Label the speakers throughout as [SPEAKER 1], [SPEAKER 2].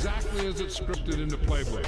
[SPEAKER 1] exactly as it's scripted in the playbook.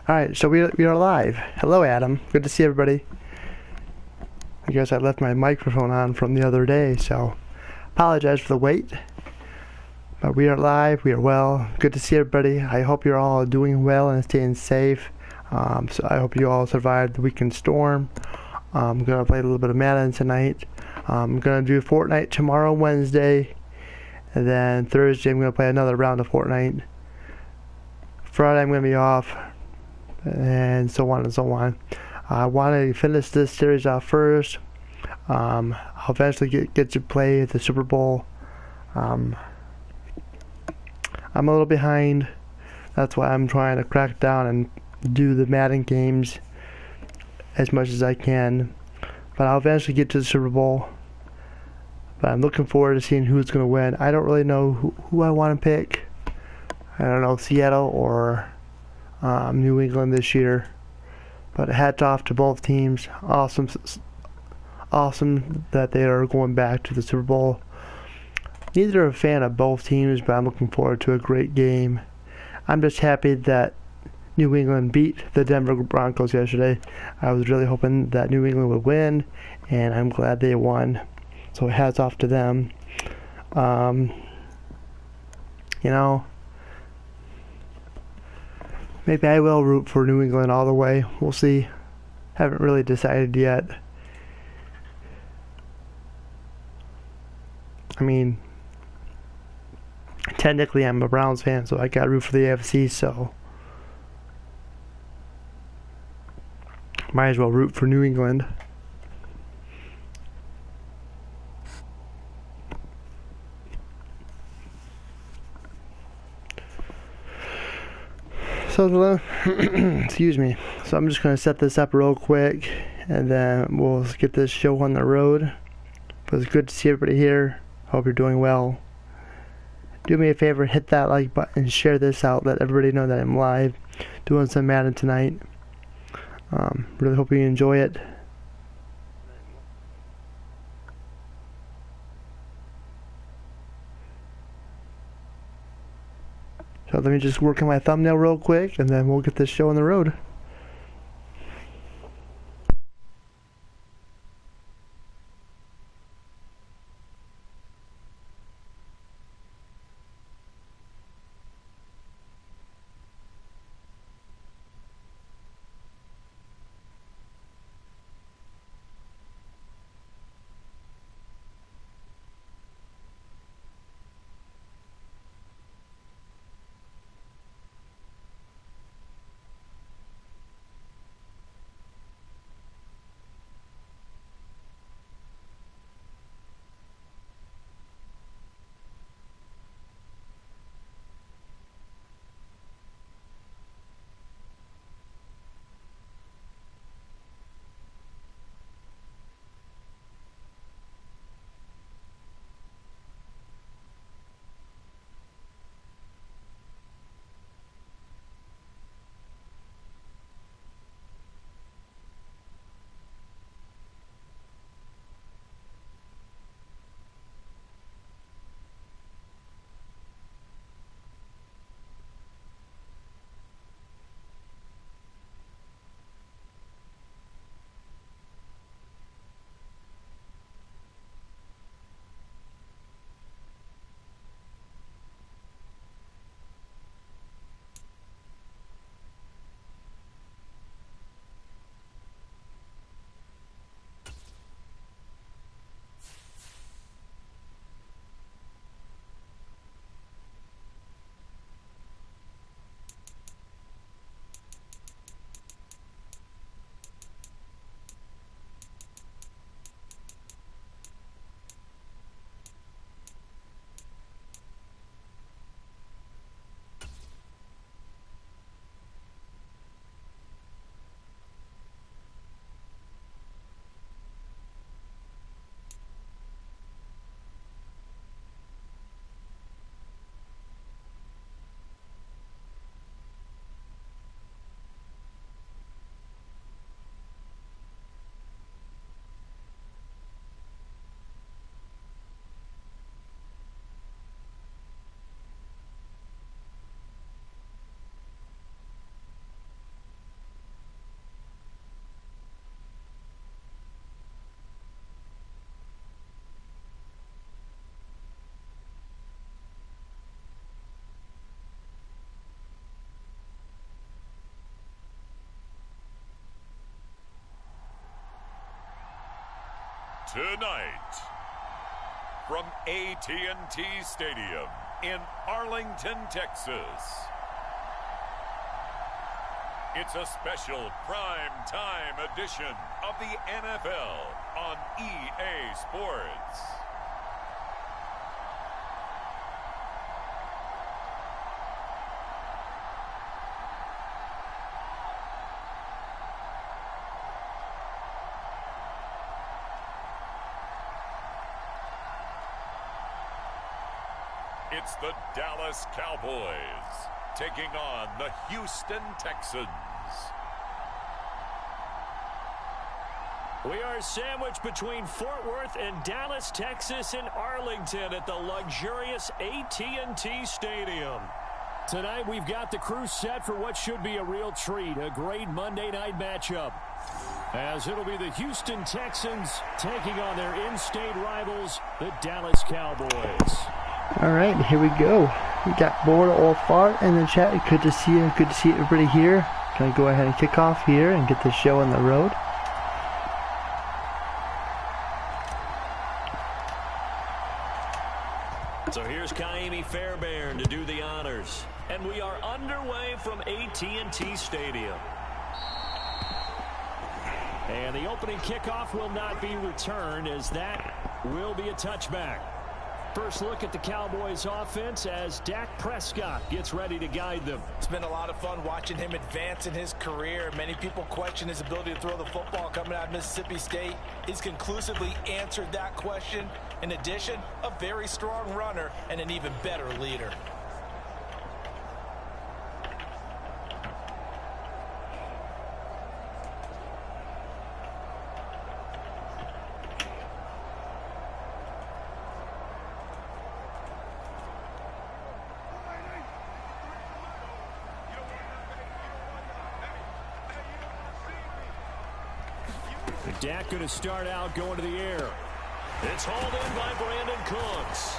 [SPEAKER 2] Alright, so we are live. Hello, Adam. Good to see everybody. I guess I left my microphone on from the other day, so apologize for the wait. But we are live, we are well. Good to see everybody. I hope you're all doing well and staying safe. So I hope you all survived the weekend storm. I'm going to play a little bit of Madden tonight. I'm going to do Fortnite tomorrow, Wednesday. And then Thursday I'm going to play another round of Fortnite. Friday I'm going to be off. And so on and so on. I want to finish this series off first. I'll eventually get to play at the Super Bowl. I'm a little behind That's why I'm trying to crack down and do the Madden games as much as I can. But I'll eventually get to the Super Bowl. But I'm looking forward to seeing who's going to win. I don't really know who I want to pick. I don't know, Seattle or New England this year. But hats off to both teams. Awesome that they are going back to the Super Bowl. Neither are a fan of both teams, but I'm looking forward to a great game. I'm just happy that New England beat the Denver Broncos yesterday. I was really hoping that New England would win, and I'm glad they won. So hats off to them. You know, maybe I will root for New England all the way. We'll see. Haven't really decided yet. I mean, technically I'm a Browns fan, so I got to root for the AFC, so might as well root for New England. So, excuse me. So I'm just going to set this up real quick, and then we'll get this show on the road. But it's good to see everybody here. Hope you're doing well. Do me a favor, hit that like button, share this out, let everybody know that I'm live, doing some Madden tonight. Really hope you enjoy it. So let me just work on my thumbnail real quick, and then we'll get this show on the road.
[SPEAKER 3] Tonight, from AT&T Stadium in Arlington, Texas, it's a special prime time edition of the NFL on EA Sports. it's the Dallas Cowboys taking on the Houston Texans.
[SPEAKER 4] We are sandwiched between Fort Worth and Dallas, Texas, and Arlington at the luxurious AT&T Stadium. Tonight, we've got the crew set for what should be a real treat, a great Monday night matchup, as it'll be the Houston Texans taking on their in-state rivals, the Dallas Cowboys.
[SPEAKER 2] All right, here we go. We got Board All Fart in the chat. Good to see you. Good to see everybody here. Gonna go ahead and kick off here and get this show on the road.
[SPEAKER 4] So here's Kaimi Fairbairn to do the honors. And we are underway from AT&T Stadium. And the opening kickoff will not be returned, as that will be a touchback. First look at the Cowboys offense as Dak Prescott gets ready to guide them.
[SPEAKER 5] It's been a lot of fun watching him advance in his career. Many people question his ability to throw the football coming out of Mississippi State. He's conclusively answered that question. In addition, a very strong runner and an even better leader.
[SPEAKER 4] Dak going to start out going to the air. It's hauled in by Brandon Cooks.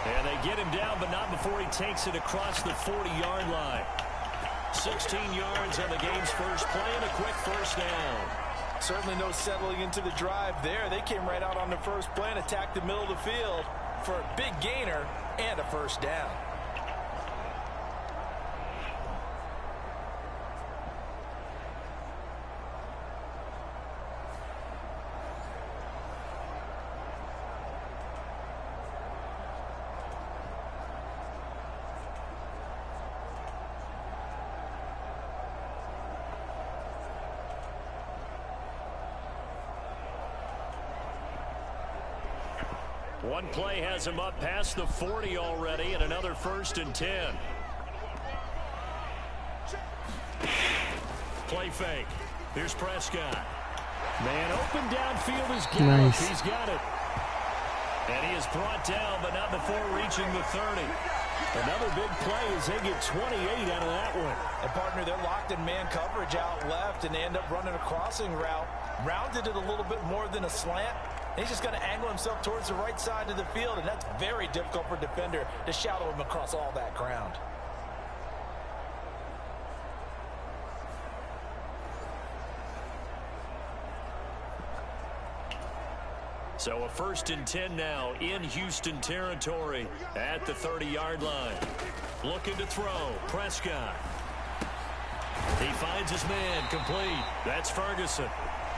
[SPEAKER 4] And they get him down, but not before he takes it across the 40-yard line. 16 yards on the game's first play and a quick first down.
[SPEAKER 5] Certainly no settling into the drive there. They came right out on the first play and attacked the middle of the field for a big gainer and a first down.
[SPEAKER 4] One play has him up past the 40 already, and another 1st and 10. Play fake. Here's Prescott. Man open downfield is Gallup.
[SPEAKER 2] Nice.
[SPEAKER 4] He's got it. And he is brought down, but not before reaching the 30. Another big play as they get 28 out of that one.
[SPEAKER 5] And partner, they're locked in man coverage out left, and they end up running a crossing route. Rounded it a little bit more than a slant. He's just going to angle himself towards the right side of the field, and that's very difficult for a defender to shadow him across all that ground.
[SPEAKER 4] So a 1st and 10 now in Houston territory at the 30-yard line. Looking to throw. Prescott. He finds his man complete. That's Ferguson.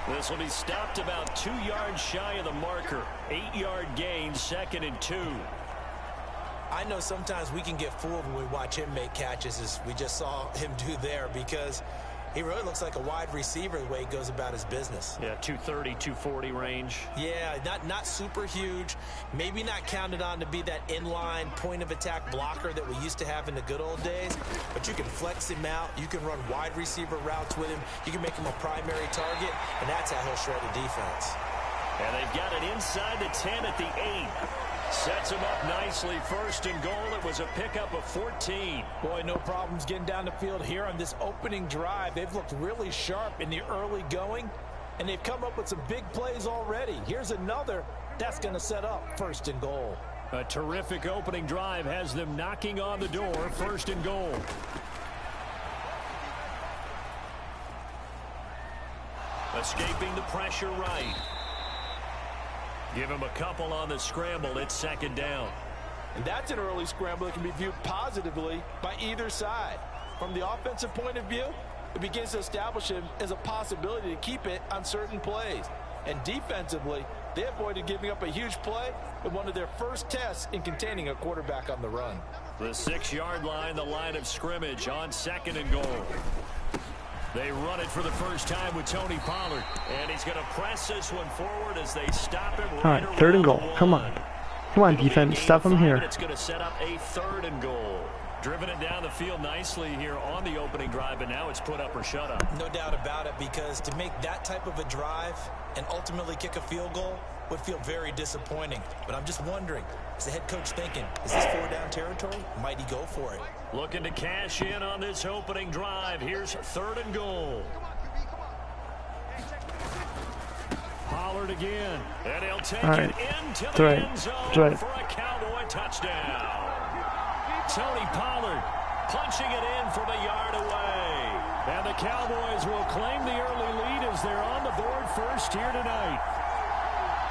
[SPEAKER 4] This will be stopped about 2 yards shy of the marker. 8-yard gain, 2nd and 2.
[SPEAKER 5] I know sometimes we can get fooled when we watch him make catches, as we just saw him do there, because he really looks like a wide receiver the way he goes about his business.
[SPEAKER 4] Yeah, 230, 240 range.
[SPEAKER 5] Yeah, not super huge. Maybe not counted on to be that inline point-of-attack blocker that we used to have in the good old days. But you can flex him out. You can run wide receiver routes with him. You can make him a primary target, and that's how he'll shred a defense.
[SPEAKER 4] And they've got it inside the 10 at the 8. Sets him up nicely. 1st and goal. It was a pickup of 14.
[SPEAKER 5] Boy, no problems getting down the field here on this opening drive. They've looked really sharp in the early going, and they've come up with some big plays already. Here's another that's going to set up 1st and goal.
[SPEAKER 4] A terrific opening drive has them knocking on the door. 1st and goal. Escaping the pressure right. Give him a couple on the scramble. It's 2nd down.
[SPEAKER 5] And that's an early scramble that can be viewed positively by either side. From the offensive point of view, it begins to establish him as a possibility to keep it on certain plays. And defensively, they avoided giving up a huge play in one of their first tests in containing a quarterback on the run.
[SPEAKER 4] The 6-yard line, the line of scrimmage on 2nd and goal. They run it for the first time with Tony Pollard. And he's going to press this one forward as they stop him
[SPEAKER 2] right, 3rd and goal. Come on. Come on, defense, stuff him here.
[SPEAKER 4] It's going to set up a 3rd and goal. Driven it down the field nicely here on the opening drive, and now it's put up or shut up.
[SPEAKER 5] No doubt about it, because to make that type of a drive and ultimately kick a field goal would feel very disappointing. But I'm just wondering, is the head coach thinking, is this 4-down territory? Might he go for it?
[SPEAKER 4] Looking to cash in on this opening drive. Here's 3rd and goal. Pollard again, and he'll take it into the end zone for a Cowboy touchdown. Tony Pollard punching it in from a yard away. And the Cowboys will claim the early lead as they're on the board first here tonight.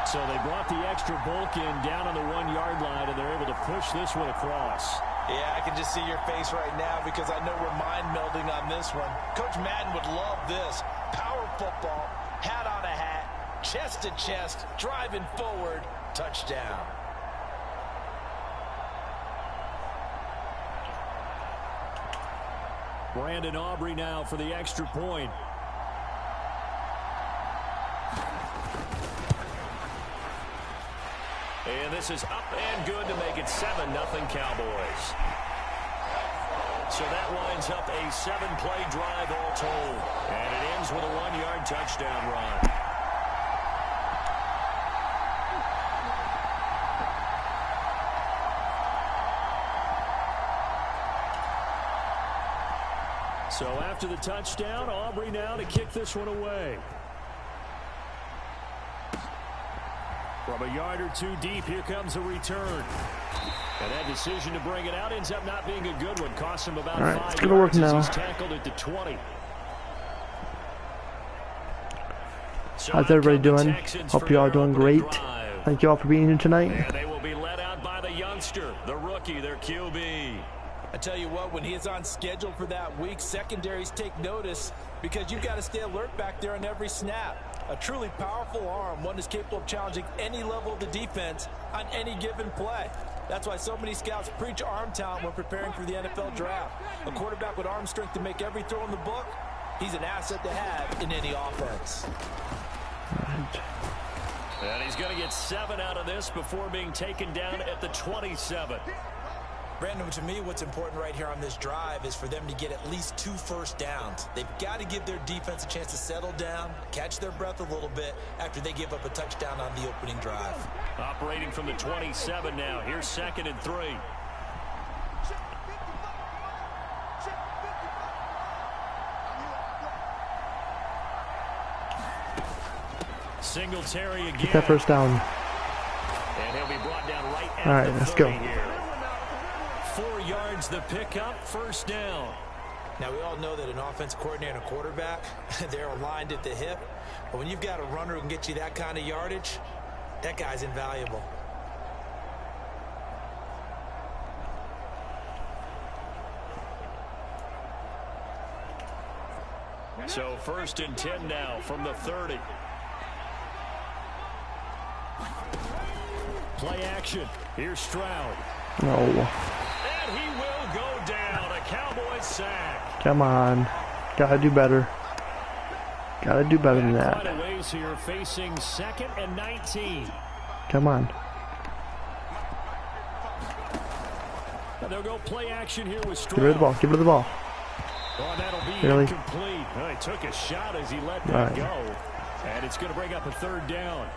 [SPEAKER 4] So they brought the extra bulk in down on the 1-yard line, and they're able to push this one across.
[SPEAKER 5] Yeah, I can just see your face right now because I know we're mind melding on this one. Coach Madden would love this. Power football, hat on a hat, chest to chest, driving forward, touchdown.
[SPEAKER 4] Brandon Aubrey now for the extra point. And this is up and good to make it 7-0 Cowboys. So that winds up a 7-play drive all told. And it ends with a 1-yard touchdown run. So after the touchdown, Aubrey now to kick this one away. From a yard or 2 deep, here comes a return. And that decision to bring it out ends up not being a good one. Costs him about 5 yards as he's tackled at the 20. So
[SPEAKER 2] how's everybody doing? Hope you all doing great. Thank you all for being here tonight.
[SPEAKER 4] And they will be led out by the youngster, the rookie, their QB.
[SPEAKER 5] I tell you what, when he is on schedule for that week, secondaries take notice because you've got to stay alert back there on every snap. A truly powerful arm, one is capable of challenging any level of the defense on any given play. That's why so many scouts preach arm talent when preparing for the NFL draft. A quarterback with arm strength to make every throw in the book, he's an asset to have in any offense.
[SPEAKER 4] And he's going to get 7 out of this before being taken down at the 27.
[SPEAKER 5] Brandon, to me, what's important right here on this drive is for them to get at least 2 first downs. They've got to give their defense a chance to settle down, catch their breath a little bit after they give up a touchdown on the opening drive.
[SPEAKER 4] Operating from the 27 now. Here's 2nd and 3. Singletary again.
[SPEAKER 2] Get that first down.
[SPEAKER 4] And he'll be brought down right at
[SPEAKER 2] all right,
[SPEAKER 4] the
[SPEAKER 2] let's
[SPEAKER 4] 30
[SPEAKER 2] go.
[SPEAKER 4] Here. 4 yards the pickup, first down.
[SPEAKER 5] Now, we all know that an offense coordinator and a quarterback, they're aligned at the hip. But when you've got a runner who can get you that kind of yardage, that guy's invaluable.
[SPEAKER 4] So 1st and 10 now from the 30. Play action. Here's Stroud.
[SPEAKER 2] No.
[SPEAKER 4] And he will go down. A Cowboys sack.
[SPEAKER 2] Come on. Gotta do better. Gotta do better than that.
[SPEAKER 4] Quite a ways here, facing 2nd and 19.
[SPEAKER 2] Come on.
[SPEAKER 4] And they'll go play action here with Stroud.
[SPEAKER 2] Give her the ball. Give her the ball.
[SPEAKER 4] Oh, that'll be
[SPEAKER 2] really
[SPEAKER 4] incomplete. Well, he took a shot as he let that go. And it's going to bring up a 3rd down.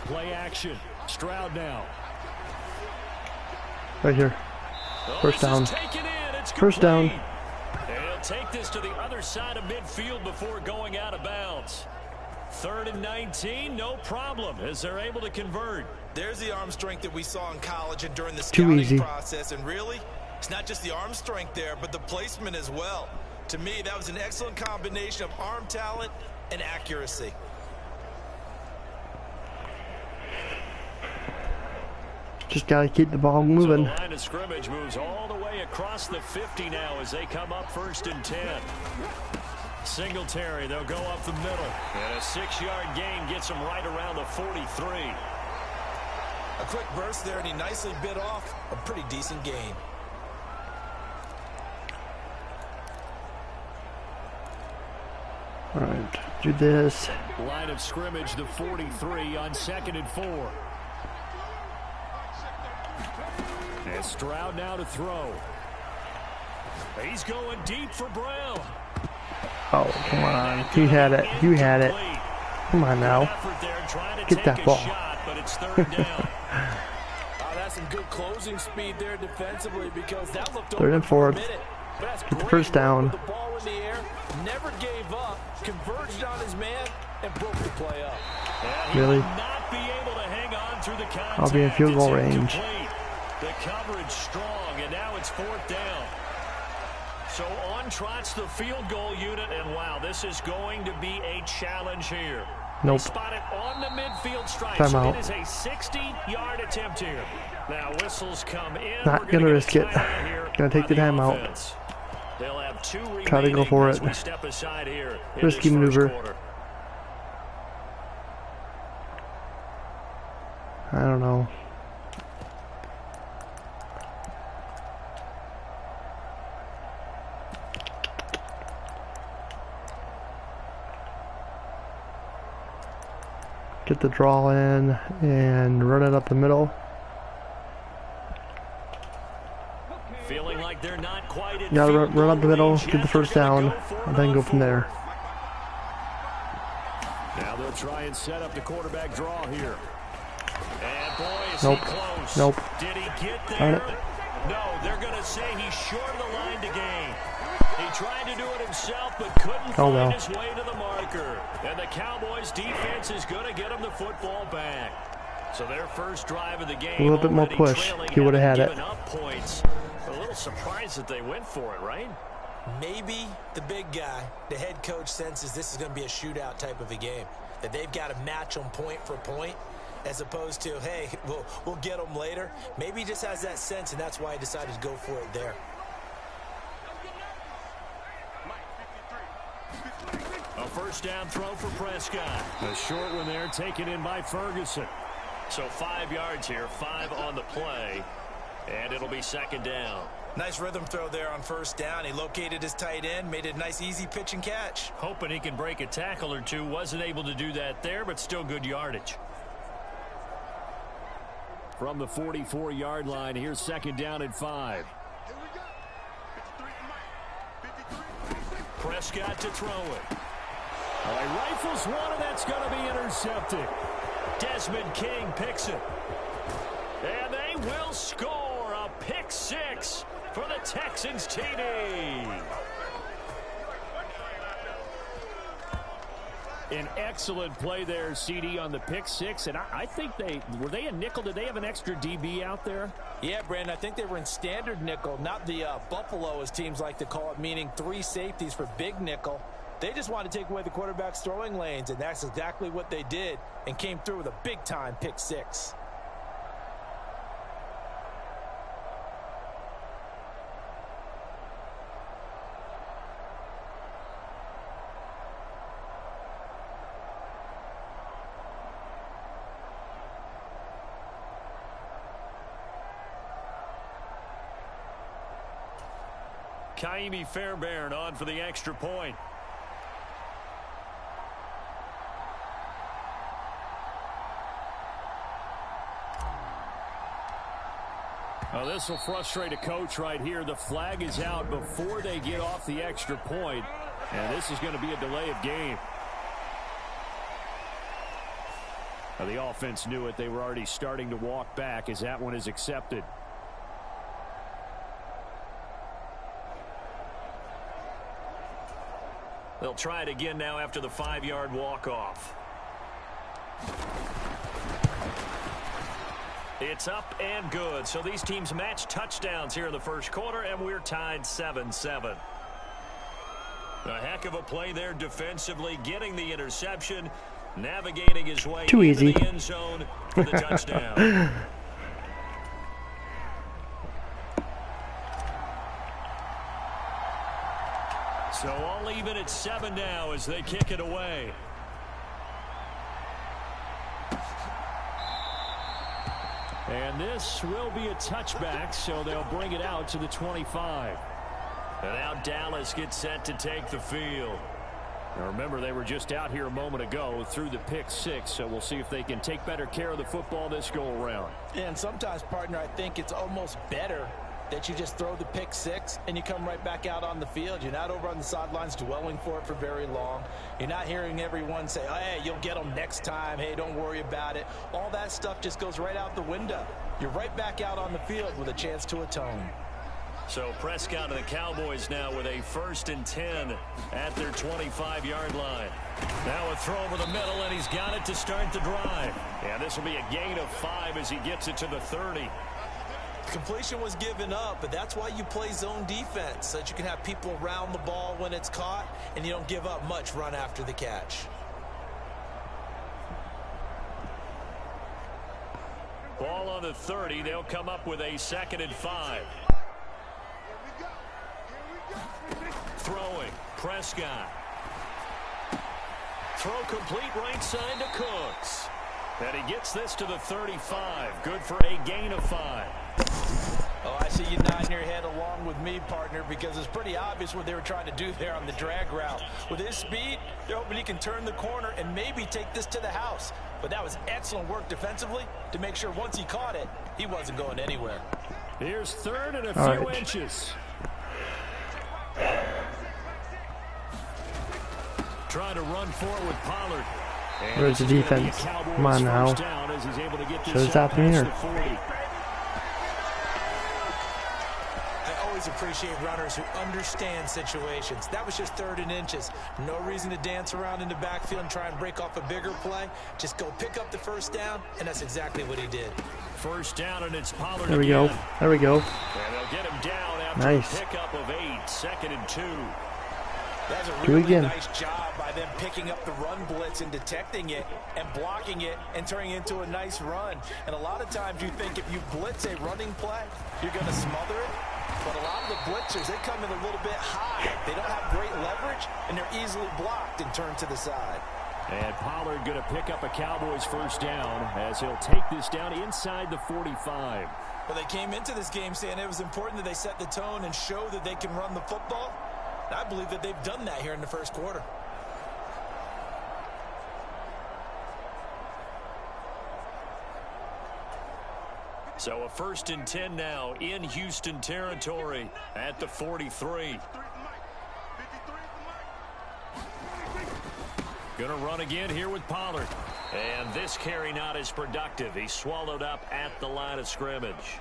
[SPEAKER 4] Play action. Stroud now.
[SPEAKER 2] Right here. First down. First down.
[SPEAKER 4] And he'll take this to the other side of midfield before going out of bounds. 3rd and 19, no problem, as they're able to convert.
[SPEAKER 5] There's the arm strength that we saw in college and during the scouting process. And really, it's not just the arm strength there, but the placement as well. To me, that was an excellent combination of arm talent and accuracy.
[SPEAKER 2] Just gotta keep the ball moving.
[SPEAKER 4] So the line of scrimmage moves all the way across the 50 now as they come up 1st and 10. Singletary, they'll go up the middle. And a 6-yard gain gets them right around the 43.
[SPEAKER 5] A quick burst there, and he nicely bit off a pretty decent gain.
[SPEAKER 2] All right, do this.
[SPEAKER 4] Line of scrimmage, the 43 on 2nd and 4. And Stroud now to throw. He's going deep for Brown.
[SPEAKER 2] Oh, come on. You had it. You had it. Come on now. Get that ball.
[SPEAKER 4] But it's 3rd down.
[SPEAKER 5] That's some good closing speed there defensively because that looked
[SPEAKER 2] 3rd and 4th. Get the first down.
[SPEAKER 5] The ball in the air, never gave up, converged on his man, and broke the play up.
[SPEAKER 2] Really?
[SPEAKER 4] Not be able to hang on through the contact.
[SPEAKER 2] I'll be in field goal range.
[SPEAKER 4] The coverage strong, and now it's 4th down. So on trots the field goal unit, and wow, this is going to be a challenge here.
[SPEAKER 2] Nope.
[SPEAKER 4] Spotted on the midfield stripe.
[SPEAKER 2] Time
[SPEAKER 4] so
[SPEAKER 2] out.
[SPEAKER 4] it is a 60-yard attempt here. Now whistles come in.
[SPEAKER 2] Not gonna risk it. Gonna take the timeout.
[SPEAKER 4] They'll have 2 remaining.
[SPEAKER 2] Try to go for it.
[SPEAKER 4] As we step aside here in
[SPEAKER 2] Risky
[SPEAKER 4] this first
[SPEAKER 2] maneuver.
[SPEAKER 4] quarter.
[SPEAKER 2] I don't know. Get the draw in and run it up the middle.
[SPEAKER 4] Feeling like they're not quite in
[SPEAKER 2] Gotta
[SPEAKER 4] field
[SPEAKER 2] run up the middle,
[SPEAKER 4] range
[SPEAKER 2] get the
[SPEAKER 4] yet.
[SPEAKER 2] first
[SPEAKER 4] They're gonna
[SPEAKER 2] down,
[SPEAKER 4] go for it
[SPEAKER 2] and then
[SPEAKER 4] on
[SPEAKER 2] go from
[SPEAKER 4] 4th.
[SPEAKER 2] there.
[SPEAKER 4] Now they'll try and set up the quarterback draw here. And boy, is
[SPEAKER 2] Nope.
[SPEAKER 4] he close.
[SPEAKER 2] Nope.
[SPEAKER 4] Did he get
[SPEAKER 2] Darn
[SPEAKER 4] there?
[SPEAKER 2] it.
[SPEAKER 4] No, they're going to say he's short of the line to gain. He tried to do it himself, but couldn't find his way to the marker. And the Cowboys defense is going to get him the football back. So their first drive of the game.
[SPEAKER 2] A little bit more push. He would have had it.
[SPEAKER 4] Up points. A little surprised that they went for it, right?
[SPEAKER 5] Maybe the big guy, the head coach, senses this is going to be a shootout type of a game. That they've got to match them point for point, as opposed to, hey, we'll get them later. Maybe he just has that sense, and that's why he decided to go for it there.
[SPEAKER 4] A first down throw for Prescott. A short one there taken in by Ferguson. So 5 yards here, 5 on the play, and it'll be 2nd down.
[SPEAKER 5] Nice rhythm throw there on first down. He located his tight end, made it a nice, easy pitch and catch.
[SPEAKER 4] Hoping he can break a tackle or two. Wasn't able to do that there, but still good yardage. From the 44-yard line, here's 2nd down and 5. Prescott to throw it. He rifles one, and that's going to be intercepted. Desmond King picks it. And they will score a pick 6 for the Texans TD. An excellent play there, CD, on the pick 6. And I think were they a nickel? Did they have an extra DB out there?
[SPEAKER 5] Yeah, Brandon, I think they were in standard nickel, not the Buffalo, as teams like to call it, meaning 3 safeties for big nickel. They just wanted to take away the quarterback's throwing lanes, and that's exactly what they did, and came through with a big-time pick 6.
[SPEAKER 4] Kaimi Fairbairn on for the extra point. Well, this will frustrate a coach right here. The flag is out before they get off the extra point, and this is going to be a delay of game. Now, the offense knew it. They were already starting to walk back as that one is accepted. They'll try it again now after the 5-yard walk-off. It's up and good. So these teams match touchdowns here in the first quarter, and we're tied 7-7. A heck of a play there defensively, getting the interception, navigating his way
[SPEAKER 2] Too
[SPEAKER 4] into
[SPEAKER 2] easy.
[SPEAKER 4] the end zone for the touchdown. So all even at 7 now as they kick it away. And this will be a touchback, so they'll bring it out to the 25. And now Dallas gets set to take the field. Now remember, they were just out here a moment ago through the pick 6, so we'll see if they can take better care of the football this go-around.
[SPEAKER 5] And sometimes, partner, I think it's almost better that you just throw the pick 6 and you come right back out on the field. You're not over on the sidelines dwelling for it for very long. You're not hearing everyone say, hey, you'll get them next time. Hey, don't worry about it. All that stuff just goes right out the window. You're right back out on the field with a chance to atone.
[SPEAKER 4] So Prescott and the Cowboys now with a 1st and 10 at their 25-yard line. Now a throw over the middle, and he's got it to start the drive. Yeah, this will be a gain of 5 as he gets it to the 30.
[SPEAKER 5] Completion was given up, but that's why you play zone defense, so that you can have people around the ball when it's caught, and you don't give up much run after the catch.
[SPEAKER 4] Ball on the 30. They'll come up with a 2nd and 5. Throwing, Prescott. Throw complete right side to Cooks. And he gets this to the 35. Good for a gain of 5.
[SPEAKER 5] Oh, I see you nodding your head along with me, partner, because it's pretty obvious what they were trying to do there on the drag route. With his speed, they're hoping he can turn the corner and maybe take this to the house. But that was excellent work defensively to make sure once he caught it, he wasn't going anywhere.
[SPEAKER 4] Here's 3rd and a few inches. Trying to run forward with Pollard.
[SPEAKER 2] Where's the defense? Come on now. Should have stopped me here.
[SPEAKER 5] I always appreciate runners who understand situations. That was just 3rd and inches. No reason to dance around in the backfield and try and break off a bigger play. Just go pick up the 1st down, and that's exactly what he did.
[SPEAKER 4] 1st down, and it's Pollard.
[SPEAKER 2] There we go. There we go.
[SPEAKER 4] And they'll get him down after a pickup of 8. 2nd and 2.
[SPEAKER 5] That's a really nice job by them picking up the run blitz and detecting it and blocking it and turning it into a nice run. And a lot of times you think if you blitz a running play, you're going to smother it. But a lot of the blitzers, they come in a little bit high. They don't have great leverage, and they're easily blocked and turned to the side.
[SPEAKER 4] And Pollard going to pick up a Cowboys 1st down as he'll take this down inside the 45.
[SPEAKER 5] Well, they came into this game saying it was important that they set the tone and show that they can run the football. I believe that they've done that here in the 1st quarter.
[SPEAKER 4] So a 1st and 10 now in Houston territory at the 43. Gonna run again here with Pollard. And this carry not as productive. He's swallowed up at the line of scrimmage.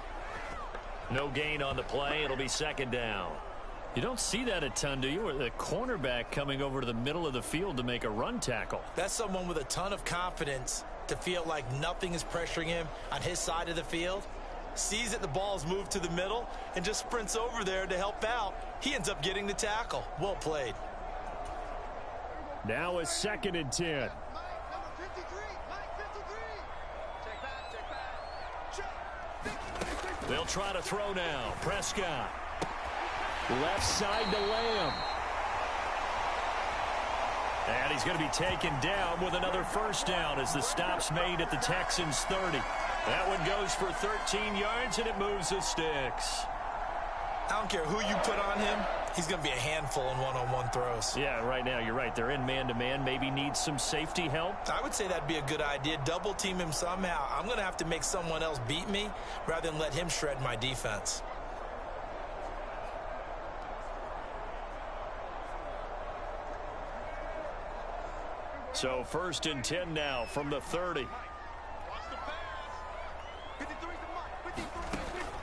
[SPEAKER 4] No gain on the play. It'll be 2nd down. You don't see that a ton, do you? Or the cornerback coming over to the middle of the field to make a run tackle.
[SPEAKER 5] That's someone with a ton of confidence to feel like nothing is pressuring him on his side of the field. Sees that the ball's moved to the middle and just sprints over there to help out. He ends up getting the tackle. Well played.
[SPEAKER 4] Now a 2nd and 10. They'll try to throw now. Prescott. Left side to Lamb. And he's going to be taken down with another 1st down as the stop's made at the Texans 30. That one goes for 13 yards, and it moves the sticks.
[SPEAKER 5] I don't care who you put on him. He's going to be a handful in one-on-one throws.
[SPEAKER 4] Yeah, right now, you're right. They're in man-to-man. Maybe needs some safety help.
[SPEAKER 5] I would say that'd be a good idea. Double team him somehow. I'm going to have to make someone else beat me rather than let him shred my defense.
[SPEAKER 4] So 1st and 10 now from the 30.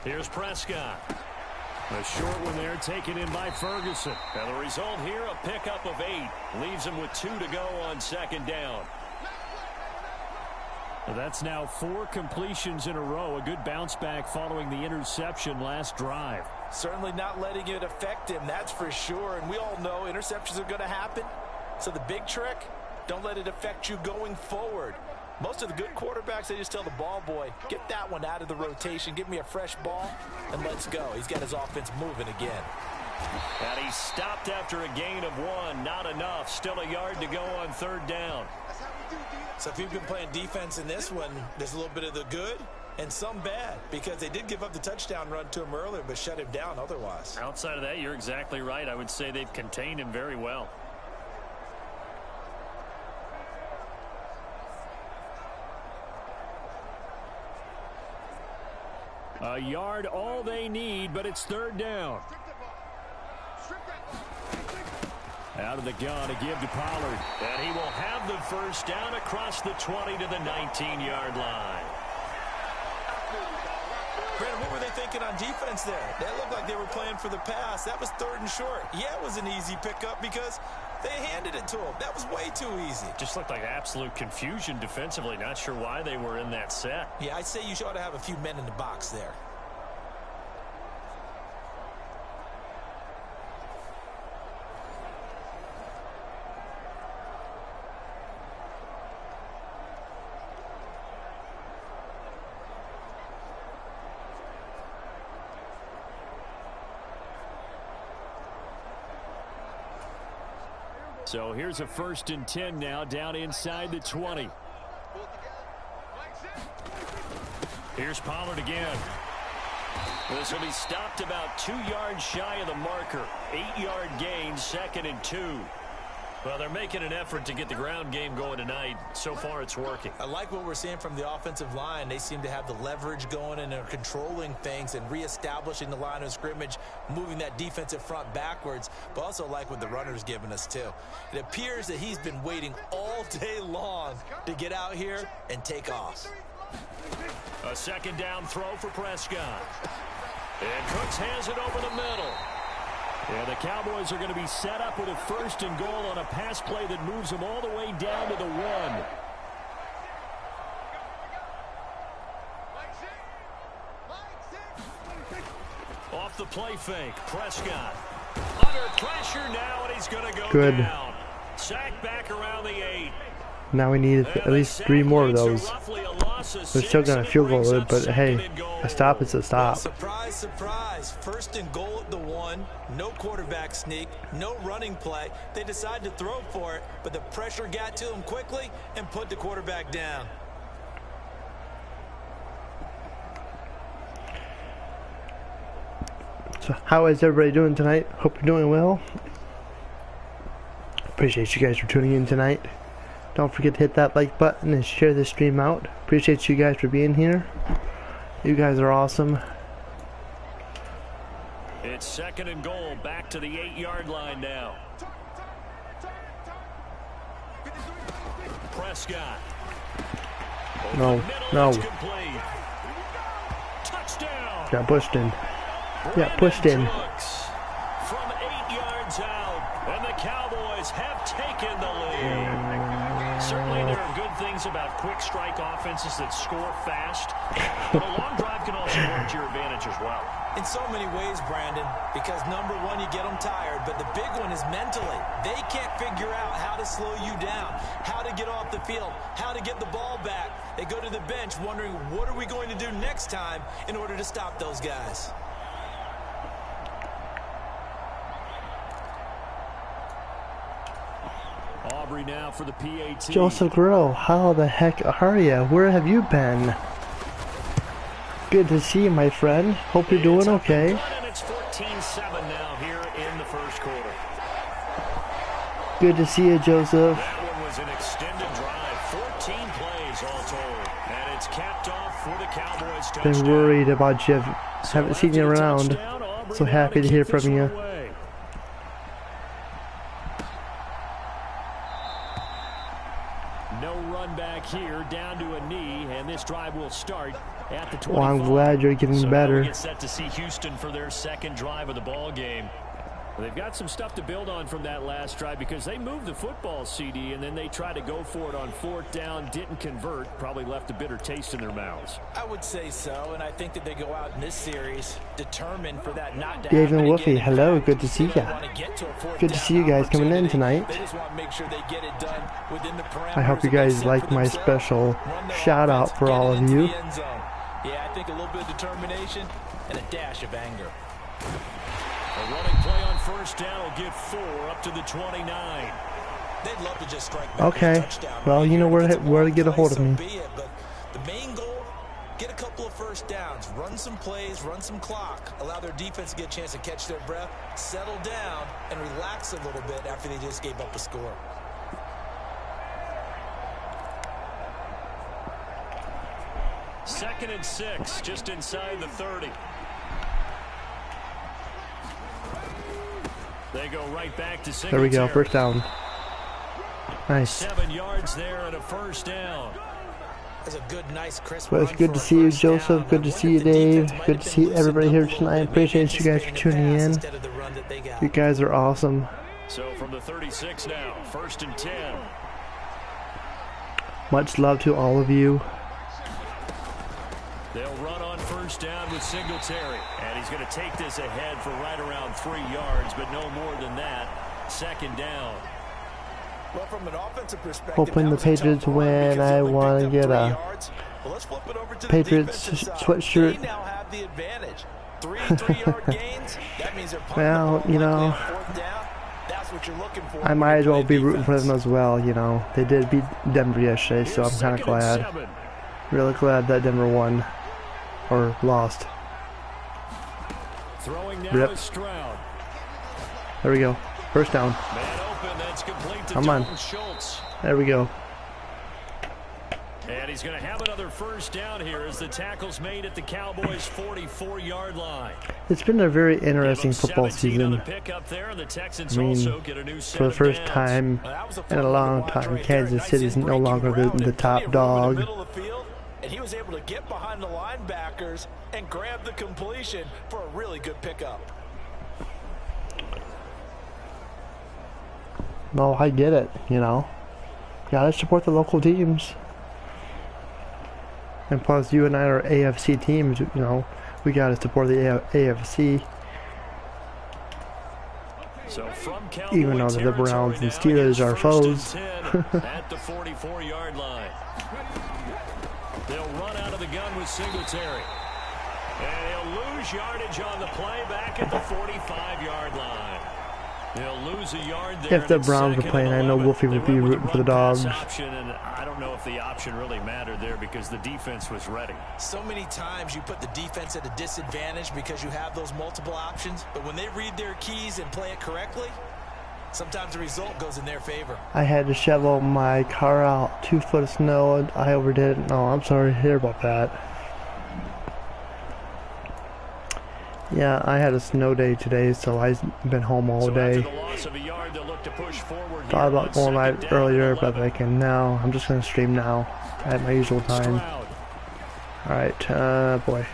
[SPEAKER 4] Here's Prescott. A short one there taken in by Ferguson. And the result here, a pickup of 8. Leaves him with 2 to go on 2nd down. Well, that's now 4 completions in a row. A good bounce back following the interception last drive.
[SPEAKER 5] Certainly not letting it affect him, that's for sure. And we all know interceptions are going to happen. So the big trick, don't let it affect you going forward. Most of the good quarterbacks, they just tell the ball boy, get that one out of the rotation, give me a fresh ball, and let's go. He's got his offense moving again.
[SPEAKER 4] And he stopped after a gain of 1. Not enough. Still a yard to go on 3rd down.
[SPEAKER 5] So if you've been playing defense in this one, there's a little bit of the good and some bad, because they did give up the touchdown run to him earlier, but shut him down otherwise.
[SPEAKER 4] Outside of that, you're exactly right. I would say they've contained him very well. A yard, all they need, but it's 3rd down. Out of the gun to give to Pollard. And he will have the 1st down across the 20 to the 19-yard line.
[SPEAKER 5] Brandon, what were they thinking on defense there? They looked like they were playing for the pass. That was 3rd and short. Yeah, it was an easy pickup because they handed it to him. That was way too easy.
[SPEAKER 4] Just looked like absolute confusion defensively. Not sure why they were in that set.
[SPEAKER 5] Yeah, I'd say you ought to have a few men in the box there.
[SPEAKER 4] So here's a 1st and 10 now, down inside the 20. Here's Pollard again. This will be stopped about 2 yards shy of the marker. 8-yard gain, 2nd and 2. Well, they're making an effort to get the ground game going tonight. So far, it's working.
[SPEAKER 5] I like what we're seeing from the offensive line. They seem to have the leverage going, and they're controlling things and reestablishing the line of scrimmage, moving that defensive front backwards, but also like what the runner's giving us, too. It appears that he's been waiting all day long to get out here and take off.
[SPEAKER 4] A 2nd down throw for Prescott. And Cooks has it over the middle. Yeah, the Cowboys are going to be set up with a 1st and goal on a pass play that moves them all the way down to the 1. Off the play fake, Prescott. Under pressure now, and he's going to go down. Sack back around the 8.
[SPEAKER 2] Now we need at least 3 more of those. We're still going to field goal it, but hey, a stop is a stop.
[SPEAKER 5] Surprise, surprise. 1st and goal at the 1. No quarterback sneak. No running play. They decide to throw for it, but the pressure got to them quickly and put the quarterback down.
[SPEAKER 2] So how is everybody doing tonight? Hope you're doing well. Appreciate you guys for tuning in tonight. Don't forget to hit that like button and share this stream out. Appreciate you guys for being here. You guys are awesome.
[SPEAKER 4] It's 2nd and goal, back to the 8-yard line now. Prescott.
[SPEAKER 2] No, no.
[SPEAKER 4] Touchdown.
[SPEAKER 2] Got pushed in. Yeah, pushed in.
[SPEAKER 4] From 8 yards out, and the Cowboys have taken the lead. Certainly there are good things about quick strike offenses that score fast, but a long drive can also work to your advantage as well.
[SPEAKER 5] In so many ways, Brandon, because number one, you get them tired, but the big one is mentally. They can't figure out how to slow you down, how to get off the field, how to get the ball back. They go to the bench wondering, what are we going to do next time in order to stop those guys?
[SPEAKER 4] Aubrey now for the PAT.
[SPEAKER 2] Joseph Guerrero, how the heck are you? Where have you been? Good to see you, my friend. Hope you're doing okay.
[SPEAKER 4] And it's 14-7 now here in the 1st quarter.
[SPEAKER 2] Good to see you, Joseph.
[SPEAKER 4] That one was an extended drive, 14 plays all told, and it's capped off for the Cowboys touchdown.
[SPEAKER 2] Been worried about you. Haven't seen you around. So happy to hear from you.
[SPEAKER 4] No run back here, down to a knee, and this drive will start at the 25.
[SPEAKER 2] Well, I'm glad you're getting better.
[SPEAKER 4] We get set to see Houston for their 2nd drive of the ball game. Well, they've got some stuff to build on from that last drive because they moved the football, CD, and then they tried to go for it on 4th down, didn't convert, probably left a bitter taste in their mouths.
[SPEAKER 5] I would say so, and I think that they go out in this series determined for that not to
[SPEAKER 2] Dave
[SPEAKER 5] happen
[SPEAKER 2] and Wolfie,
[SPEAKER 5] again.
[SPEAKER 2] hello, good to see ya. Good to see you guys coming in tonight.
[SPEAKER 5] They just want to make sure they get it done within the parameters.
[SPEAKER 2] I hope you guys like my special shout out for all of you.
[SPEAKER 5] Yeah, I think a little bit of determination and a dash of anger.
[SPEAKER 4] A running play on 1st down will get 4 up to the 29.
[SPEAKER 5] They'd love to just strike back
[SPEAKER 2] okay.
[SPEAKER 5] a touchdown.
[SPEAKER 2] Well, you know where to get a hold of me.
[SPEAKER 5] But the main goal, get a couple of 1st downs, run some plays, run some clock, allow their defense to get a chance to catch their breath, settle down, and relax a little bit after they just gave up a score.
[SPEAKER 4] 2nd and 6, just inside the 30. They go right back to
[SPEAKER 2] There we go, first down. Nice.
[SPEAKER 4] 7 yards there and a first down.
[SPEAKER 5] That's a good, nice, crisp
[SPEAKER 2] Well, it's good to see you, Joseph. Good to see you, Dave. Good to see everybody here tonight. Appreciate you guys for tuning in. You guys are awesome.
[SPEAKER 4] So from the 36 now, 1st and 10.
[SPEAKER 2] Much love to all of you.
[SPEAKER 4] They'll run on 1st down with Singletary. And he's going to take this ahead for right around 3 yards, but no more than that. 2nd down.
[SPEAKER 5] Well, from an offensive perspective,
[SPEAKER 2] Hoping the Patriots win. I want to get a Patriots sweatshirt.
[SPEAKER 5] They now have the advantage. 3-3-yard gains. That means they're
[SPEAKER 2] Well, you know,
[SPEAKER 5] that's what you're looking for.
[SPEAKER 2] I might as well be rooting for them as well. You know, they did beat Denver yesterday, so I'm kind of glad. Really glad that Denver won or lost.
[SPEAKER 4] Throwing now
[SPEAKER 2] Rip.
[SPEAKER 4] is Stroud.
[SPEAKER 2] There we go. First down.
[SPEAKER 4] Man open, that's complete to
[SPEAKER 2] Come on.
[SPEAKER 4] Dalton Schultz.
[SPEAKER 2] There we go.
[SPEAKER 4] And he's going to have another first down here as the tackle's made at the Cowboys' 44-yard line.
[SPEAKER 2] It's been a very interesting football season.
[SPEAKER 4] There, the Texans
[SPEAKER 2] I mean,
[SPEAKER 4] also get a new
[SPEAKER 2] for the first time in a long time, Kansas City is no longer the top dog.
[SPEAKER 5] And he was able to get behind the linebackers and grab the completion for a really good pickup.
[SPEAKER 2] No, I get it, you know. Gotta support the local teams. And plus, you and I are AFC teams, you know. We gotta support the AFC.
[SPEAKER 4] So from
[SPEAKER 2] even though the Browns and Steelers are foes.
[SPEAKER 4] At the 44-yard line. They'll run out of the gun with Singletary. And he'll lose yardage on the play back at the 45-yard line. They'll lose a yard there.
[SPEAKER 2] If the Browns were playing, I know Wolfie would be rooting for the Dogs.
[SPEAKER 4] Option, and I don't know if the option really mattered there because the defense was ready.
[SPEAKER 5] So many times you put the defense at a disadvantage because you have those multiple options, but when they read their keys and play it correctly, sometimes the result goes in their favor.
[SPEAKER 2] I had to shovel my car out 2 foot of snow and I overdid it. No, I'm sorry to hear about that. Yeah, I had a snow day today, so I've been home all day. Thought about going live earlier, but I can now. I'm just going to stream now at my usual time. Alright, boy.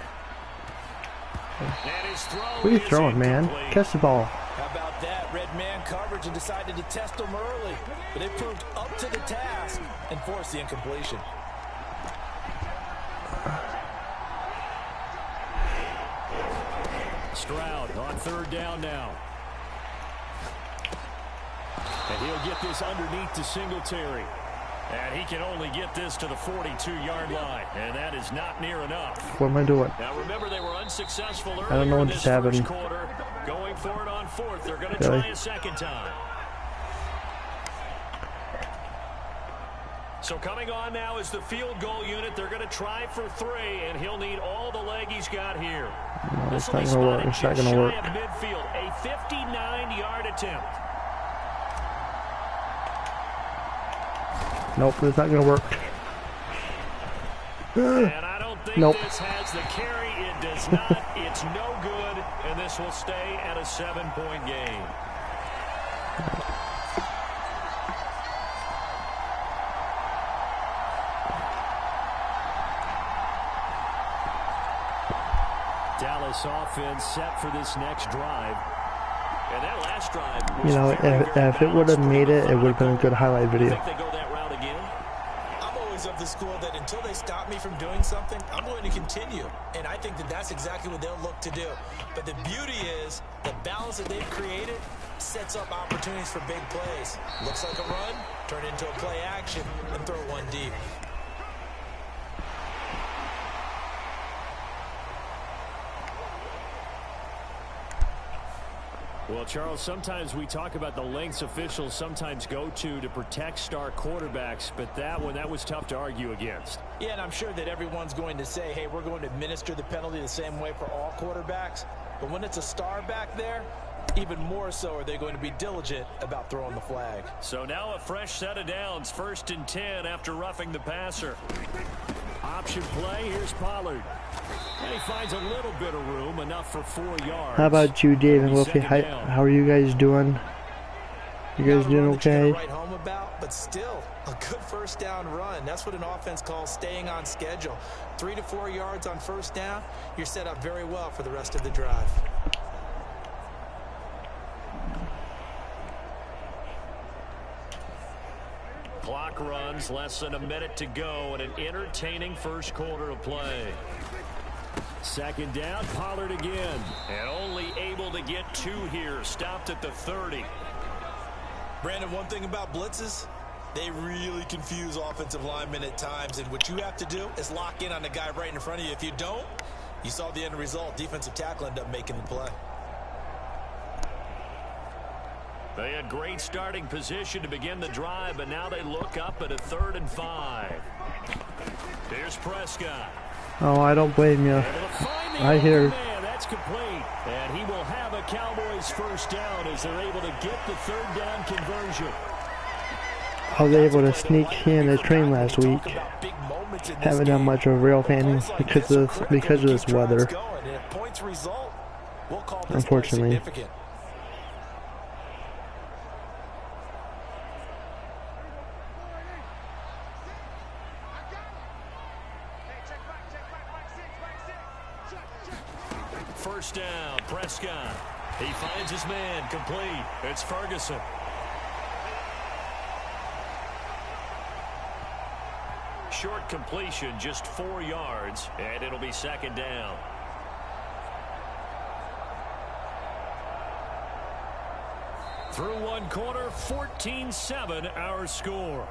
[SPEAKER 2] What are you throwing, man? Catch the ball.
[SPEAKER 5] How about that? Red man coverage and decided to test them early. But they proved up to the task and forced the incompletion.
[SPEAKER 4] Stroud on 3rd down now. And he'll get this underneath to Singletary. And he can only get this to the 42-yard line. And that is not near enough.
[SPEAKER 2] What am I doing?
[SPEAKER 4] Now remember, they were unsuccessful earlier
[SPEAKER 2] I don't know what
[SPEAKER 4] in
[SPEAKER 2] just
[SPEAKER 4] this
[SPEAKER 2] happened.
[SPEAKER 4] first quarter. Going for it on 4th. They're going to try a second time. So coming on now is the field goal unit. They're going to try for 3, and he'll need all the leg he's got here.
[SPEAKER 2] No, it's not going to work. It's not going to work.
[SPEAKER 4] Midfield, a 59-yard attempt.
[SPEAKER 2] Nope, it's not going to work.
[SPEAKER 4] And I don't think this has the carry. It does not. It's no good, and this will stay at a 7-point game. Dallas offense set for this next drive. And that last drive was,
[SPEAKER 2] you know, if it would have made it, it would have been a good highlight video.
[SPEAKER 4] I think they go that route again.
[SPEAKER 5] I'm always of the school that until they stop me from doing something, I'm going to continue. And I think that that's exactly what they'll look to do. But the beauty is the balance that they've created sets up opportunities for big plays. Looks like a run, turn into a play action, and throw one deep.
[SPEAKER 4] Well, Charles, sometimes we talk about the lengths officials sometimes go to protect star quarterbacks, but that one, that was tough to argue against.
[SPEAKER 5] Yeah, and I'm sure that everyone's going to say, hey, we're going to administer the penalty the same way for all quarterbacks. But when it's a star back there, even more so are they going to be diligent about throwing the flag.
[SPEAKER 4] So now a fresh set of downs, 1st and 10 after roughing the passer. Option play, here's Pollard. And he finds a little bit of room, enough for 4 yards.
[SPEAKER 2] How about you, Dave and Wolfie? How are you guys doing? You guys doing okay?
[SPEAKER 5] Right home about, but still a good first down run. That's what an offense calls staying on schedule. 3 to 4 yards on first down. You're set up very well for the rest of the drive.
[SPEAKER 4] Clock runs, less than a minute to go, and an entertaining first quarter of play. Second down, Pollard again. And only able to get 2 here, stopped at the 30.
[SPEAKER 5] Brandon, one thing about blitzes, they really confuse offensive linemen at times, and what you have to do is lock in on the guy right in front of you. If you don't, you saw the end result. Defensive tackle ended up making the play.
[SPEAKER 4] They had great starting position to begin the drive, but now they look up at a 3rd and 5. Here's Prescott.
[SPEAKER 2] Oh, I don't blame you. Right here.
[SPEAKER 4] That's complete. And he will have a Cowboys first down as they're able to get the 3rd down conversion.
[SPEAKER 2] I was able to sneak in a train last week. Haven't done much of a real fan because of this weather. Unfortunately.
[SPEAKER 4] First down, Prescott. He finds his man, complete. It's Ferguson. Short completion, just 4 yards, and it'll be 2nd down. Through 1 quarter, 14-7 our score.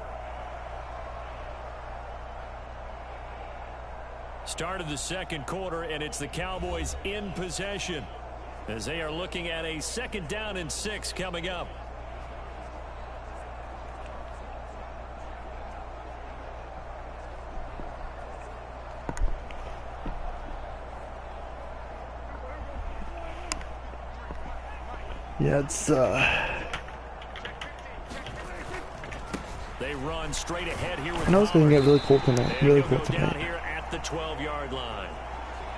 [SPEAKER 4] Start of the 2nd quarter, and it's the Cowboys in possession as they are looking at a 2nd down and 6 coming up.
[SPEAKER 2] Yeah, it's
[SPEAKER 4] They run straight ahead here with
[SPEAKER 2] I know it's going to get really cold tonight. Really cold tonight.
[SPEAKER 4] Down here at the 12-yard line.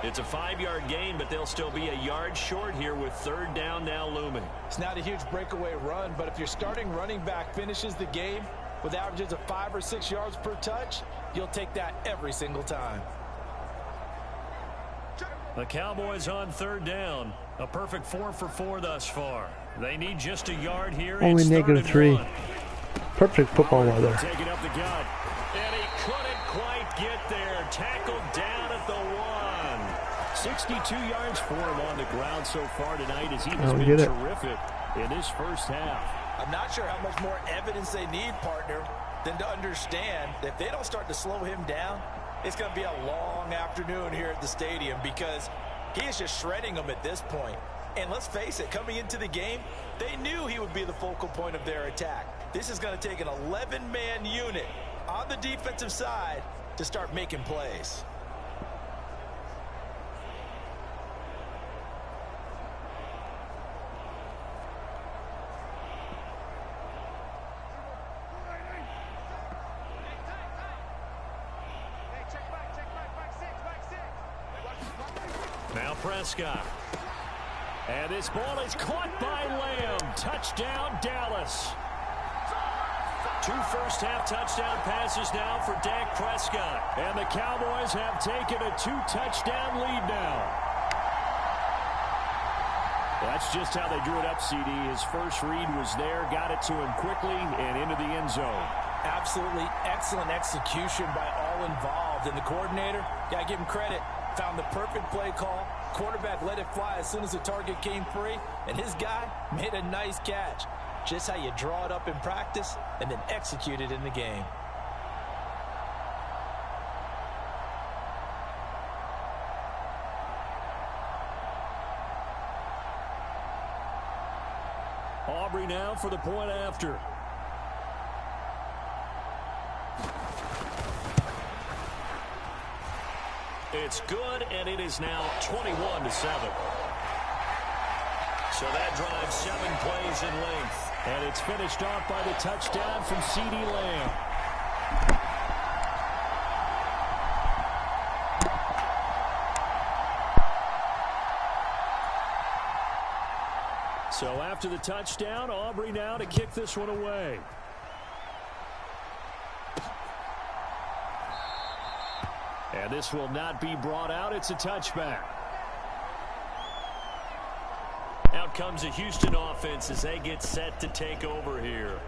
[SPEAKER 4] It's a 5-yard gain, but they'll still be a yard short here with 3rd down now looming.
[SPEAKER 5] It's not a huge breakaway run, but if your starting running back finishes the game with averages of 5 or 6 yards per touch, you'll take that every single time.
[SPEAKER 4] The Cowboys on 3rd down. A perfect 4 for 4 thus far. They need just a yard here.
[SPEAKER 2] Only -3. Perfect football weather.
[SPEAKER 4] Taking up the gut. And he couldn't quite get there. Tackled down at the 1. 62 yards for him on the ground so far tonight as he has been terrific in this first half.
[SPEAKER 5] I'm not sure how much more evidence they need, partner, than to understand that if they don't start to slow him down, it's going to be a long afternoon here at the stadium because he is just shredding them at this point. And let's face it, coming into the game, they knew he would be the focal point of their attack. This is going to take an 11-man unit on the defensive side to start making plays.
[SPEAKER 4] Now Prescott. And this ball is caught by Lamb. Touchdown, Dallas. 2 first-half touchdown passes now for Dak Prescott. And the Cowboys have taken a 2-touchdown lead now. That's just how they drew it up, CD. His first read was there, got it to him quickly, and into the end zone.
[SPEAKER 5] Absolutely excellent execution by all involved. And the coordinator, gotta give him credit, found the perfect play call. Quarterback let it fly as soon as the target came free, and his guy made a nice catch. Just how you draw it up in practice and then execute it in the game.
[SPEAKER 4] Aubrey now for the point after. It's good, and it is now 21-7. So that drives 7 plays in length. And it's finished off by the touchdown from CeeDee Lamb. So after the touchdown, Aubrey now to kick this one away. And this will not be brought out. It's a touchback. Out comes the Houston offense as they get set to take over here.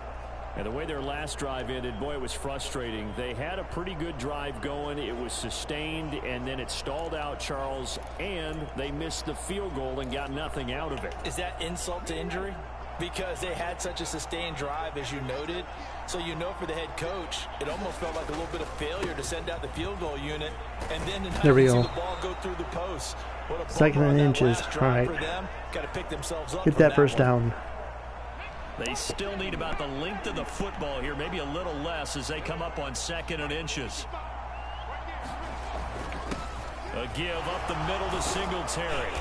[SPEAKER 4] And the way their last drive ended, boy, it was frustrating. They had a pretty good drive going. It was sustained, and then it stalled out, Charles, and they missed the field goal and got nothing out of it.
[SPEAKER 5] Is that insult to injury? Because they had such a sustained drive, as you noted. So you know for the head coach, it almost felt like a little bit of failure to send out the field goal unit. And then
[SPEAKER 2] there we go.
[SPEAKER 5] The ball go through the post.
[SPEAKER 2] Second and inches. All right. Get that first down.
[SPEAKER 4] They still need about the length of the football here, maybe a little less as they come up on 2nd and inches. A give up the middle to Singletary.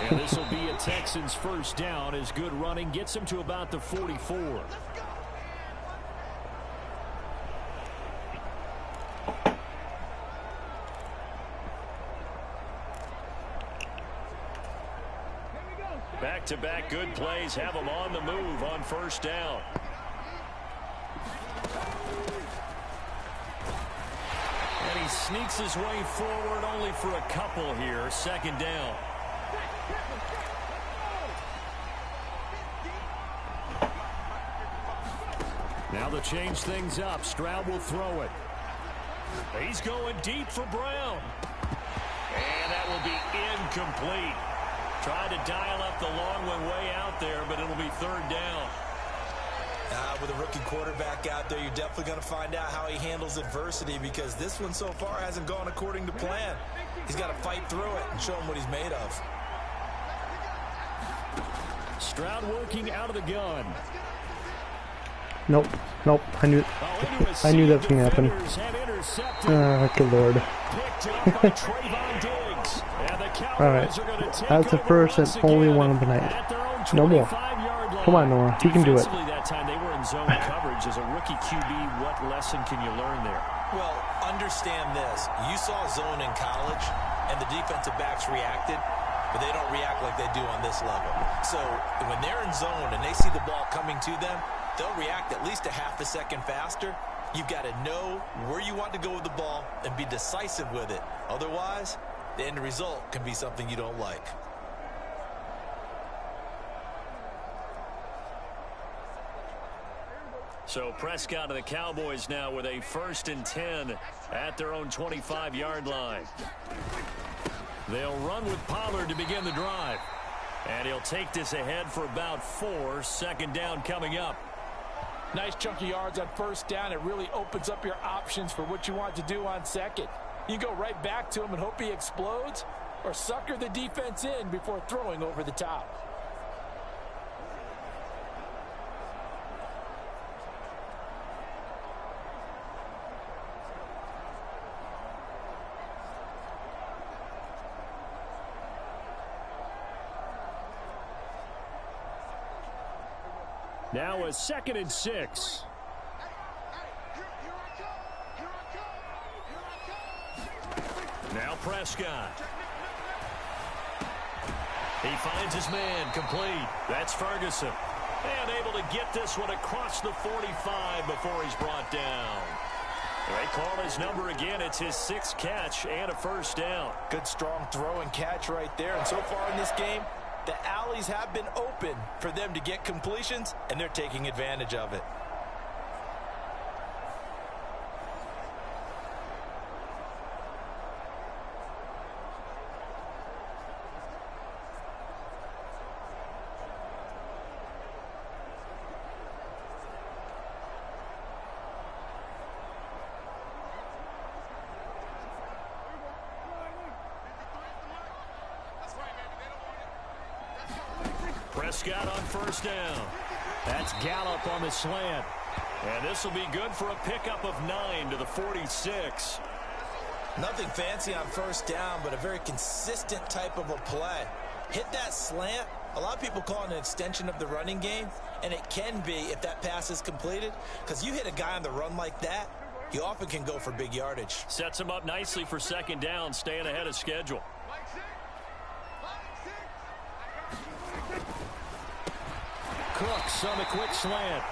[SPEAKER 4] And this will be a Texans first down as good running gets him to about the 44. Back-to-back good plays have them on the move on first down. And he sneaks his way forward only for a couple here. 2nd down. Now to change things up, Stroud will throw it. He's going deep for Brown. And that will be incomplete. Tried to dial up the long one way out there, but it'll be 3rd down.
[SPEAKER 5] With a rookie quarterback out there, you're definitely going to find out how he handles adversity, because this one so far hasn't gone according to plan. He's got to fight through it and show him what he's made of.
[SPEAKER 4] Stroud working out of the gun.
[SPEAKER 2] Nope. I knew that was going to happen. Oh, good Lord. All right. That's the first and only one of the night. No more. Come on, Nora. You can do it.
[SPEAKER 4] That time they were in zone coverage. As a rookie QB, what lesson can you learn there?
[SPEAKER 5] Well, understand this. You saw zone in college, and the defensive backs reacted, but they don't react like they do on this level. So when they're in zone and they see the ball coming to them, they'll react at least a half a second faster. You've got to know where you want to go with the ball and be decisive with it. Otherwise, the end result can be something you don't like.
[SPEAKER 4] So Prescott of the Cowboys now with a 1st and 10 at their own 25-yard line. They'll run with Pollard to begin the drive. And he'll take this ahead for about 4. 2nd down coming up.
[SPEAKER 5] Nice chunk of yards on 1st down. It really opens up your options for what you want to do on 2nd. You go right back to him and hope he explodes, or sucker the defense in before throwing over the top.
[SPEAKER 4] Now a 2nd and 6. Now Prescott. He finds his man, complete. That's Ferguson. And able to get this one across the 45 before he's brought down. They call his number again. It's his 6th catch and a 1st down.
[SPEAKER 5] Good strong throw and catch right there. And so far in this game, the alleys have been open for them to get completions, and they're taking advantage of it.
[SPEAKER 4] Prescott on 1st down. That's Gallup on the slant. And this will be good for a pickup of 9 to the 46.
[SPEAKER 5] Nothing fancy on 1st down, but a very consistent type of a play. Hit that slant. A lot of people call it an extension of the running game, and it can be if that pass is completed, because you hit a guy on the run like that, he often can go for big yardage.
[SPEAKER 4] Sets him up nicely for 2nd down, staying ahead of schedule. Cooks on the quick slant.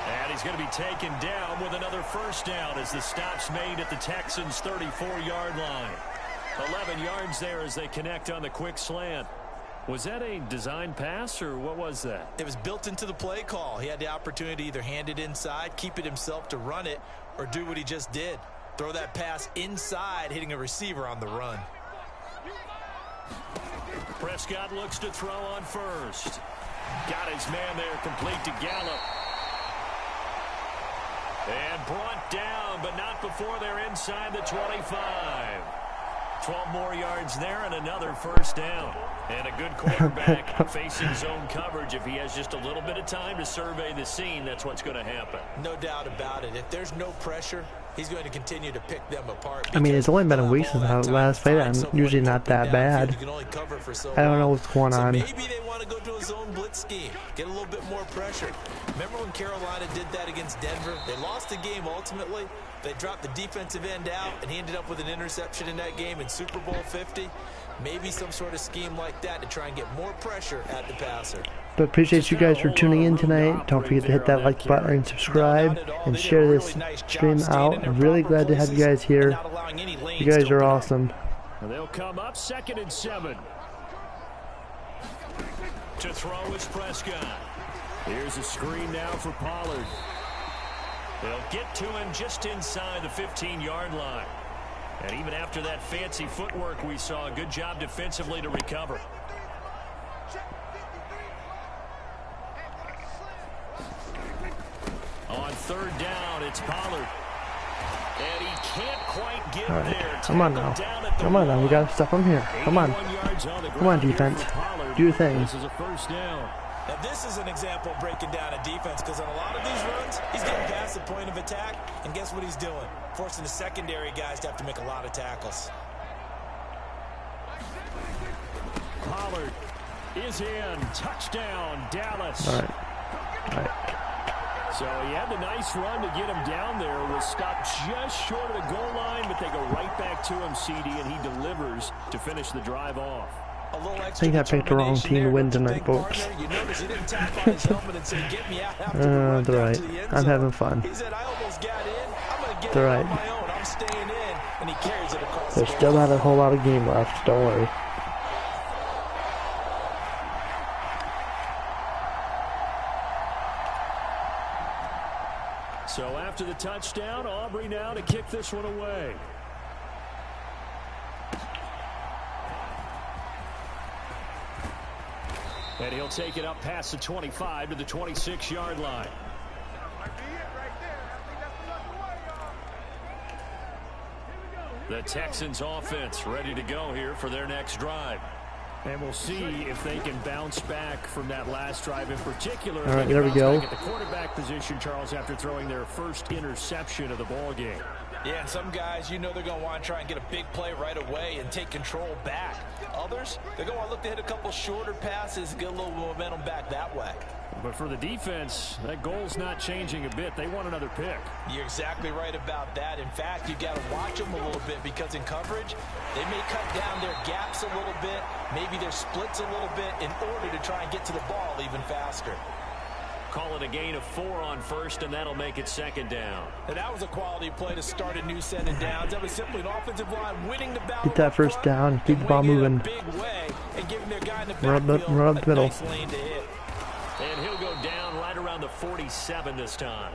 [SPEAKER 4] And he's going to be taken down with another first down as the stop's made at the Texans' 34-yard line. 11 yards there as they connect on the quick slant. Was that a design pass, or what was that?
[SPEAKER 5] It was built into the play call. He had the opportunity to either hand it inside, keep it himself to run it, or do what he just did. Throw that pass inside, hitting a receiver on the run.
[SPEAKER 4] Prescott looks to throw on first. Got his man there, complete to Gallup. And brought down, but not before they're inside the 25. 12 more yards there and another first down. And a good quarterback facing zone coverage. If he has just a little bit of time to survey the scene, that's what's going to happen.
[SPEAKER 5] No doubt about it. If there's no pressure, he's going to continue to pick them apart.
[SPEAKER 2] I mean, it's only been a week since I last played. I'm usually not that bad. I don't know what's going on.
[SPEAKER 5] Maybe they want to go to a zone blitz scheme, get a little bit more pressure. Remember when Carolina did that against Denver? They lost the game ultimately. They dropped the defensive end out, and he ended up with an interception in that game in Super Bowl 50. Maybe some sort of scheme like that to try and get more pressure at the passer.
[SPEAKER 2] But appreciate you guys for tuning in tonight. Don't forget to hit that like button and subscribe and share this stream out. I'm really glad to have you guys here. You guys are awesome.
[SPEAKER 4] They'll come up 2nd and 7. To throw is Prescott. Here's a screen now for Pollard. They'll get to him just inside the 15-yard line. And even after that fancy footwork we saw, a good job defensively to recover. On 3rd down, it's Pollard. And he can't quite get there.
[SPEAKER 2] Come on now. Come on now. We got to stop him here. Come on. Come on, defense. Do your thing.
[SPEAKER 4] This is a first down.
[SPEAKER 5] Now, this is an example of breaking down a defense, because on a lot of these runs, he's getting past the point of attack, and guess what he's doing? Forcing the secondary guys to have to make a lot of tackles.
[SPEAKER 4] Pollard is in. Touchdown, Dallas.
[SPEAKER 2] All right.
[SPEAKER 4] So he had the nice run to get him down there. Was stopped just short of the goal line, but they go right back to him, CD, and he delivers to finish the drive off.
[SPEAKER 2] I think I picked the wrong team to win tonight, folks. That's alright. I'm having fun. That's alright. There's still not a whole lot of game left. Don't worry.
[SPEAKER 4] So after the touchdown, Aubrey now to kick this one away. And he'll take it up past the 25 to the 26-yard line. The Texans offense ready to go here for their next drive. And we'll see if they can bounce back from that last drive in particular.
[SPEAKER 2] All right, there we go.
[SPEAKER 4] At the quarterback position, Charles, after throwing their first interception of the ball game.
[SPEAKER 5] Yeah, and some guys, they're going to want to try and get a big play right away and take control back. Others, they're going to want to look to hit a couple shorter passes and get a little momentum back that way.
[SPEAKER 4] But for the defense, that goal's not changing a bit. They want another pick.
[SPEAKER 5] You're exactly right about that. In fact, you've got to watch them a little bit, because in coverage, they may cut down their gaps a little bit, maybe their splits a little bit, in order to try and get to the ball even faster.
[SPEAKER 4] Call it a gain of 4 on first, and that'll make it 2nd down.
[SPEAKER 5] And that was a quality play to start a new set of downs. That was simply an offensive line winning the battle.
[SPEAKER 2] Get that first down. Keep the ball moving. Run up the middle.
[SPEAKER 5] Nice lane to hit.
[SPEAKER 4] And he'll go down right around the 47 this time.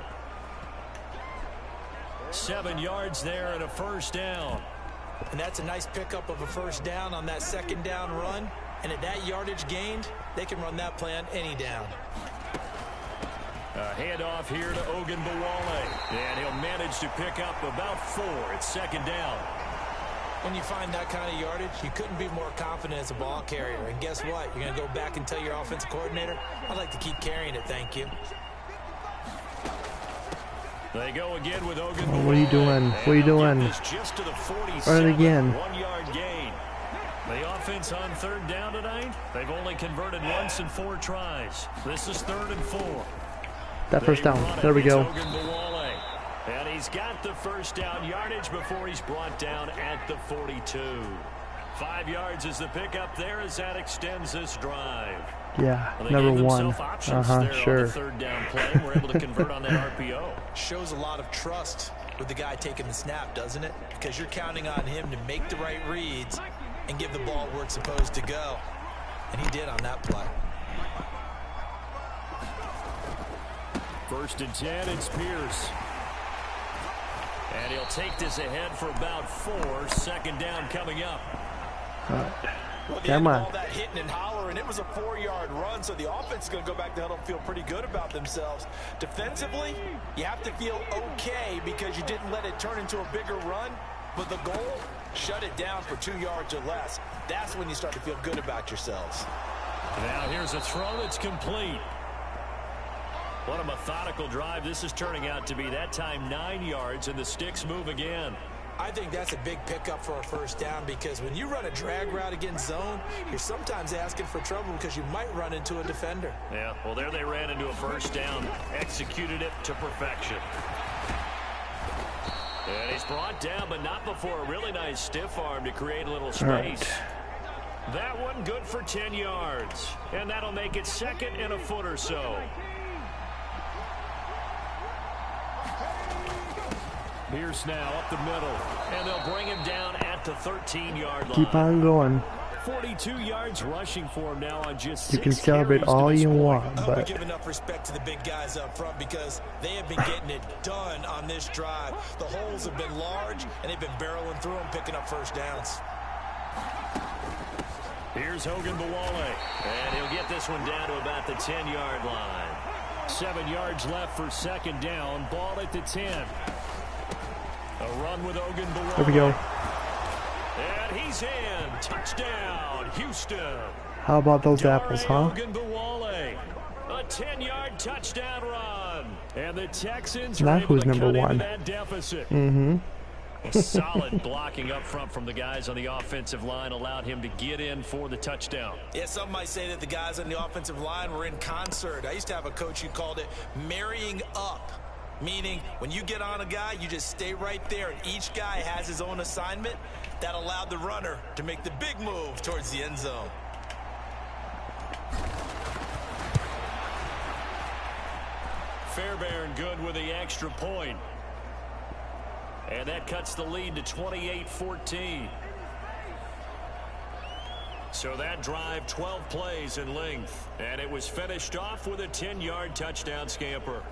[SPEAKER 4] 7 yards there and a first down.
[SPEAKER 5] And that's a nice pickup of a first down on that 2nd down run. And at that yardage gained, they can run that play on any down.
[SPEAKER 4] A handoff here to Ogunbowale. And he'll manage to pick up about 4. It's 2nd down.
[SPEAKER 5] When you find that kind of yardage, you couldn't be more confident as a ball carrier. And guess what? You're going to go back and tell your offensive coordinator, I'd like to keep carrying it, thank you.
[SPEAKER 4] They go again with Ogunbowale.
[SPEAKER 2] What are you doing? What are you doing? Run it again.
[SPEAKER 4] 1-yard gain. The offense on 3rd down tonight, they've only converted once in 4 tries. This is 3rd and 4.
[SPEAKER 2] That first down. There we go.
[SPEAKER 4] And he's got the first down yardage before he's brought down at the 42. 5 yards is the pickup there as that extends this drive.
[SPEAKER 2] Yeah,
[SPEAKER 4] Well,
[SPEAKER 2] number
[SPEAKER 4] gave
[SPEAKER 2] one.
[SPEAKER 4] options there on
[SPEAKER 2] Sure.
[SPEAKER 4] the third down play, and we're able to convert on that RPO.
[SPEAKER 5] Shows a lot of trust with the guy taking the snap, doesn't it? Because you're counting on him to make the right reads and give the ball where it's supposed to go. And he did on that play.
[SPEAKER 4] 1st and 10, it's Pierce. And he'll take this ahead for about 4. 2nd down coming up.
[SPEAKER 5] Well,
[SPEAKER 2] Come on.
[SPEAKER 5] all that hitting and hollering, it was a 4-yard run, so the offense is going to go back to huddle and feel pretty good about themselves. Defensively, you have to feel okay because you didn't let it turn into a bigger run, but the goal, shut it down for 2 yards or less. That's when you start to feel good about yourselves.
[SPEAKER 4] Now here's a throw that's complete. What a methodical drive this is turning out to be. That time 9 yards, and the sticks move again.
[SPEAKER 5] I think that's a big pickup for a 1st down because when you run a drag route against zone, you're sometimes asking for trouble because you might run into a defender.
[SPEAKER 4] Yeah, well, there they ran into a 1st down, executed it to perfection. And he's brought down, but not before a really nice stiff arm to create a little space. That one good for 10 yards, and that'll make it 2nd and a foot or so. Pierce now up the middle, and they'll bring him down at the 13-yard line.
[SPEAKER 2] Keep on going.
[SPEAKER 4] 42 yards rushing for him now on just 6
[SPEAKER 2] You can celebrate all you want,
[SPEAKER 5] I hope we
[SPEAKER 2] but
[SPEAKER 5] give enough respect to the big guys up front because they have been getting it done on this drive. The holes have been large, and they've been barreling through them, picking up 1st downs.
[SPEAKER 4] Here's Hogan Bawale, and he'll get this one down to about the 10-yard line. 7 yards left for 2nd down. Ball at the 10. A run with Hogan Bawale.
[SPEAKER 2] there we go.
[SPEAKER 4] And he's in. Touchdown, Houston.
[SPEAKER 2] How about those apples, huh?
[SPEAKER 4] Hogan Bawale. A 10-yard touchdown run. And the Texans
[SPEAKER 2] Now
[SPEAKER 4] are able
[SPEAKER 2] who's
[SPEAKER 4] to
[SPEAKER 2] number
[SPEAKER 4] cut into
[SPEAKER 2] one?
[SPEAKER 4] that deficit.
[SPEAKER 2] Mm-hmm.
[SPEAKER 4] Solid blocking up front from the guys on the offensive line allowed him to get in for the touchdown.
[SPEAKER 5] Yeah, some might say that the guys on the offensive line were in concert. I used to have a coach who called it marrying up, meaning when you get on a guy, you just stay right there, and each guy has his own assignment. That allowed the runner to make the big move towards the end zone.
[SPEAKER 4] Fairbairn good with the extra point. And that cuts the lead to 28-14. So that drive, 12 plays in length. And it was finished off with a 10-yard touchdown scamper.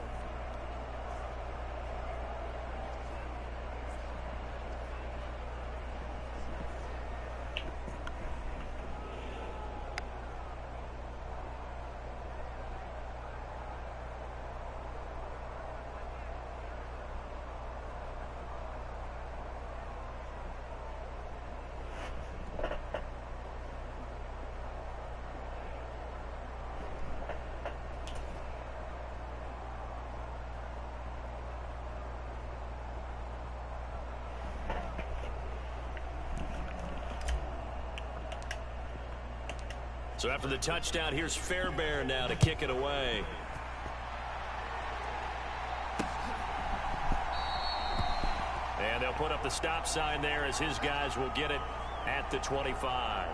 [SPEAKER 4] So after the touchdown, here's Fairbairn now to kick it away. And they'll put up the stop sign there as his guys will get it at the 25.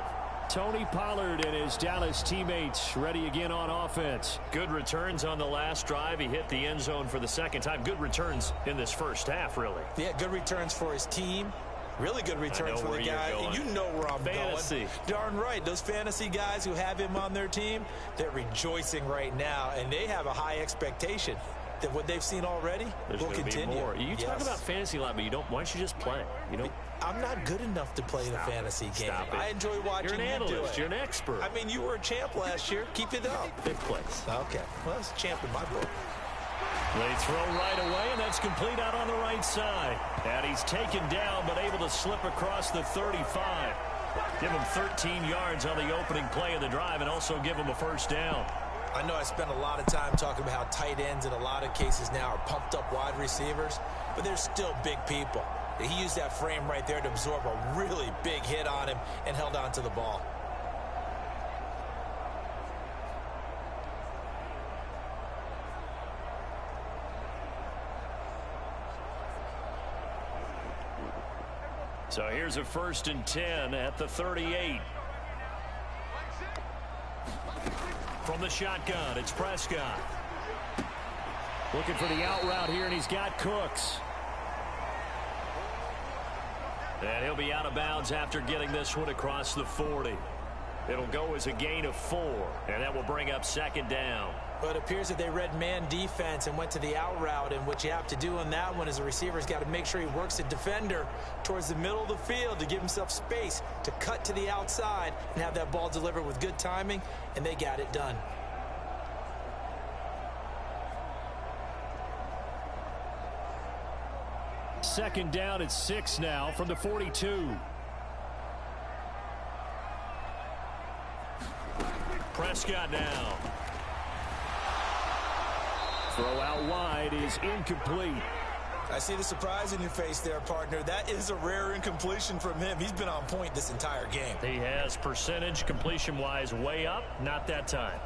[SPEAKER 4] Tony Pollard and his Dallas teammates ready again on offense. Good returns on the last drive. He hit the end zone for the 2nd time. Good returns in this 1st half, really.
[SPEAKER 5] Yeah, good returns for his team. Really good returns for the guy. You know where I'm going. Darn right. Those fantasy guys who have him on their team, they're rejoicing right now, and they have a high expectation that what they've seen already will continue.
[SPEAKER 4] More. You talk about fantasy a lot, but you don't. Why don't you just play? You know,
[SPEAKER 5] I'm not good enough to play the fantasy game. I enjoy watching
[SPEAKER 4] you do it. You're an analyst. You're an expert.
[SPEAKER 5] I mean, you were a champ last year. Keep it up.
[SPEAKER 4] 5th place.
[SPEAKER 5] Okay. Well, it's a champ in my book.
[SPEAKER 4] They throw right away, and that's complete out on the right side. And he's taken down, but able to slip across the 35. Give him 13 yards on the opening play of the drive, and also give him a 1st down.
[SPEAKER 5] I know I spent a lot of time talking about how tight ends in a lot of cases now are pumped up wide receivers, but they're still big people. He used that frame right there to absorb a really big hit on him and held on to the ball.
[SPEAKER 4] So here's a 1st and 10 at the 38. From the shotgun, it's Prescott. Looking for the out route here, and he's got Cooks. And he'll be out of bounds after getting this one across the 40. It'll go as a gain of 4, and that will bring up second down.
[SPEAKER 5] But it appears that they read man defense and went to the out route, and what you have to do on that one is the receiver's got to make sure he works the defender towards the middle of the field to give himself space to cut to the outside and have that ball delivered with good timing, and they got it done.
[SPEAKER 4] Second down at 6 now from the 42. Prescott now. Throw out wide is incomplete.
[SPEAKER 5] I see the surprise in your face there, partner. That is a rare incompletion from him. He's been on point this entire game.
[SPEAKER 4] He has percentage completion-wise way up, not that time.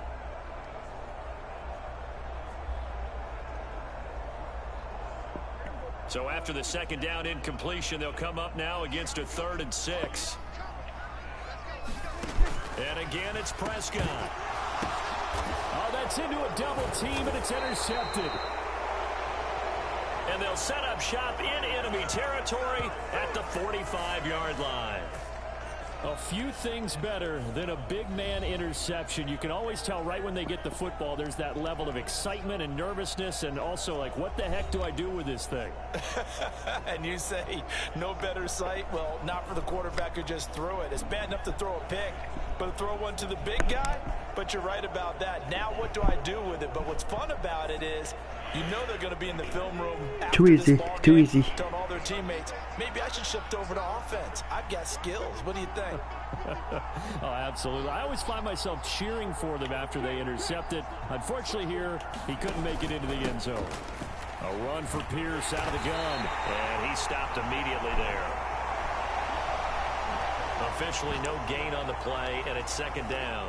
[SPEAKER 4] So after the second down incompletion, they'll come up now against a 3rd and 6. And again, it's Prescott. Oh, that's into a double team, and it's intercepted. And they'll set up shop in enemy territory at the 45-yard line. A few things better than a big man interception. You can always tell right when they get the football, there's that level of excitement and nervousness, and also like, what the heck do I do with this thing?
[SPEAKER 5] And you say, no better sight? Well, not for the quarterback who just threw it. It's bad enough to throw a pick, but to throw one to the big guy? But you're right about that. Now what do I do with it? But what's fun about it is, you know they're going to be in the film room after
[SPEAKER 2] too easy,
[SPEAKER 5] this ball
[SPEAKER 2] too
[SPEAKER 5] game,
[SPEAKER 2] easy.
[SPEAKER 5] telling all their teammates, maybe I should shift over to offense. I've got skills. What do you think?
[SPEAKER 4] Oh, absolutely. I always find myself cheering for them after they intercept it. Unfortunately here, he couldn't make it into the end zone. A run for Pierce out of the gun. And he stopped immediately there. Officially no gain on the play, and it's second down.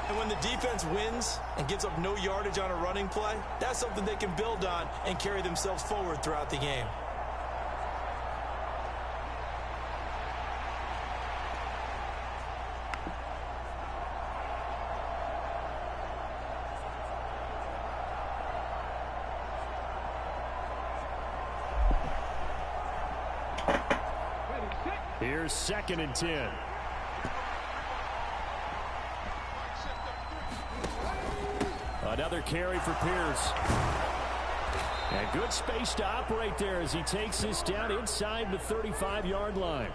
[SPEAKER 5] And when the defense wins and gives up no yardage on a running play, that's something they can build on and carry themselves forward throughout the game.
[SPEAKER 4] Here's 2nd and 10. Another carry for Pierce. And good space to operate there as he takes this down inside the 35-yard line.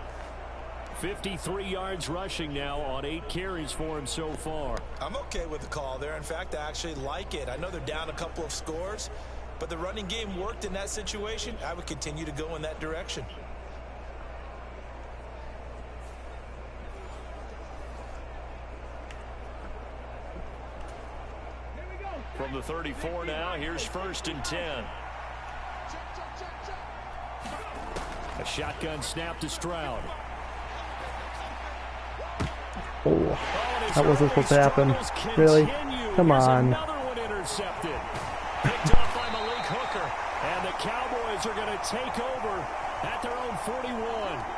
[SPEAKER 4] 53 yards rushing now on 8 carries for him so far.
[SPEAKER 5] I'm okay with the call there. In fact, I actually like it. I know they're down a couple of scores, but the running game worked in that situation. I would continue to go in that direction.
[SPEAKER 4] From the 34 now, here's 1st and 10. A shotgun snap to Stroud.
[SPEAKER 2] Oh, that wasn't supposed to happen. Really? Come on.
[SPEAKER 4] Another one intercepted. Picked off by Malik Hooker. And the Cowboys are going to take over at their own 41.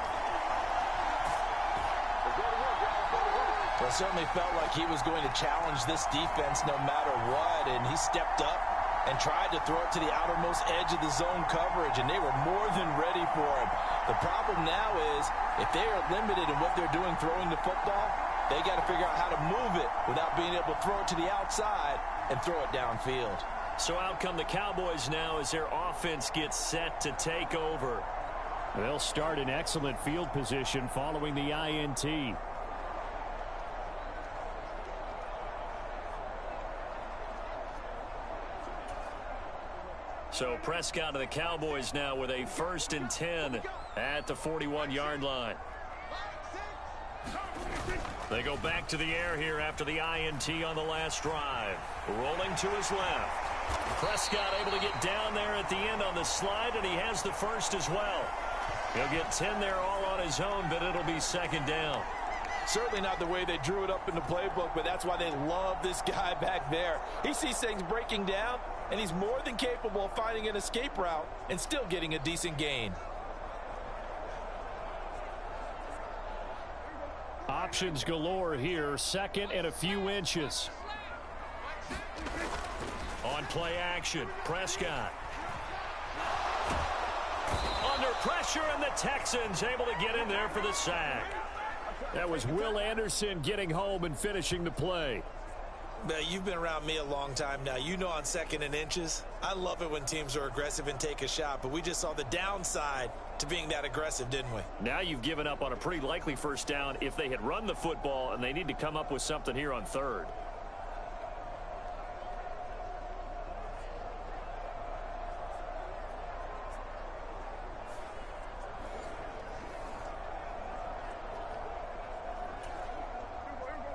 [SPEAKER 5] Well, it certainly felt like he was going to challenge this defense no matter what, and he stepped up and tried to throw it to the outermost edge of the zone coverage, and they were more than ready for him. The problem now is, if they are limited in what they're doing throwing the football, they got to figure out how to move it without being able to throw it to the outside and throw it downfield.
[SPEAKER 4] So out come the Cowboys now as their offense gets set to take over. They'll start in excellent field position following the INT. So Prescott of the Cowboys now with a 1st and 10 at the 41-yard line. They go back to the air here after the INT on the last drive. Rolling to his left. Prescott able to get down there at the end on the slide, and he has the first as well. He'll get 10 there all on his own, but it'll be second down.
[SPEAKER 5] Certainly not the way they drew it up in the playbook, but that's why they love this guy back there. He sees things breaking down, and he's more than capable of finding an escape route and still getting a decent gain.
[SPEAKER 4] Options galore here, 2nd and a few inches. On play action, Prescott. Under pressure, and the Texans able to get in there for the sack. That was Will Anderson getting home and finishing the play.
[SPEAKER 5] You've been around me a long time now. You know on 2nd and inches, I love it when teams are aggressive and take a shot, but we just saw the downside to being that aggressive, didn't we?
[SPEAKER 4] Now you've given up on a pretty likely first down if they had run the football, and they need to come up with something here on 3rd.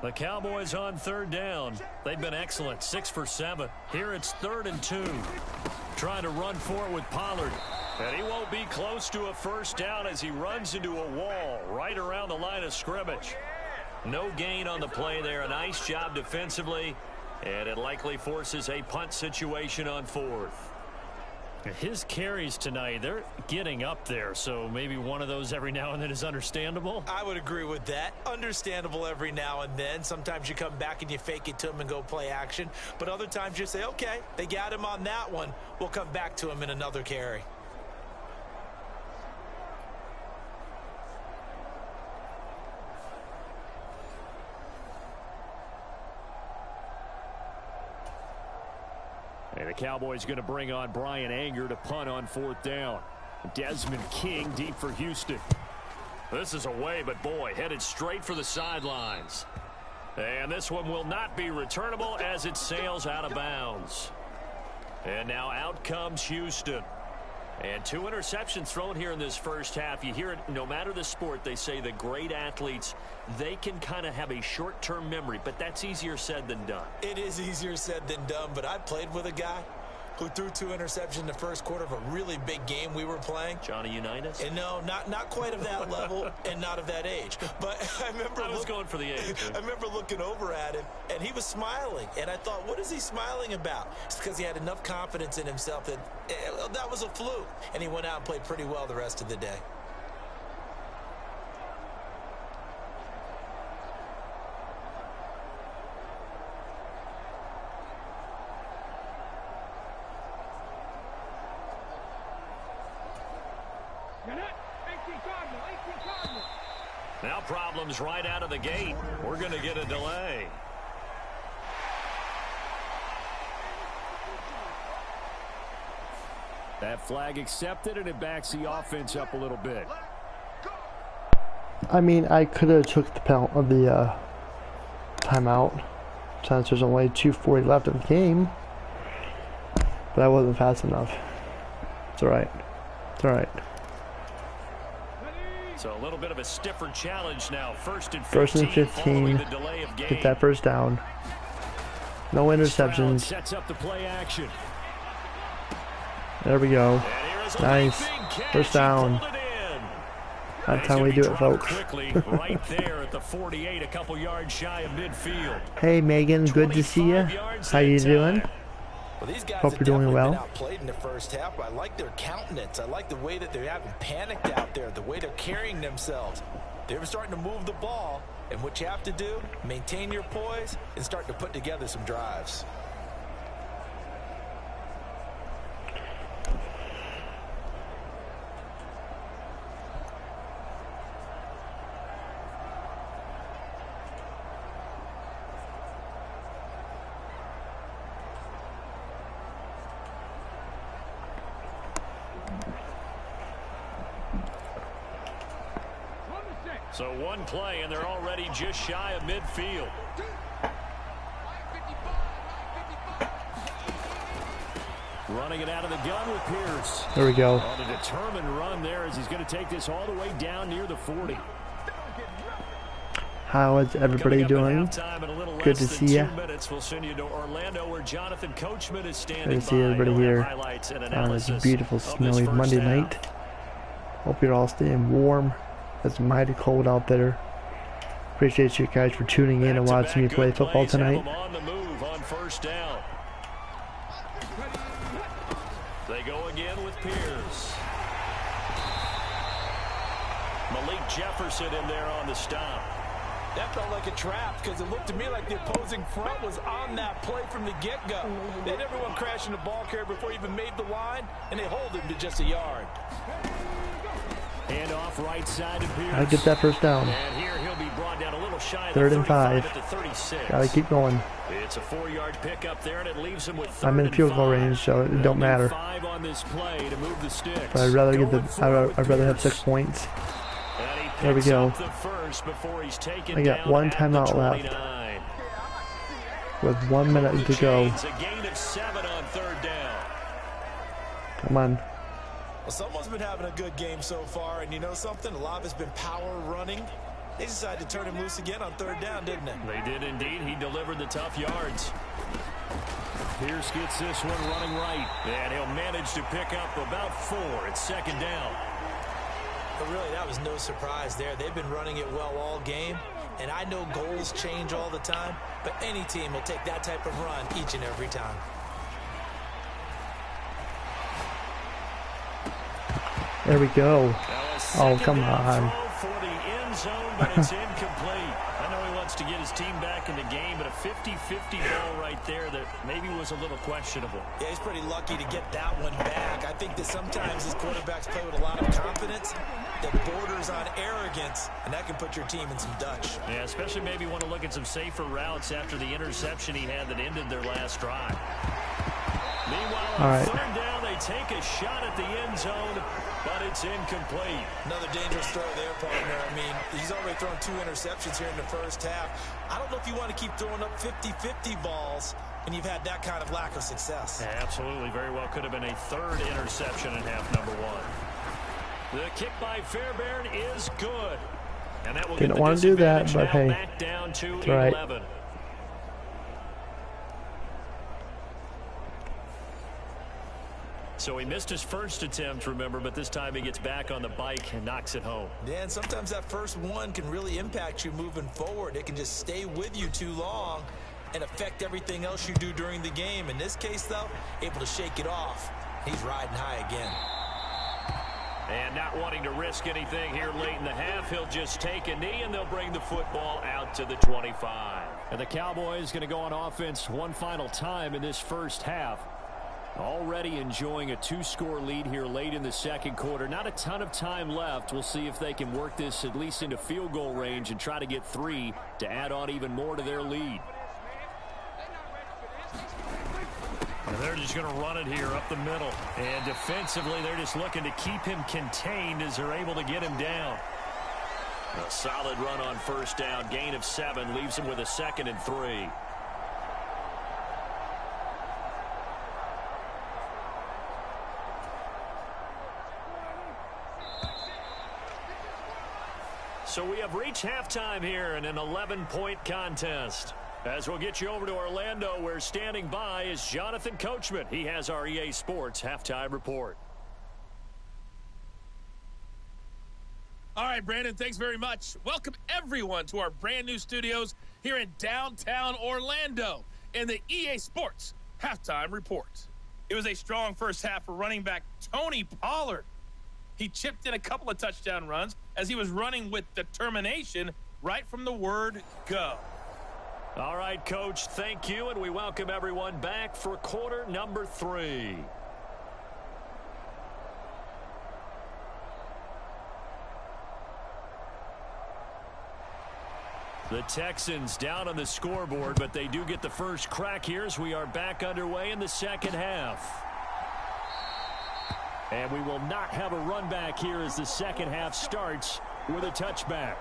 [SPEAKER 4] The Cowboys on 3rd down. They've been excellent, 6 for 7. Here it's 3rd and 2. Trying to run for it with Pollard. And he won't be close to a first down as he runs into a wall right around the line of scrimmage. No gain on the play there. A nice job defensively. And it likely forces a punt situation on 4th. His carries tonight, they're getting up there, so maybe one of those every now and then is understandable.
[SPEAKER 5] I would agree with that. Understandable every now and then. Sometimes you come back and you fake it to him and go play action. But other times you say, okay, they got him on that one. We'll come back to him in another carry.
[SPEAKER 4] And the Cowboys going to bring on Brian Anger to punt on 4th down. Desmond King deep for Houston. This is away, but boy, headed straight for the sidelines. And this one will not be returnable as it sails out of bounds. And now out comes Houston. And 2 interceptions thrown here in this first half. You hear it, no matter the sport, they say the great athletes, they can kind of have a short-term memory, but that's easier said than done.
[SPEAKER 5] It is easier said than done, but I played with a guy who threw 2 interceptions in the first quarter of a really big game we were playing.
[SPEAKER 4] Johnny Unitas?
[SPEAKER 5] And no, not quite of that level and not of that age. But I was
[SPEAKER 4] going for the age.
[SPEAKER 5] I remember looking over at him, and he was smiling. And I thought, what is he smiling about? It's because he had enough confidence in himself that that was a fluke. And he went out and played pretty well the rest of the day.
[SPEAKER 4] Now problems right out of the gate. We're going to get a delay. That flag accepted, and it backs the offense up a little bit.
[SPEAKER 2] I mean, I could have took the timeout since there's only 2:40 left of the game, but I wasn't fast enough. It's all right. It's all right.
[SPEAKER 4] So a little bit of a stiffer challenge now. First and
[SPEAKER 2] 15. Get that first down. No interceptions.
[SPEAKER 4] Sets up the play action.
[SPEAKER 2] There we go. Nice. First down. That's how we do it, folks.
[SPEAKER 4] Right there at the 48, a couple yards shy of midfield.
[SPEAKER 2] Hey, Megan. Good to see you. How you doing?
[SPEAKER 5] Well, these guys
[SPEAKER 2] Hope you're doing well.
[SPEAKER 5] Been outplayed in the first half. I like their countenance. I like the way that they haven't panicked out there, the way they're carrying themselves. They're starting to move the ball, and what you have to do, maintain your poise and start to put together some drives.
[SPEAKER 4] So one play, and they're already just shy of midfield. Running it out of the gun with Pierce.
[SPEAKER 2] There we go.
[SPEAKER 4] On a determined run there as he's going to take this all the way down near the 40.
[SPEAKER 2] How is everybody doing? Good to see you.
[SPEAKER 4] We'll send you to Orlando, where Jonathan Coachman is standing.
[SPEAKER 2] Good to see everybody here on this beautiful snowy Monday night. Hope you're all staying warm. It's mighty cold out there. Appreciate you guys for tuning in and watching me play football tonight.
[SPEAKER 4] On the move on first down. They go again with Pierce. Malik Jefferson in there on the stop.
[SPEAKER 5] That felt like a trap because it looked to me like the opposing front was on that play from the get-go. They had everyone crashing the ball carrier before he even made the line, and they hold him to just a yard.
[SPEAKER 4] And off right side of Pierce.
[SPEAKER 2] Gotta get that first down.
[SPEAKER 4] And here he'll be brought down a little shy of
[SPEAKER 2] 3rd
[SPEAKER 4] the
[SPEAKER 2] and
[SPEAKER 4] 35
[SPEAKER 2] 5.
[SPEAKER 4] at the 36.
[SPEAKER 2] Gotta keep going.
[SPEAKER 4] It's a 4-yard pickup there, and it leaves him with 3rd
[SPEAKER 2] I'm in
[SPEAKER 4] and
[SPEAKER 2] field goal
[SPEAKER 4] 5.
[SPEAKER 2] range, so it don't matter.
[SPEAKER 4] 5 on this play to move the sticks.
[SPEAKER 2] But I'd rather get I'd rather have
[SPEAKER 4] Pierce.
[SPEAKER 2] 6 points.
[SPEAKER 4] And he
[SPEAKER 2] There we
[SPEAKER 4] picks
[SPEAKER 2] go.
[SPEAKER 4] up the first before he's taken
[SPEAKER 2] I got
[SPEAKER 4] down
[SPEAKER 2] one
[SPEAKER 4] at
[SPEAKER 2] timeout
[SPEAKER 4] the
[SPEAKER 2] left.
[SPEAKER 4] 29.
[SPEAKER 2] With 1 minute to go.
[SPEAKER 4] It's a gain of 7 on 3rd down.
[SPEAKER 2] Come on.
[SPEAKER 5] Well, someone's been having a good game so far, and you know something? A lot of it's been power running. They decided to turn him loose again on 3rd down, didn't they?
[SPEAKER 4] They did indeed. He delivered the tough yards. Pierce gets this one running right, and he'll manage to pick up about 4. It's 2nd down.
[SPEAKER 5] But really, that was no surprise there. They've been running it well all game, and I know goals change all the time, but any team will take that type of run each and every time.
[SPEAKER 2] There we go. Oh, come
[SPEAKER 4] down
[SPEAKER 2] on.
[SPEAKER 4] throw for the end zone, but it's incomplete. I know he wants to get his team back in the game, but a 50-50 ball right there that maybe was a little questionable.
[SPEAKER 5] Yeah, he's pretty lucky to get that one back. I think that sometimes his quarterbacks play with a lot of confidence that borders on arrogance, and that can put your team in some Dutch.
[SPEAKER 4] Yeah, especially maybe want to look at some safer routes after the interception he had that ended their last drive. Meanwhile, on 3rd down, they take a shot at the end zone, but it's incomplete.
[SPEAKER 5] Another dangerous throw there, partner. I mean, he's already thrown 2 interceptions here in the first half. I don't know if you want to keep throwing up 50-50 balls when you've had that kind of lack of success.
[SPEAKER 4] Yeah, absolutely. Very well could have been a 3rd interception in half number 1. The kick by Fairbairn is good. And that will
[SPEAKER 2] Didn't want to do that, but hey,
[SPEAKER 4] back down to
[SPEAKER 2] it's all right.
[SPEAKER 4] 11. So he missed his first attempt, remember, but this time he gets back on the bike and knocks it home.
[SPEAKER 5] Yeah, and sometimes that first one can really impact you moving forward. It can just stay with you too long and affect everything else you do during the game. In this case, though, able to shake it off. He's riding high again.
[SPEAKER 4] And not wanting to risk anything here late in the half, he'll just take a knee, and they'll bring the football out to the 25. And the Cowboys going to go on offense one final time in this first half. Already enjoying a 2-score lead here late in the second quarter. Not a ton of time left. We'll see if they can work this at least into field goal range and try to get 3 to add on even more to their lead. And they're just going to run it here up the middle. And defensively, they're just looking to keep him contained as they're able to get him down. A solid run on 1st down. Gain of 7 leaves him with a 2nd and 3. So we have reached halftime here in an 11-point contest. As we'll get you over to Orlando, where standing by is Jonathan Coachman. He has our EA Sports halftime report.
[SPEAKER 6] All right, Brandon, thanks very much. Welcome, everyone, to our brand-new studios here in downtown Orlando in the EA Sports halftime report. It was a strong first half for running back Tony Pollard. He chipped in a couple of touchdown runs as he was running with determination right from the word go.
[SPEAKER 4] All right, Coach, thank you, and we welcome everyone back for quarter number 3. The Texans down on the scoreboard, but they do get the first crack here as we are back underway in the second half. And we will not have a run back here as the second half starts with a touchback.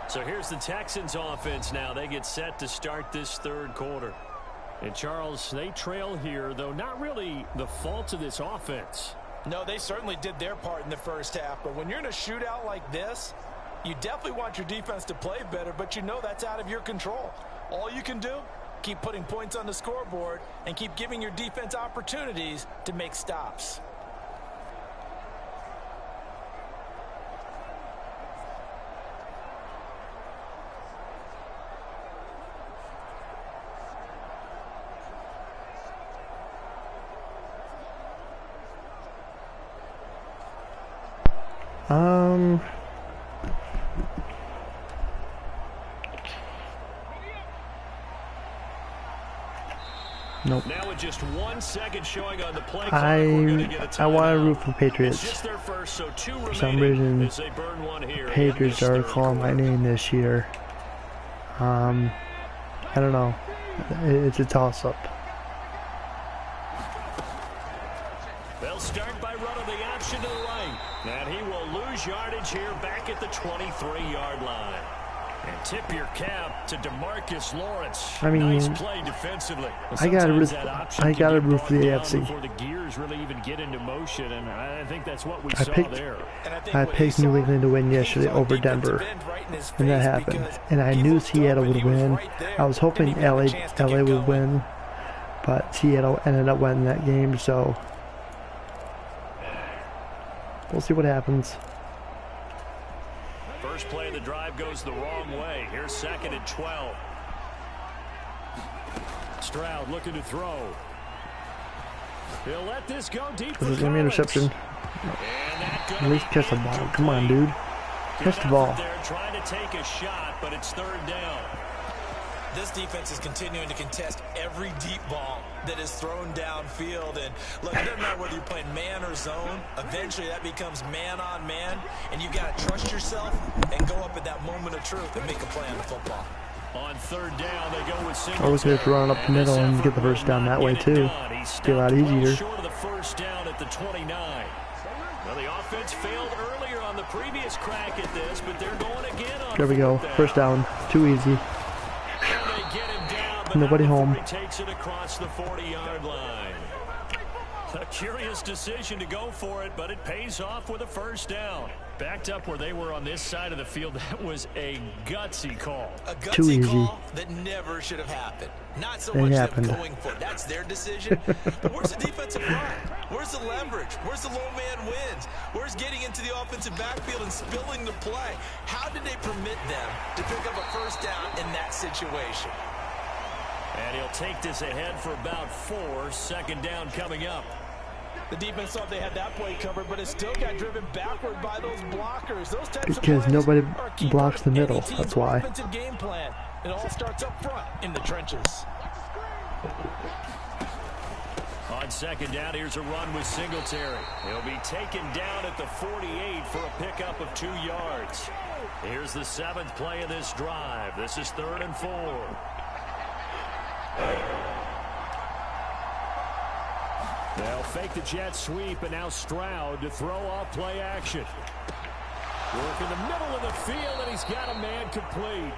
[SPEAKER 4] So here's the Texans offense now. They get set to start this third quarter. And Charles, they trail here, though not really the fault of this offense.
[SPEAKER 5] No, they certainly did their part in the first half. But when you're in a shootout like this, you definitely want your defense to play better, but you know that's out of your control. All you can do, keep putting points on the scoreboard and keep giving your defense opportunities to make stops.
[SPEAKER 2] Nope.
[SPEAKER 4] Now with just 1 second showing on the play clock, we're gonna get a
[SPEAKER 2] I want to
[SPEAKER 4] timeout.
[SPEAKER 2] root for Patriots.
[SPEAKER 4] It's just their first, so 2
[SPEAKER 2] For some
[SPEAKER 4] remaining
[SPEAKER 2] reason,
[SPEAKER 4] as they burn one here.
[SPEAKER 2] Patriots
[SPEAKER 4] in
[SPEAKER 2] are
[SPEAKER 4] this
[SPEAKER 2] calling my
[SPEAKER 4] third quarter.
[SPEAKER 2] name this year. I don't know. It's a toss-up.
[SPEAKER 4] They'll start by running the option to the right. And he will lose yardage here back at the 23-yard line. And tip your cap to DeMarcus Lawrence.
[SPEAKER 2] I mean,
[SPEAKER 4] nice play defensively.
[SPEAKER 2] I gotta root for the AFC.
[SPEAKER 4] Before the gears really even get into motion, and I think that's what we
[SPEAKER 2] I
[SPEAKER 4] saw
[SPEAKER 2] picked-
[SPEAKER 4] there.
[SPEAKER 2] I picked New England to win yesterday over Denver, and that happened. And I knew Seattle would win. I was hoping LA would win, but Seattle ended up winning that game, so we'll see what happens.
[SPEAKER 4] First play of the drive goes the wrong way. Here's 2nd and 12. Stroud looking to throw. He'll let this go deep for
[SPEAKER 2] This is gonna be an interception. At least catch the ball. Come on, dude. Catch the ball.
[SPEAKER 4] They're trying to take a shot, but it's 3rd down.
[SPEAKER 5] This defense is continuing to contest every deep ball that is thrown downfield. And look, it doesn't matter whether you're playing man or zone. Eventually, that becomes man on man. And you got to trust yourself and go up at that moment of truth and make a play on the football.
[SPEAKER 4] On 3rd down, they go with
[SPEAKER 2] Or we could just run up the middle and get the first down that way, too. Be a lot easier.
[SPEAKER 4] Short of the first down at the 29. Well, the offense failed earlier on the previous crack at this, but they're going again on
[SPEAKER 2] There we go. First down. Too easy.
[SPEAKER 4] And they get him down, but
[SPEAKER 2] Nobody
[SPEAKER 4] now the
[SPEAKER 2] home.
[SPEAKER 4] 3 takes it across the 40-yard line. A curious decision to go for it, but it pays off with a first down. Backed up where they were on this side of the field, that was a gutsy call.
[SPEAKER 5] A gutsy
[SPEAKER 2] Too easy.
[SPEAKER 5] call that never should have happened. Not so
[SPEAKER 2] It
[SPEAKER 5] much
[SPEAKER 2] happened.
[SPEAKER 5] them going for it. That's their decision. But where's the defensive line? Where's the leverage? Where's the low man wins? Where's getting into the offensive backfield and spilling the play? How did they permit them to pick up a first down in that situation?
[SPEAKER 4] And he'll take this ahead for about 4. 2nd down coming up.
[SPEAKER 5] The defense thought they had that play covered, but it still got driven backward by those blockers. Those types
[SPEAKER 2] Because
[SPEAKER 5] of plays
[SPEAKER 2] nobody
[SPEAKER 5] are a key
[SPEAKER 2] blocks
[SPEAKER 5] part
[SPEAKER 2] the
[SPEAKER 5] of any
[SPEAKER 2] middle,
[SPEAKER 5] team's
[SPEAKER 2] that's why.
[SPEAKER 5] Offensive game plan. It all starts up front in the trenches.
[SPEAKER 4] On 2nd down, here's a run with Singletary. He'll be taken down at the 48 for a pickup of 2 yards. Here's the 7th play of this drive. This is 3rd and 4. They'll fake the jet sweep, and now Stroud to throw off play action. Work in the middle of the field, and he's got a man complete.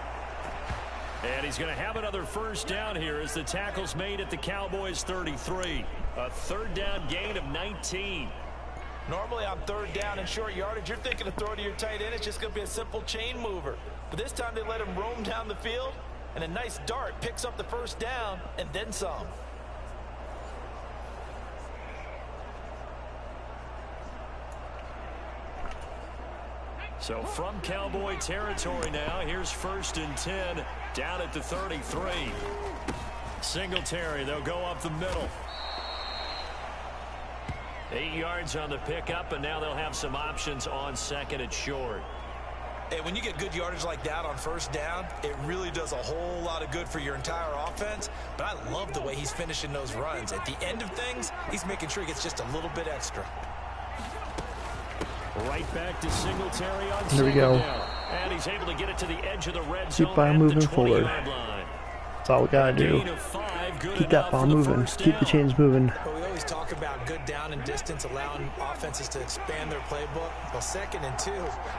[SPEAKER 4] And he's going to have another first down here as the tackle's made at the Cowboys 33. A 3rd down gain of 19.
[SPEAKER 5] Normally on 3rd down and short yardage, you're thinking of throw to your tight end. It's just going to be a simple chain mover. But this time they let him roam down the field, and a nice dart picks up the first down and then some.
[SPEAKER 4] So from Cowboy territory now, here's 1st and 10 down at the 33. Singletary, they'll go up the middle. 8 yards on the pickup, and now they'll have some options on 2nd and short.
[SPEAKER 5] Hey, when you get good yardage like that on first down, it really does a whole lot of good for your entire offense. But I love the way he's finishing those runs. At the end of things, he's making sure he gets just a little bit extra.
[SPEAKER 4] Right back to Singletary on
[SPEAKER 2] There we go.
[SPEAKER 4] down. And he's able to get it to the edge of the red zone.
[SPEAKER 2] Keep on moving forward. That's all we gotta do. Keep that ball moving. Keep the chains moving.
[SPEAKER 5] But we always talk about good down and distance, allowing offenses to expand their playbook. Well, 2nd and 2,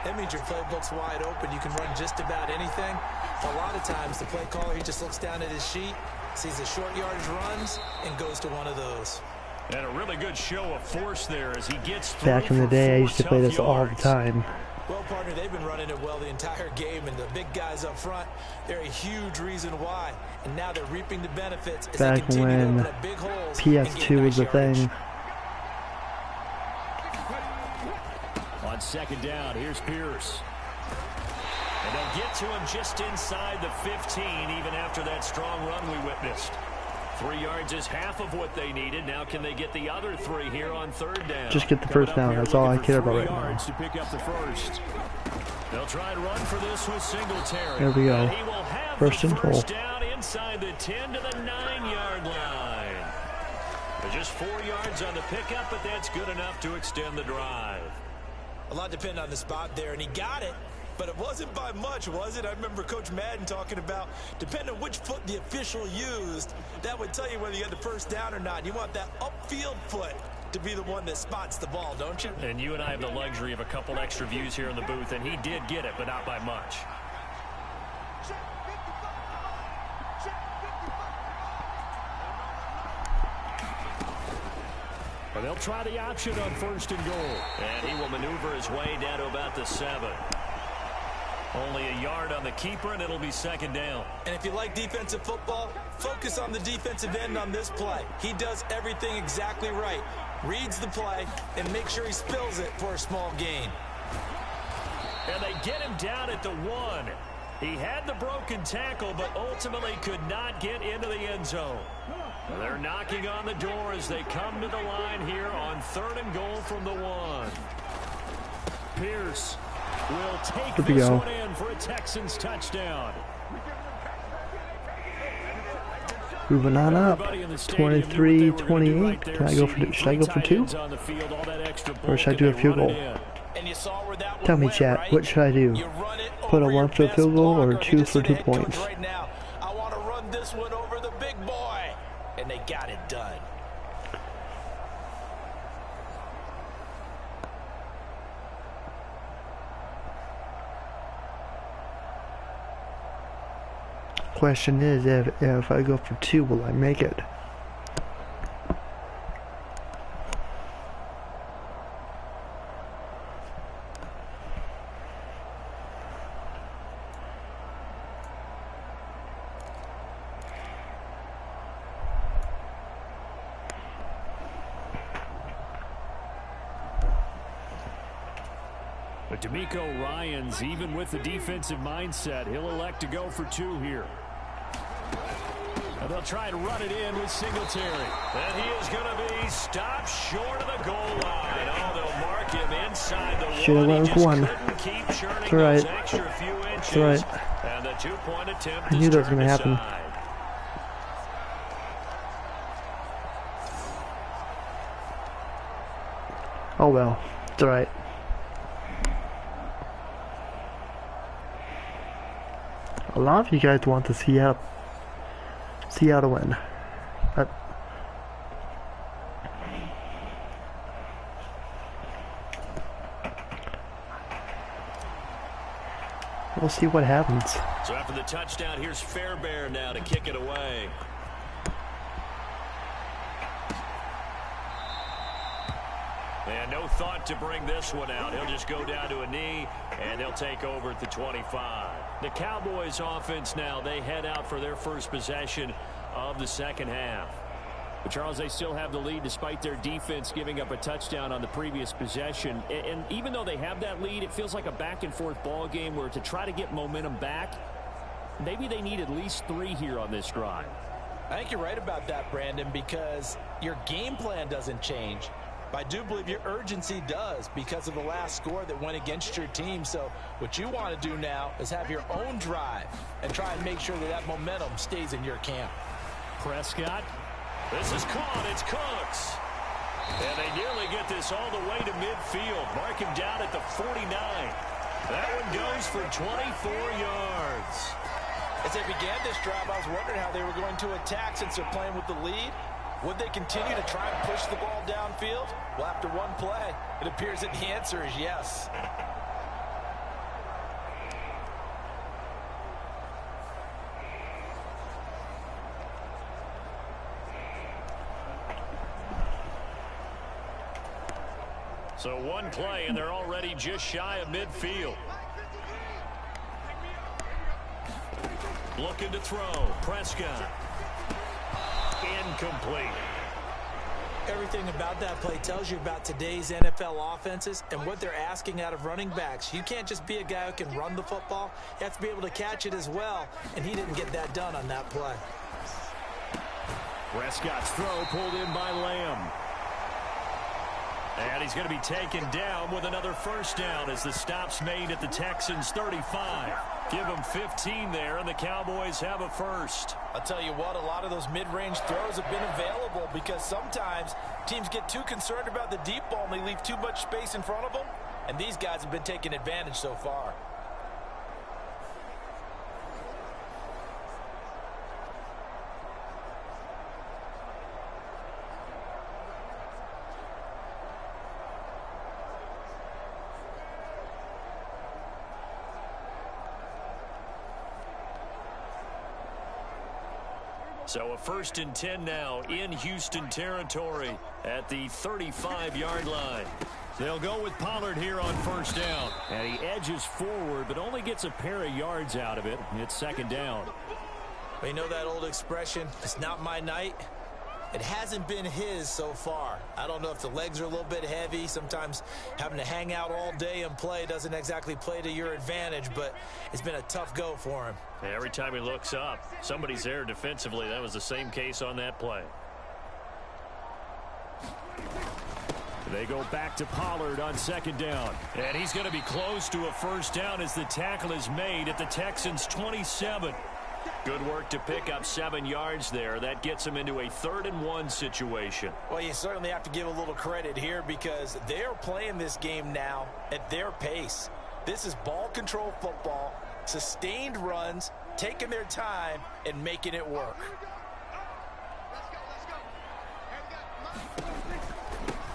[SPEAKER 5] that means your playbook's wide open. You can run just about anything. A lot of times, the play caller, he just looks down at his sheet, sees the short yardage runs, and goes to one of those.
[SPEAKER 4] And a really good show of force there as he gets through.
[SPEAKER 2] Back in the day, I used to play this all the
[SPEAKER 4] yards.
[SPEAKER 2] time.
[SPEAKER 5] Well, partner, they've been running it well the entire game, and the big guys up front, they're a huge reason why. And now they're reaping the benefits as
[SPEAKER 2] Back
[SPEAKER 5] they continue to
[SPEAKER 2] when
[SPEAKER 5] open up big holes
[SPEAKER 2] PS2 was a thing.
[SPEAKER 4] On 2nd down, here's Pierce. And they'll get to him just inside the 15, even after that strong run we witnessed. 3 yards is half of what they needed. Now can they get the other 3 here on 3rd down?
[SPEAKER 2] Just get the first down. That's all I care about right now.
[SPEAKER 4] To pick up the first. They'll try and run for this with Singletary.
[SPEAKER 2] There we go.
[SPEAKER 4] And he will have
[SPEAKER 2] First
[SPEAKER 4] the
[SPEAKER 2] and goal.
[SPEAKER 4] first down inside the 10 to the 9-yard line. Just 4 yards on the pickup, but that's good enough to extend the drive.
[SPEAKER 5] A lot depended on the spot there, and he got it. But it wasn't by much, was it? I remember Coach Madden talking about, depending on which foot the official used, that would tell you whether you had the first down or not. You want that upfield foot to be the one that spots the ball, don't you?
[SPEAKER 4] And you and I have the luxury of a couple extra views here in the booth, and he did get it, but not by much. Well, they'll try the option on 1st and goal. And he will maneuver his way down to about the 7. Only a yard on the keeper, and it'll be 2nd down.
[SPEAKER 5] And if you like defensive football, focus on the defensive end on this play. He does everything exactly right. Reads the play and makes sure he spills it for a small gain.
[SPEAKER 4] And they get him down at the 1. He had the broken tackle, but ultimately could not get into the end zone. They're knocking on the door as they come to the line here on 3rd and goal from the 1. Pierce will take this one in for a Texans touchdown.
[SPEAKER 2] Moving on up, 23-28. Can I go for? Should I go for 2? Or should I do a field goal? Tell me, chat. What should I do? Put a 1 for a field goal or 2 for 2 points?
[SPEAKER 5] I want to run this one over the big boy, and they got it done.
[SPEAKER 2] Question is, if I go for 2, will I make it?
[SPEAKER 4] But D'Amico Ryans, even with the defensive mindset, he'll elect to go for 2 here. And they'll try and run it in with Singletary. And he is going to be stopped short of the goal line. Oh, they'll mark him inside the 1.
[SPEAKER 2] Should have went with 1. It's alright. It's alright.
[SPEAKER 4] And the 2-point attempt
[SPEAKER 2] I knew that was going to happen. Oh well. It's alright. A lot of you guys want to see Seattle win. We'll see what happens.
[SPEAKER 4] So after the touchdown, here's Fairbairn now to kick it away. And no thought to bring this one out. He'll just go down to a knee, and they'll take over at the 25. The Cowboys offense now, they head out for their first possession of the 2nd half. But Charles, they still have the lead despite their defense giving up a touchdown on the previous possession. And even though they have that lead, it feels like a back-and-forth ball game where to try to get momentum back, maybe they need at least 3 here on this drive.
[SPEAKER 5] I think you're right about that, Brandon, because your game plan doesn't change. But I do believe your urgency does because of the last score that went against your team. So what you want to do now is have your own drive and try and make sure that that momentum stays in your camp.
[SPEAKER 4] Prescott. This is caught. It's Cooks. And they nearly get this all the way to midfield. Mark him down at the 49. That one goes for 24 yards.
[SPEAKER 5] As they began this drive, I was wondering how they were going to attack since they're playing with the lead. Would they continue to try and push the ball downfield? Well, after one play, it appears that the answer is yes.
[SPEAKER 4] So one play, and they're already just shy of midfield. Looking to throw. Prescott. Incomplete.
[SPEAKER 5] Everything about that play tells you about today's NFL offenses and what they're asking out of running backs. You can't just be a guy who can run the football. You have to be able to catch it as well, and he didn't get that done on that play.
[SPEAKER 4] Prescott's throw pulled in by Lamb. And he's going to be taken down with another first down as the stop's made at the Texans 35. Give them 15 there, and the Cowboys have a first.
[SPEAKER 5] I'll tell you what, a lot of those mid-range throws have been available because sometimes teams get too concerned about the deep ball and they leave too much space in front of them, and these guys have been taking advantage so far.
[SPEAKER 4] So a 1st and 10 now in Houston territory at the 35-yard line. They'll go with Pollard here on first down. And he edges forward, but only gets a pair of yards out of it. It's 2nd down.
[SPEAKER 5] Well, you know that old expression, it's not my night? It hasn't been his so far. I don't know if the legs are a little bit heavy. Sometimes having to hang out all day and play doesn't exactly play to your advantage, but it's been a tough go for him.
[SPEAKER 4] Every time he looks up, somebody's there defensively. That was the same case on that play. They go back to Pollard on 2nd down. And he's going to be close to a first down as the tackle is made at the Texans' 27. Good work to pick up 7 yards there. That gets him into a 3rd and 1 situation.
[SPEAKER 5] Well, you certainly have to give a little credit here because they're playing this game now at their pace. This is ball control football, sustained runs, taking their time, and making it work.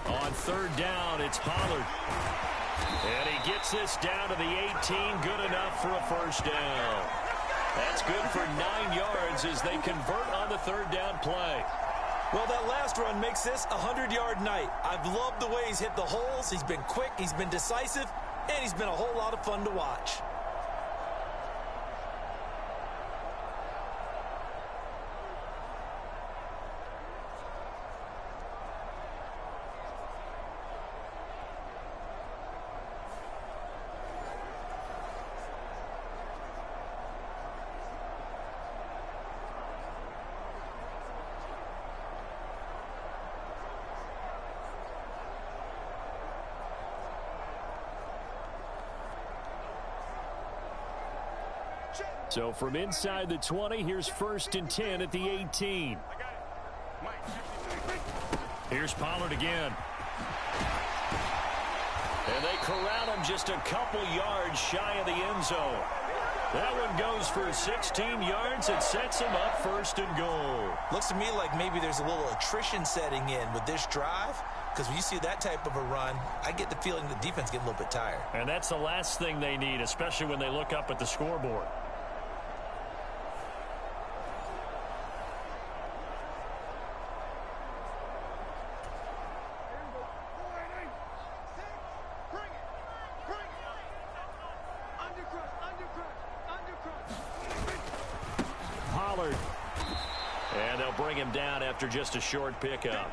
[SPEAKER 4] On 3rd down, it's Pollard. And he gets this down to the 18, good enough for a first down. That's good for 9 yards as they convert on the 3rd down play.
[SPEAKER 5] Well, that last run makes this a 100-yard night. I've loved the way he's hit the holes. He's been quick, he's been decisive, and he's been a whole lot of fun to watch.
[SPEAKER 4] So from inside the 20, here's 1st and 10 at the 18. Here's Pollard again. And they corral him just a couple yards shy of the end zone. That one goes for 16 yards. It sets him up 1st and goal.
[SPEAKER 5] Looks to me like maybe there's a little attrition setting in with this drive. Because when you see that type of a run, I get the feeling the defense getting a little bit tired.
[SPEAKER 4] And that's the last thing they need, especially when they look up at the scoreboard. And they'll bring him down after just a short pickup.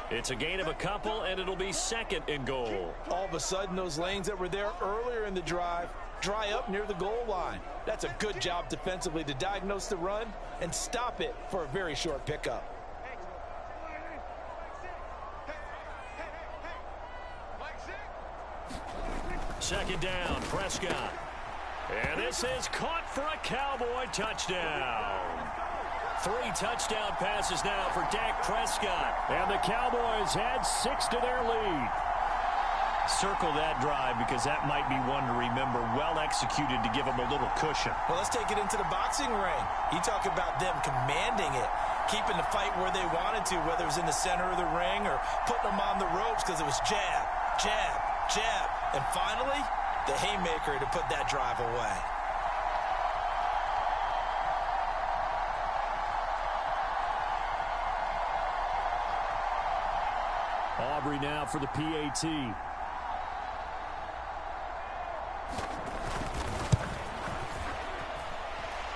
[SPEAKER 4] It's a gain of a couple, and it'll be 2nd and goal.
[SPEAKER 5] All of a sudden, those lanes that were there earlier in the drive dry up near the goal line. That's a good job defensively to diagnose the run and stop it for a very short pickup.
[SPEAKER 4] Second down, Prescott. And this is caught for a Cowboy touchdown. 3 touchdown passes now for Dak Prescott. And the Cowboys add 6 to their lead. Circle that drive because that might be one to remember. Well executed to give them a little cushion.
[SPEAKER 5] Well, let's take it into the boxing ring. You talk about them commanding it, keeping the fight where they wanted to, whether it was in the center of the ring or putting them on the ropes because it was jab, jab, jab. And finally, the haymaker to put that drive away.
[SPEAKER 4] Aubrey now for the PAT.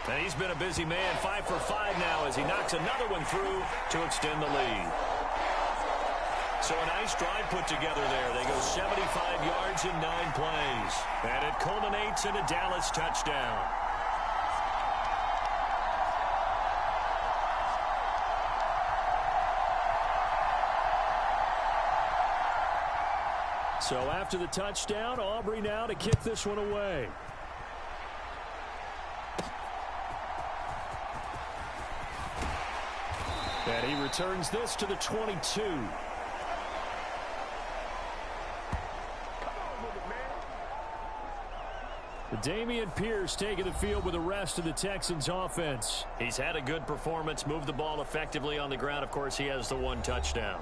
[SPEAKER 4] And he's been a busy man, 5 for 5 now as he knocks another one through to extend the lead. So a nice drive put together there. They go 75 yards in 9 plays. And it culminates in a Dallas touchdown. So after the touchdown, Aubrey now to kick this one away. And he returns this to the 22. Dameon Pierce taking the field with the rest of the Texans offense. He's had a good performance, moved the ball effectively on the ground. Of course, he has the one touchdown.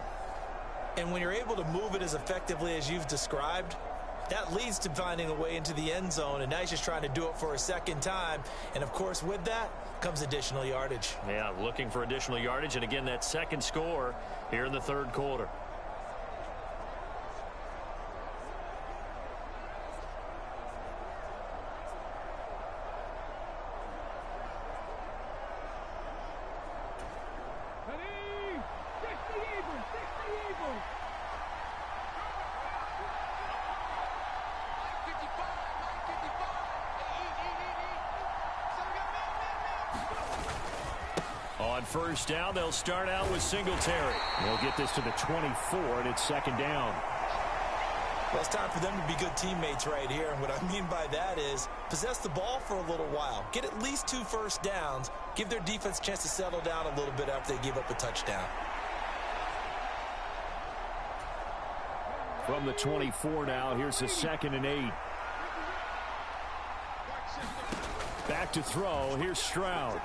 [SPEAKER 5] And when you're able to move it as effectively as you've described, that leads to finding a way into the end zone. And now he's just trying to do it for a second time. And, of course, with that comes additional yardage.
[SPEAKER 4] Yeah, looking for additional yardage. And, again, that second score here in the third quarter. On first down, they'll start out with Singletary. They'll get this to the 24, and it's second down.
[SPEAKER 5] Well, it's time for them to be good teammates right here. And what I mean by that is possess the ball for a little while. Get at least 2 first downs. Give their defense a chance to settle down a little bit after they give up a touchdown.
[SPEAKER 4] From the 24 now, here's a 2nd and 8. Back to throw. Here's Stroud.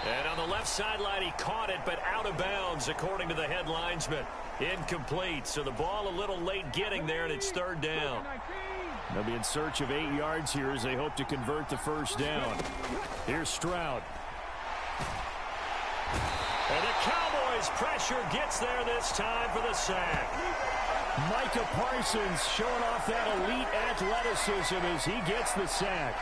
[SPEAKER 4] And on the left sideline, he caught it, but out of bounds, according to the head linesman. Incomplete, so the ball a little late getting there, and it's third down. They'll be in search of 8 yards here as they hope to convert the first down. Here's Stroud. And the Cowboys' pressure gets there this time for the sack. Micah Parsons showing off that elite athleticism as he gets the sack.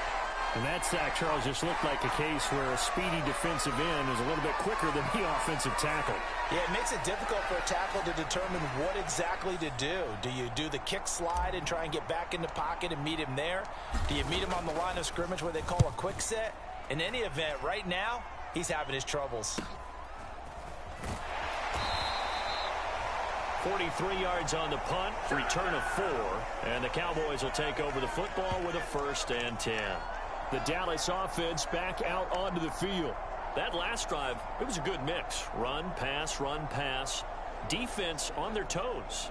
[SPEAKER 4] And that sack, Charles, just looked like a case where a speedy defensive end is a little bit quicker than the offensive tackle.
[SPEAKER 5] Yeah, it makes it difficult for a tackle to determine what exactly to do. Do you do the kick slide and try and get back in the pocket and meet him there? Do you meet him on the line of scrimmage where they call a quick set? In any event, right now, he's having his troubles.
[SPEAKER 4] 43 yards on the punt, return of 4, and the Cowboys will take over the football with a 1st and 10. The Dallas offense back out onto the field. That last drive, it was a good mix. Run, pass, defense on their toes.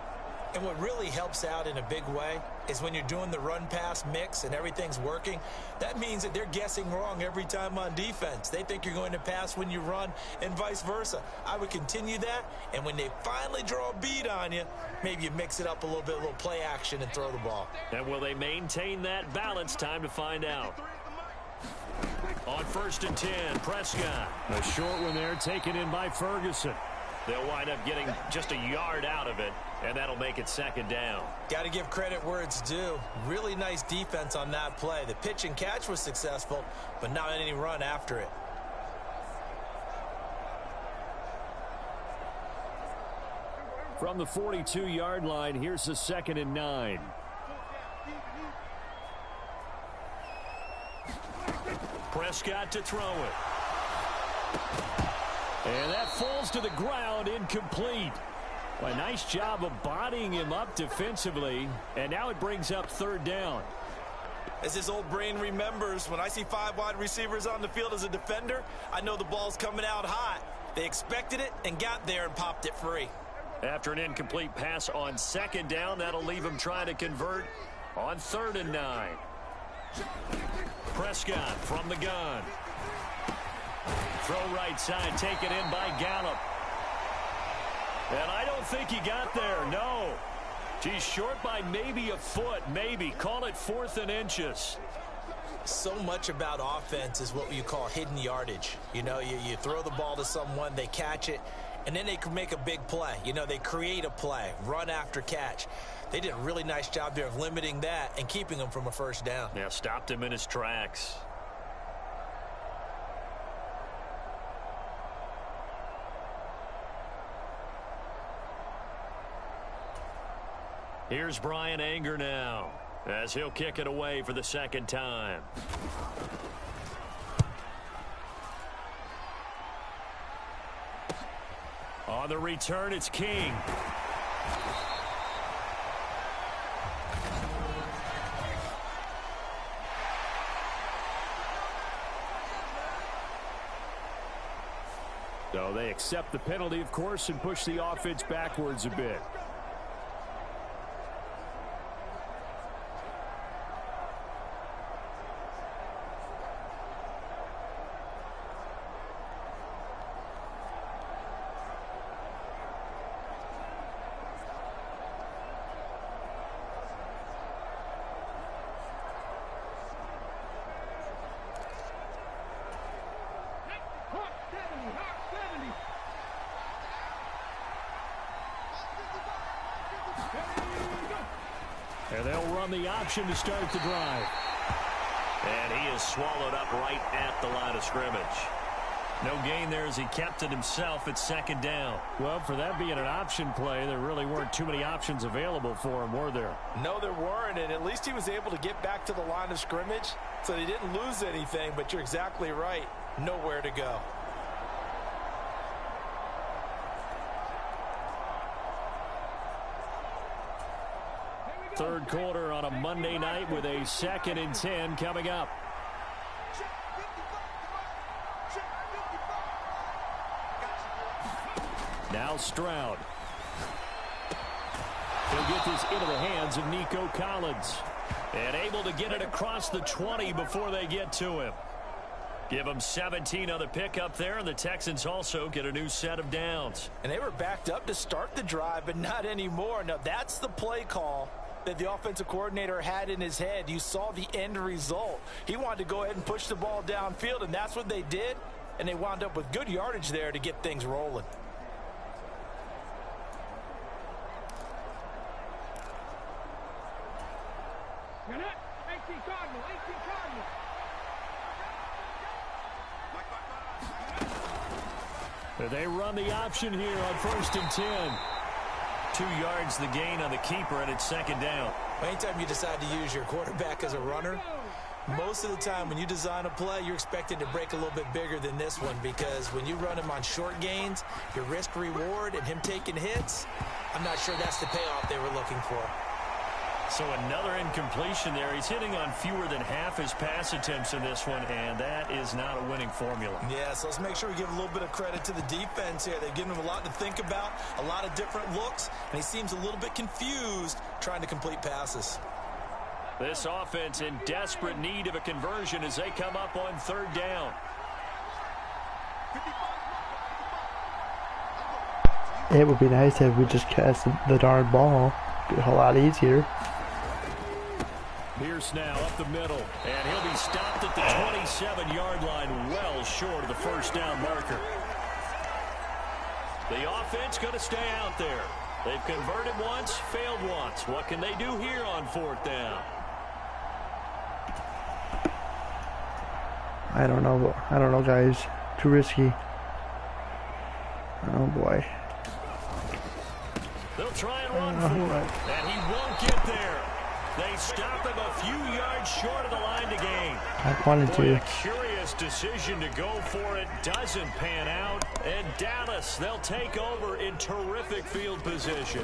[SPEAKER 5] And what really helps out in a big way is when you're doing the run-pass mix and everything's working, that means that they're guessing wrong every time on defense. They think you're going to pass when you run and vice versa. I would continue that, and when they finally draw a bead on you, maybe you mix it up a little bit, a little play action and throw the ball.
[SPEAKER 4] And will they maintain that balance? Time to find out. On 1st and 10, Prescott. A short one there taken in by Ferguson. They'll wind up getting just a yard out of it, and that'll make it 2nd down.
[SPEAKER 5] Got to give credit where it's due. Really nice defense on that play. The pitch and catch was successful, but not any run after it.
[SPEAKER 4] From the 42-yard line, here's the 2nd and 9. Prescott to throw it. And that falls to the ground, incomplete. Well, nice job of bodying him up defensively, and now it brings up 3rd down.
[SPEAKER 5] As his old brain remembers, when I see 5 wide receivers on the field as a defender, I know the ball's coming out hot. They expected it and got there and popped it free.
[SPEAKER 4] After an incomplete pass on 2nd down, that'll leave him trying to convert on 3rd and 9. Prescott from the gun. Throw right side, taken in by Gallup. And I don't think he got there, no. He's short by maybe a foot, maybe. Call it 4th and inches.
[SPEAKER 5] So much about offense is what you call hidden yardage. You know, you throw the ball to someone, they catch it, and then they can make a big play. You know, they create a play, run after catch. They did a really nice job there of limiting that and keeping him from a 1st down.
[SPEAKER 4] Yeah, stopped him in his tracks. Here's Brian Anger now as he'll kick it away for the 2nd time. On the return, it's King. So they accept the penalty, of course, and push the offense backwards a bit. And they'll run the option to start the drive.
[SPEAKER 7] And he is swallowed up right at the line of scrimmage.
[SPEAKER 4] No gain there as he kept it himself at second down. Well, for that being an option play, there really weren't too many options available for him, were there?
[SPEAKER 5] No, there weren't, and at least he was able to get back to the line of scrimmage, so they didn't lose anything, but you're exactly right. Nowhere to go.
[SPEAKER 4] Third quarter on a Monday night with a 2nd and 10 coming up. Now Stroud. He'll get this into the hands of Nico Collins. And able to get it across the 20 before they get to him. Give them 17 on the pickup there, and the Texans also get a new set of downs.
[SPEAKER 5] And they were backed up to start the drive, but not anymore. Now, that's the play call that the offensive coordinator had in his head. You saw the end result. He wanted to go ahead and push the ball downfield, and that's what they did. And they wound up with good yardage there to get things rolling.
[SPEAKER 4] They run the option here on 1st and 10.
[SPEAKER 7] 2 yards the gain on the keeper, and it's 2nd down.
[SPEAKER 5] Anytime you decide to use your quarterback as a runner, most of the time when you design a play, you're expected to break a little bit bigger than this one, because when you run him on short gains, your risk-reward and him taking hits, I'm not sure that's the payoff they were looking for.
[SPEAKER 7] So another incompletion there. He's hitting on fewer than half his pass attempts in this one, and that is not a winning formula.
[SPEAKER 5] Yeah, so let's make sure we give a little bit of credit to the defense here. They've given him a lot to think about, a lot of different looks, and he seems a little bit confused trying to complete passes.
[SPEAKER 4] This offense in desperate need of a conversion as they come up on 3rd down.
[SPEAKER 2] It would be nice if we just cast the darn ball. Be a whole lot easier.
[SPEAKER 4] Pierce now up the middle, and he'll be stopped at the 27-yard line, well short of the 1st down marker. The offense going to stay out there. They've converted once, failed once. What can they do here on 4th down?
[SPEAKER 2] I don't know, guys. Too risky. Oh boy.
[SPEAKER 4] They'll try and run for it, and he won't get there. They stop him a few yards short of the line to gain.
[SPEAKER 2] I wanted to.
[SPEAKER 4] A curious decision to go for it. Doesn't pan out. And Dallas, they'll take over in terrific field position.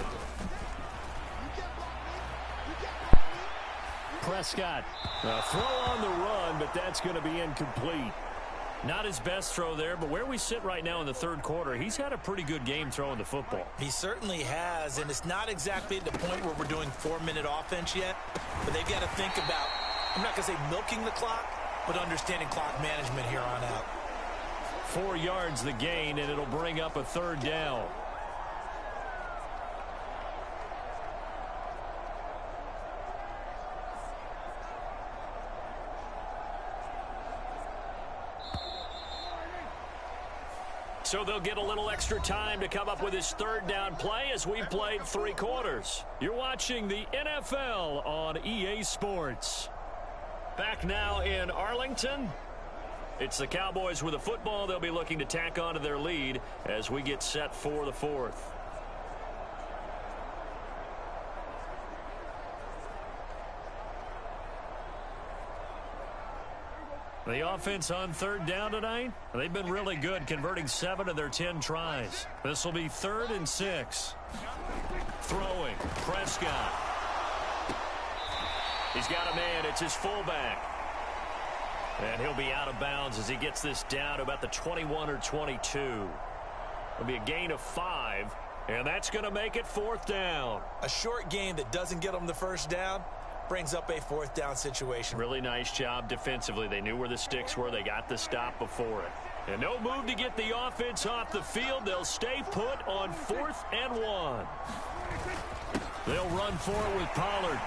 [SPEAKER 4] Prescott, a throw on the run, but that's going to be incomplete. Not his best throw there, but where we sit right now in the 3rd quarter, he's had a pretty good game throwing the football.
[SPEAKER 5] He certainly has, and it's not exactly at the point where we're doing 4-minute offense yet, but they've got to think about, I'm not going to say milking the clock, but understanding clock management here on out.
[SPEAKER 4] 4 yards the gain, and it'll bring up a 3rd down. So they'll get a little extra time to come up with his 3rd down play as we played 3 quarters. You're watching the NFL on EA Sports. Back now in Arlington. It's the Cowboys with the football. They'll be looking to tack on to their lead as we get set for the 4th. The offense on 3rd down tonight, they've been really good, converting 7 of their 10 tries. This will be 3rd and 6. Throwing, Prescott. He's got a man, it's his fullback. And he'll be out of bounds as he gets this down to about the 21 or 22. It'll be a gain of 5, and that's going to make it 4th down.
[SPEAKER 5] A short game that doesn't get them the first down brings up a 4th down situation.
[SPEAKER 4] Really nice job defensively. They knew where the sticks were. They got the stop before it. And no move to get the offense off the field. They'll stay put on 4th and 1. They'll run for it with Pollard.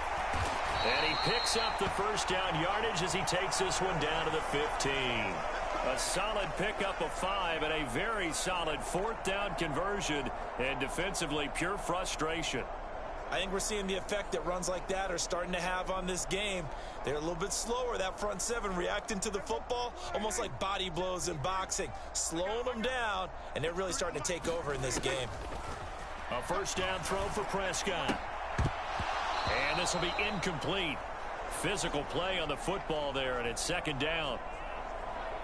[SPEAKER 4] And he picks up the first down yardage as he takes this one down to the 15. A solid pickup of 5 and a very solid 4th down conversion. And defensively, pure frustration.
[SPEAKER 5] I think we're seeing the effect that runs like that are starting to have on this game. They're a little bit slower, that front 7, reacting to the football, almost like body blows in boxing, slowing them down, and they're really starting to take over in this game.
[SPEAKER 4] A first down throw for Prescott. And this will be incomplete. Physical play on the football there, and it's 2nd down.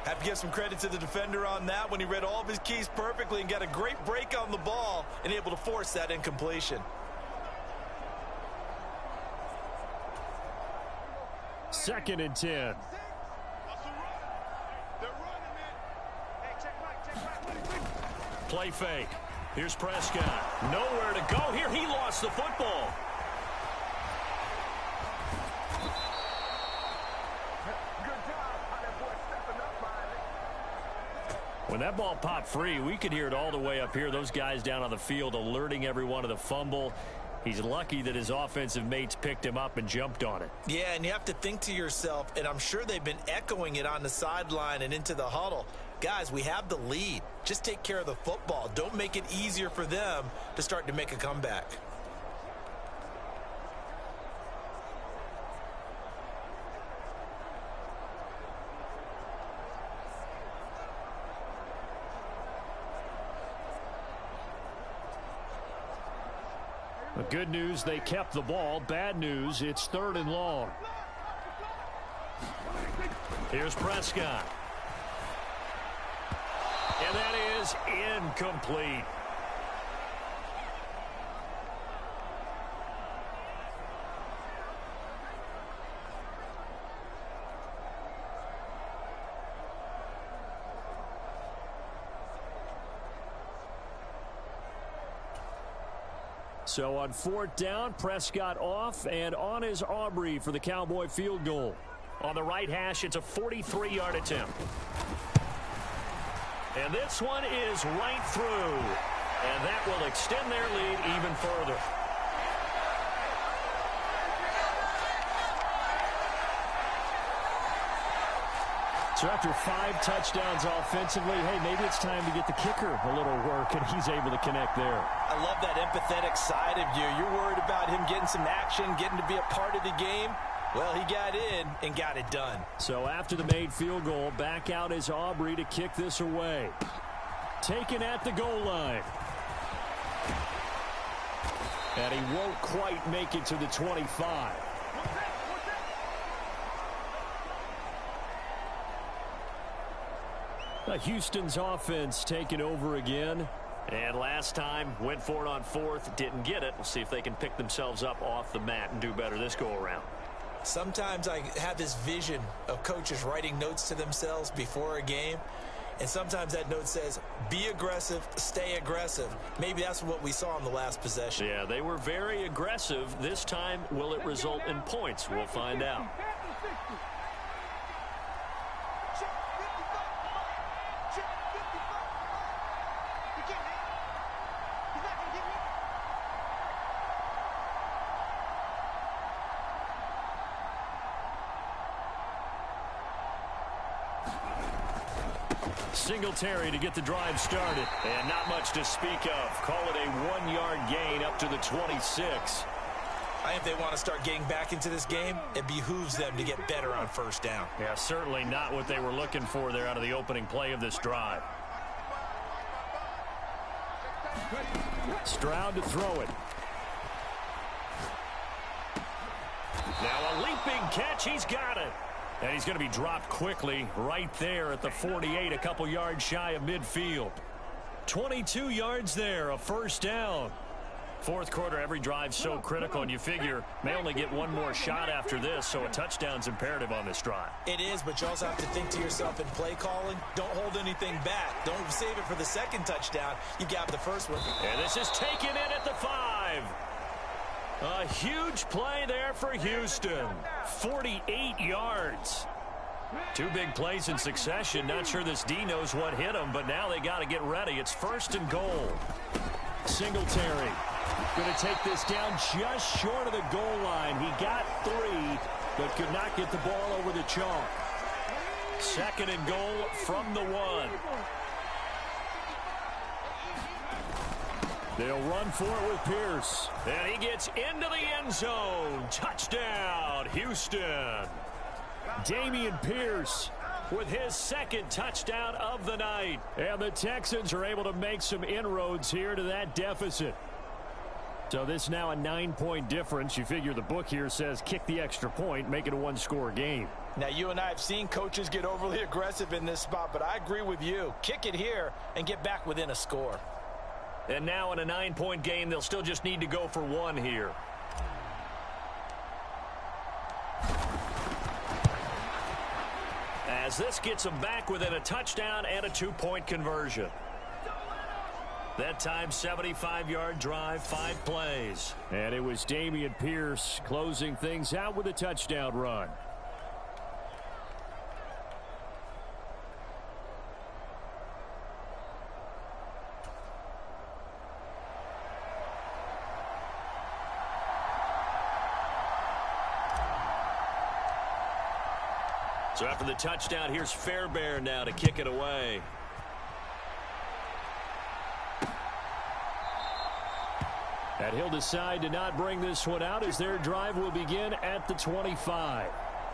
[SPEAKER 5] Have to give some credit to the defender on that when he read all of his keys perfectly and got a great break on the ball and able to force that incompletion.
[SPEAKER 4] 2nd and 10. Play fake. Here's Prescott. Nowhere to go here. He lost the football. When that ball popped free, we could hear it all the way up here. Those guys down on the field alerting everyone of the fumble. He's lucky that his offensive mates picked him up and jumped on it.
[SPEAKER 5] Yeah, and you have to think to yourself, and I'm sure they've been echoing it on the sideline and into the huddle. Guys, we have the lead. Just take care of the football. Don't make it easier for them to start to make a comeback.
[SPEAKER 4] The good news, they kept the ball. Bad news, it's 3rd and long. Here's Prescott. And that is incomplete. So on 4th down, Prescott off, and on is Aubrey for the Cowboy field goal. On the right hash, it's a 43-yard attempt. And this one is right through. And that will extend their lead even further. So after 5 touchdowns offensively, hey, maybe it's time to get the kicker a little work, and he's able to connect there.
[SPEAKER 5] I love that empathetic side of you. You're worried about him getting some action, getting to be a part of the game. Well, he got in and got it done.
[SPEAKER 4] So after the made field goal, back out is Aubrey to kick this away. Taken at the goal line. And he won't quite make it to the 25. Houston's offense taking over again. And last time, went for it on 4th, didn't get it. We'll see if they can pick themselves up off the mat and do better this go-around.
[SPEAKER 5] Sometimes I have this vision of coaches writing notes to themselves before a game. And sometimes that note says, be aggressive, stay aggressive. Maybe that's what we saw in the last possession.
[SPEAKER 4] Yeah, they were very aggressive. This time, will it result in points? We'll find out. Singletary to get the drive started. And not much to speak of. Call it a 1-yard gain up to the 26.
[SPEAKER 5] I think if they want to start getting back into this game, it behooves them to get better on 1st down.
[SPEAKER 4] Yeah, certainly not what they were looking for there out of the opening play of this drive. Stroud to throw it. Now a leaping catch. He's got it. And he's going to be dropped quickly right there at the 48, a couple yards shy of midfield. 22 yards there, a 1st down.
[SPEAKER 7] Fourth quarter, every drive so critical, and you figure may only get one more shot after this, so a touchdown's imperative on this drive.
[SPEAKER 5] It is, but you also have to think to yourself in play calling, don't hold anything back. Don't save it for the second touchdown. You got the first one.
[SPEAKER 7] And this is taken in at the 5. A huge play there for Houston. 48 yards. 2 big plays in succession. Not sure this D knows what hit him, but now they got to get ready. It's 1st and goal. Singletary going to take this down just short of the goal line. He got 3, but could not get the ball over the chalk. 2nd and goal from the 1. They'll run for it with Pierce. And he gets into the end zone. Touchdown, Houston. Dameon Pierce with his 2nd touchdown of the night. And the Texans are able to make some inroads here to that deficit. So this is now a 9-point difference. You figure the book here says kick the extra point, make it a 1-score game.
[SPEAKER 5] Now, you and I have seen coaches get overly aggressive in this spot, but I agree with you. Kick it here and get back within a score.
[SPEAKER 7] And now in a 9-point game, they'll still just need to go for 1 here. As this gets them back within a touchdown and a 2-point conversion. That time, 75-yard drive, 5 plays.
[SPEAKER 4] And it was Dameon Pierce closing things out with a touchdown run.
[SPEAKER 7] So after the touchdown, here's Fairbairn now to kick it away.
[SPEAKER 4] And he'll decide to not bring this one out as their drive will begin at the 25.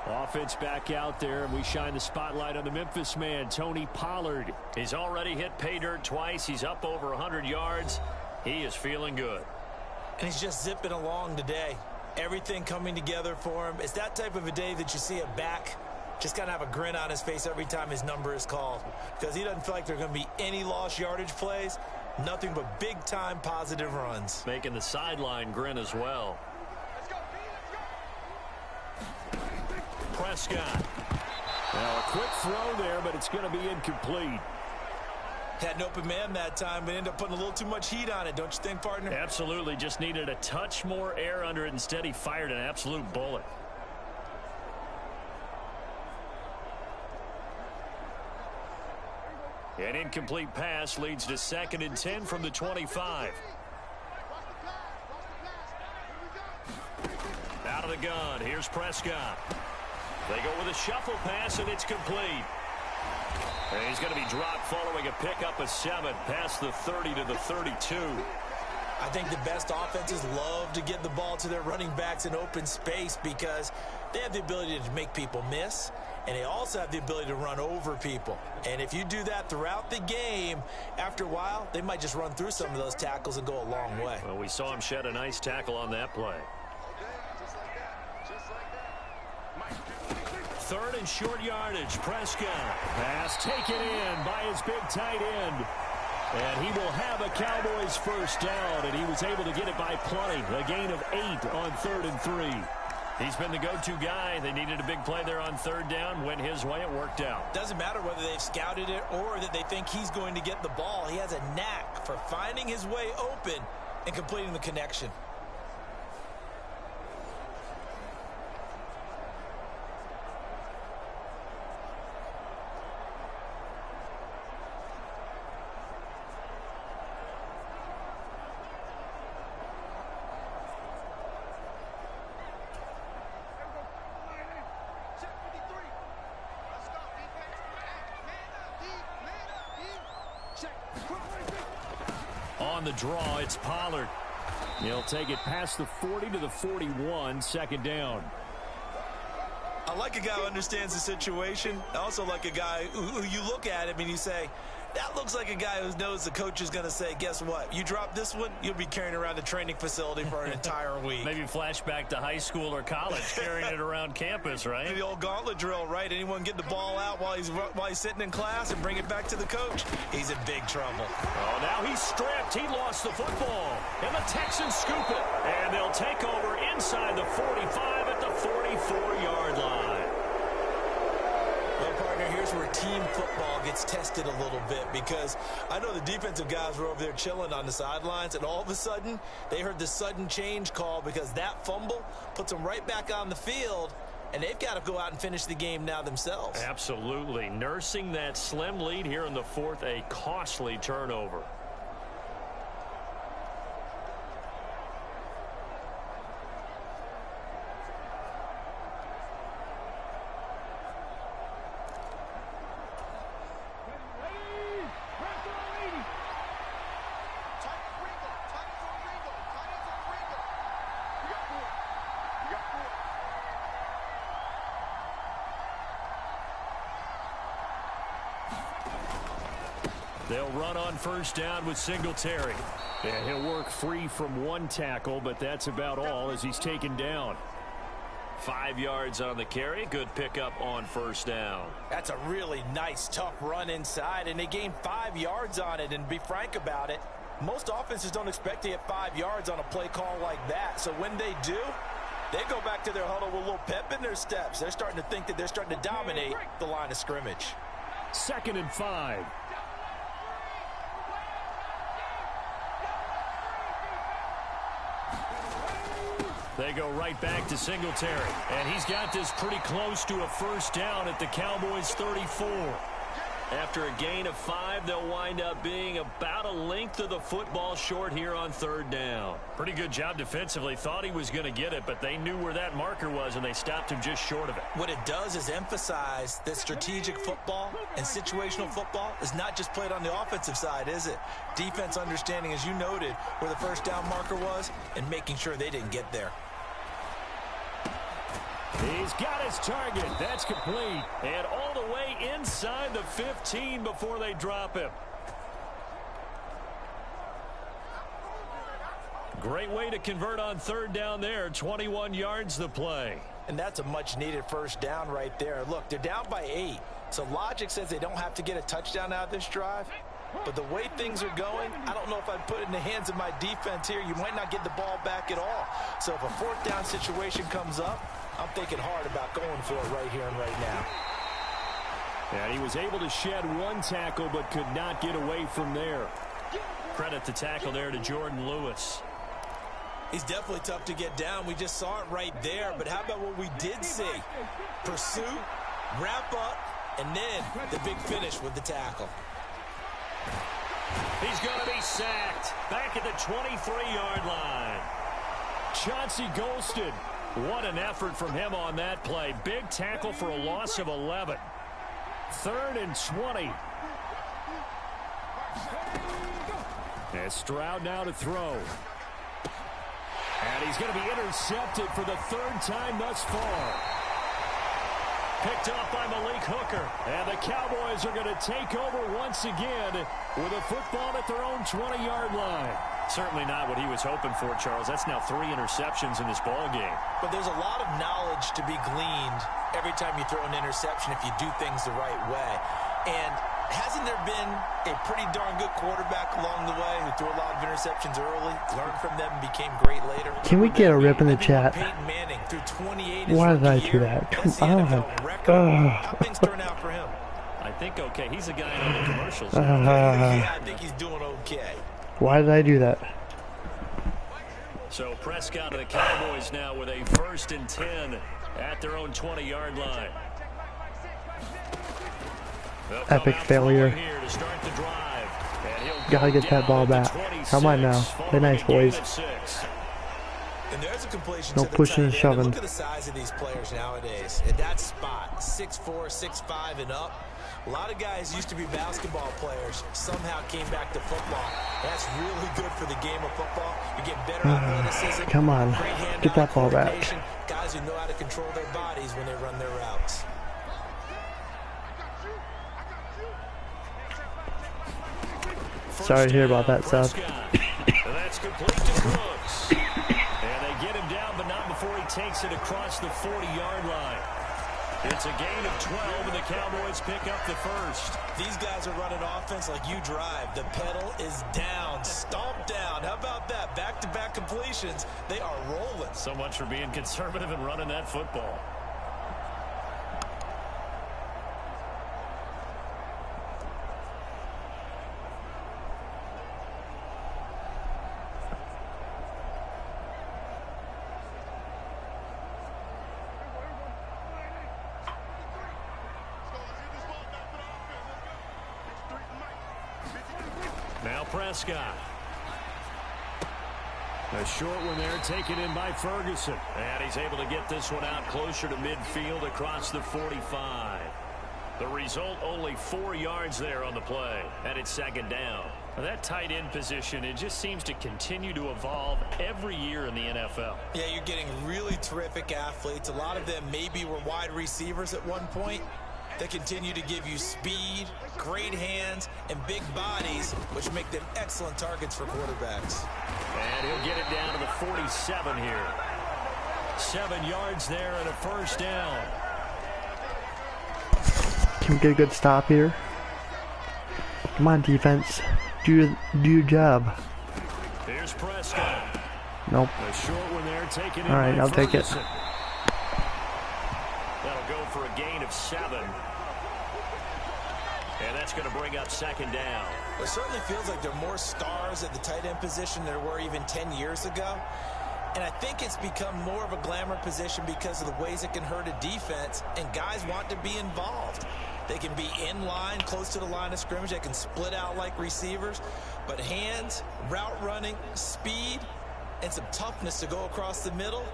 [SPEAKER 4] Offense back out there, and we shine the spotlight on the Memphis man, Tony Pollard.
[SPEAKER 7] He's already hit pay dirt twice. He's up over 100 yards. He is feeling good.
[SPEAKER 5] And he's just zipping along today. Everything coming together for him. It's that type of a day that you see a back just kind of have a grin on his face every time his number is called, because he doesn't feel like there are going to be any lost yardage plays. Nothing but big-time positive runs.
[SPEAKER 7] Making the sideline grin as well. Prescott.
[SPEAKER 4] Now a quick throw there, but it's going to be incomplete.
[SPEAKER 5] Had an open man that time, but ended up putting a little too much heat on it, don't you think, partner?
[SPEAKER 7] Absolutely. Just needed a touch more air under it. Instead, he fired an absolute bullet. An incomplete pass leads to 2nd and 10 from the 25. Out of the gun. Here's Prescott. They go with a shuffle pass, and it's complete. And he's going to be dropped following a pickup of 7 past the 30 to the 32.
[SPEAKER 5] I think the best offenses love to get the ball to their running backs in open space because they have the ability to make people miss, and they also have the ability to run over people. And if you do that throughout the game, after a while, they might just run through some of those tackles and go a long way.
[SPEAKER 7] Well, we saw him shed a nice tackle on that play. 3rd and short yardage. Prescott.
[SPEAKER 4] Pass taken in by his big tight end. And he will have a Cowboys first down, and he was able to get it by plenty. A gain of 8 on 3rd and 3.
[SPEAKER 7] He's been the go-to guy. They needed a big play there on 3rd down. Went his way. It worked out.
[SPEAKER 5] Doesn't matter whether they've scouted it or that they think he's going to get the ball. He has a knack for finding his way open and completing the connection.
[SPEAKER 4] On the draw, it's Pollard. He'll take it past the 40 to the 41, 2nd down.
[SPEAKER 5] I like a guy who understands the situation. I also like a guy who you look at him and you say, That looks like a guy who knows the coach is going to say, guess what? You drop this one, you'll be carrying around the training facility for an entire week.
[SPEAKER 7] Maybe flashback to high school or college, carrying it around campus, right?
[SPEAKER 5] The old gauntlet drill, right? Anyone get the ball out while he's sitting in class and bring it back to the coach? He's in big trouble.
[SPEAKER 7] Oh, now he's stripped. He lost the football. And the Texans scoop it. And they'll take over inside the 45 at the 44-yard line.
[SPEAKER 5] Well, partner, here's where team football gets tested a little bit, because I know the defensive guys were over there chilling on the sidelines, and all of a sudden they heard the sudden change call because that fumble puts them right back on the field, and they've got to go out and finish the game now themselves.
[SPEAKER 7] Absolutely. Nursing that slim lead here in the fourth, a costly turnover. They'll run on first down with Singletary. And he'll work free from one tackle, but that's about all as he's taken down. 5 yards on the carry. Good pickup on first down.
[SPEAKER 5] That's a really nice, tough run inside, and they gained 5 yards on it. And be frank about it, most offenses don't expect to get 5 yards on a play call like that. So when they do, they go back to their huddle with a little pep in their steps. They're starting to think that they're starting to dominate the line of scrimmage.
[SPEAKER 4] 2nd and 5. They go right back to Singletary. And he's got this pretty close to a first down at the Cowboys' 34.
[SPEAKER 7] After a gain of 5, they'll wind up being about a length of the football short here on third down.
[SPEAKER 4] Pretty good job defensively. Thought he was going to get it, but they knew where that marker was, and they stopped him just short of it.
[SPEAKER 5] What it does is emphasize that strategic football and situational football is not just played on the offensive side, is it? Defense understanding, as you noted, where the first down marker was and making sure they didn't get there.
[SPEAKER 4] He's got his target. That's complete. And all the way inside the 15 before they drop him. Great way to convert on third down there. 21 yards the play.
[SPEAKER 5] And that's a much-needed first down right there. Look, they're down by 8. So logic says they don't have to get a touchdown out of this drive. But the way things are going, I don't know if I'd put it in the hands of my defense here. You might not get the ball back at all. So if a fourth down situation comes up, I'm thinking hard about going for it right here and right now.
[SPEAKER 4] And he was able to shed one tackle but could not get away from there.
[SPEAKER 7] Credit the tackle there to Jordan Lewis.
[SPEAKER 5] He's definitely tough to get down. We just saw it right there. But how about what we did see? Pursue, wrap up, and then the big finish with the tackle.
[SPEAKER 7] He's going to be sacked back at the 23-yard line.
[SPEAKER 4] Chauncey Golston. What an effort from him on that play. Big tackle for a loss of 11. 3rd and 20. And Stroud now to throw. And he's going to be intercepted for the 3rd time thus far. Picked up by Malik Hooker. And the Cowboys are going to take over once again with a football at their own 20-yard line.
[SPEAKER 7] Certainly not what he was hoping for, Charles. That's now 3 interceptions in this ball game.
[SPEAKER 5] But there's a lot of knowledge to be gleaned every time you throw an interception if you do things the right way. And hasn't there been a pretty darn good quarterback along the way who threw a lot of interceptions early, learned from them, and became great later?
[SPEAKER 2] Can we get a rip in the chat?
[SPEAKER 5] Peyton Manning threw 28.
[SPEAKER 2] Why did I do that? Come on.
[SPEAKER 5] How things turn out for him?
[SPEAKER 7] I think okay. He's a guy on the commercials.
[SPEAKER 5] Yeah, I think he's doing okay.
[SPEAKER 2] Why did I do that?
[SPEAKER 7] So Prescott of the Cowboys now with a 1st and 10 at their own 20-yard line.
[SPEAKER 2] Epic failure. Gotta get that ball back. Come on now. Play nice, boys.
[SPEAKER 5] And there's a completion
[SPEAKER 2] No
[SPEAKER 5] to the
[SPEAKER 2] pushing and
[SPEAKER 5] tight end.
[SPEAKER 2] shoving.
[SPEAKER 5] Look at the size of these players nowadays. At that spot, 6'4", 6'5", and up. A lot of guys used to be basketball players, somehow came back to football. That's really good for the game of football. You get better athleticism.
[SPEAKER 2] Come on. Get that ball back.
[SPEAKER 5] Guys who know how to control their bodies when they run their routes.
[SPEAKER 2] Sorry to hear about that, Seth.
[SPEAKER 7] That's complete to Brooks. And they get him down, but not before he takes it across the 40-yard line. It's a gain of 12, and the Cowboys pick up the first.
[SPEAKER 5] These guys are running offense like you drive. The pedal is down, stomped down. How about that? Back-to-back completions. They are rolling.
[SPEAKER 7] So much for being conservative and running that football. Now Prescott. A short one there taken in by Ferguson. And he's able to get this one out closer to midfield across the 45. The result, only 4 yards there on the play. And it's second down.
[SPEAKER 4] That tight end position, it just seems to continue to evolve every year in the NFL.
[SPEAKER 5] Yeah, you're getting really terrific athletes. A lot of them maybe were wide receivers at one point. They continue to give you speed, great hands, and big bodies, which make them excellent targets for quarterbacks.
[SPEAKER 7] And he'll get it down to the 47 here. 7 yards there and a first down.
[SPEAKER 2] Can we get a good stop here? Come on, defense. Do your job.
[SPEAKER 7] Here's Prescott.
[SPEAKER 2] Nope.
[SPEAKER 7] A short one there taken in
[SPEAKER 2] All right,
[SPEAKER 7] by
[SPEAKER 2] I'll take it.
[SPEAKER 7] Ferguson. That'll go for a gain of 7. And that's going to bring up second down.
[SPEAKER 5] It certainly feels like there are more stars at the tight end position than there were even 10 years ago. And I think it's become more of a glamour position because of the ways it can hurt a defense, and guys want to be involved. They can be in line, close to the line of scrimmage. They can split out like receivers. But hands, route running, speed, and some toughness to go across the middle,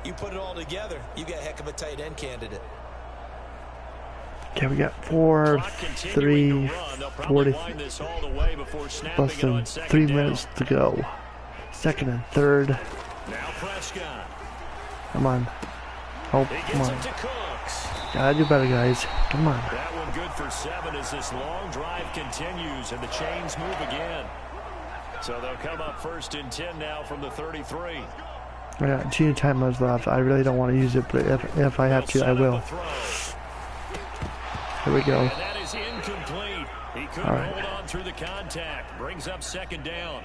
[SPEAKER 5] you put it all together, you got a heck of a tight end candidate.
[SPEAKER 2] Okay, we got 4, 3, 40, less than 3 minutes to go. Second and third.
[SPEAKER 7] Now Prescott.
[SPEAKER 2] Come on. Oh, come on. Gotta do better, guys. Come on.
[SPEAKER 7] That one good for 7 as this long drive continues and the chains move again. So they'll come up first and 10 now from the 33.
[SPEAKER 2] I got 2 timeouts left. I really don't want to use it, but if I have to, I will. Here we go.
[SPEAKER 7] And that is incomplete. He couldn't hold on through the contact. Brings up second down.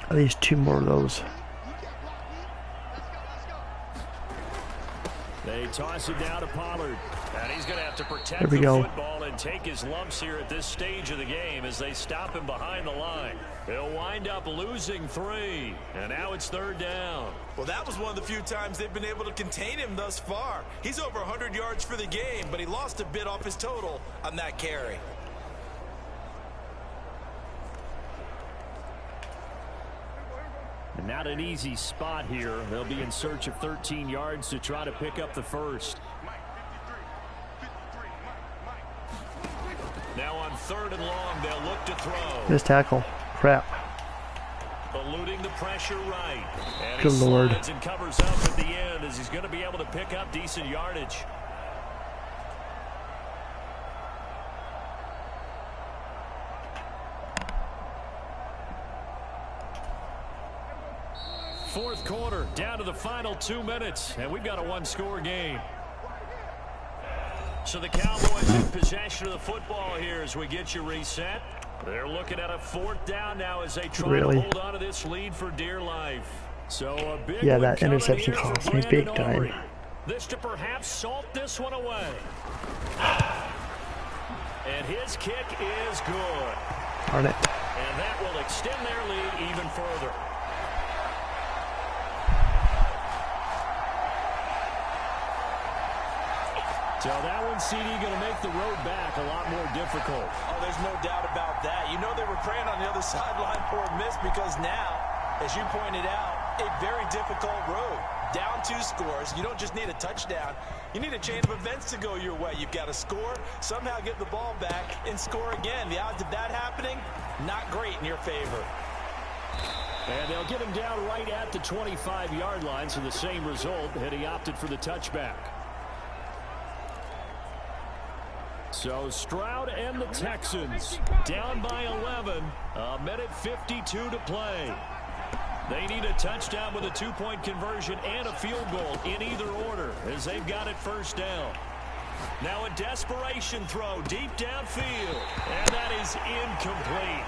[SPEAKER 2] At least 2 more of those.
[SPEAKER 7] They toss it down to Pollard. And he's going to have to protect
[SPEAKER 2] There we
[SPEAKER 7] the
[SPEAKER 2] go.
[SPEAKER 7] football and take his lumps here at this stage of the game as they stop him behind the line. They'll wind up losing 3. And now it's third down.
[SPEAKER 5] Well, that was one of the few times they've been able to contain him thus far. He's over 100 yards for the game, but he lost a bit off his total on that carry.
[SPEAKER 4] And not an easy spot here. They'll be in search of 13 yards to try to pick up the first.
[SPEAKER 7] Now on third and long, they'll look to throw.
[SPEAKER 2] This tackle. Crap.
[SPEAKER 7] Eluding the pressure right. And
[SPEAKER 2] Good
[SPEAKER 7] he
[SPEAKER 2] Lord.
[SPEAKER 7] slides and covers up at the end as he's going to be able to pick up decent yardage. Fourth quarter, down to the final 2 minutes, and we've got a 1-score game. So the Cowboys in possession of the football here as we get you reset. They're looking at a 4th down now as they try to hold on to this lead for dear life. So a big
[SPEAKER 2] Yeah,
[SPEAKER 7] one
[SPEAKER 2] that
[SPEAKER 7] coming
[SPEAKER 2] interception
[SPEAKER 7] here for
[SPEAKER 2] cost me big
[SPEAKER 7] N.O.R.A.
[SPEAKER 2] time.
[SPEAKER 7] This to perhaps salt this one away. And his kick is good.
[SPEAKER 2] Darn it.
[SPEAKER 7] And that will extend their lead even further. So that one, CD, going to make the road back a lot more difficult.
[SPEAKER 5] Oh, there's no doubt about that. You know they were praying on the other sideline for a miss because now, as you pointed out, a very difficult road. Down 2 scores. You don't just need a touchdown. You need a chain of events to go your way. You've got to score, somehow get the ball back, and score again. The odds of that happening, not great in your favor.
[SPEAKER 4] And they'll get him down right at the 25-yard line, so the same result had he opted for the touchback. So Stroud and the Texans down by 11. A minute 52 to play. They need a touchdown with a 2-point conversion and a field goal in either order as they've got it first down. Now a desperation throw deep downfield. And that is incomplete.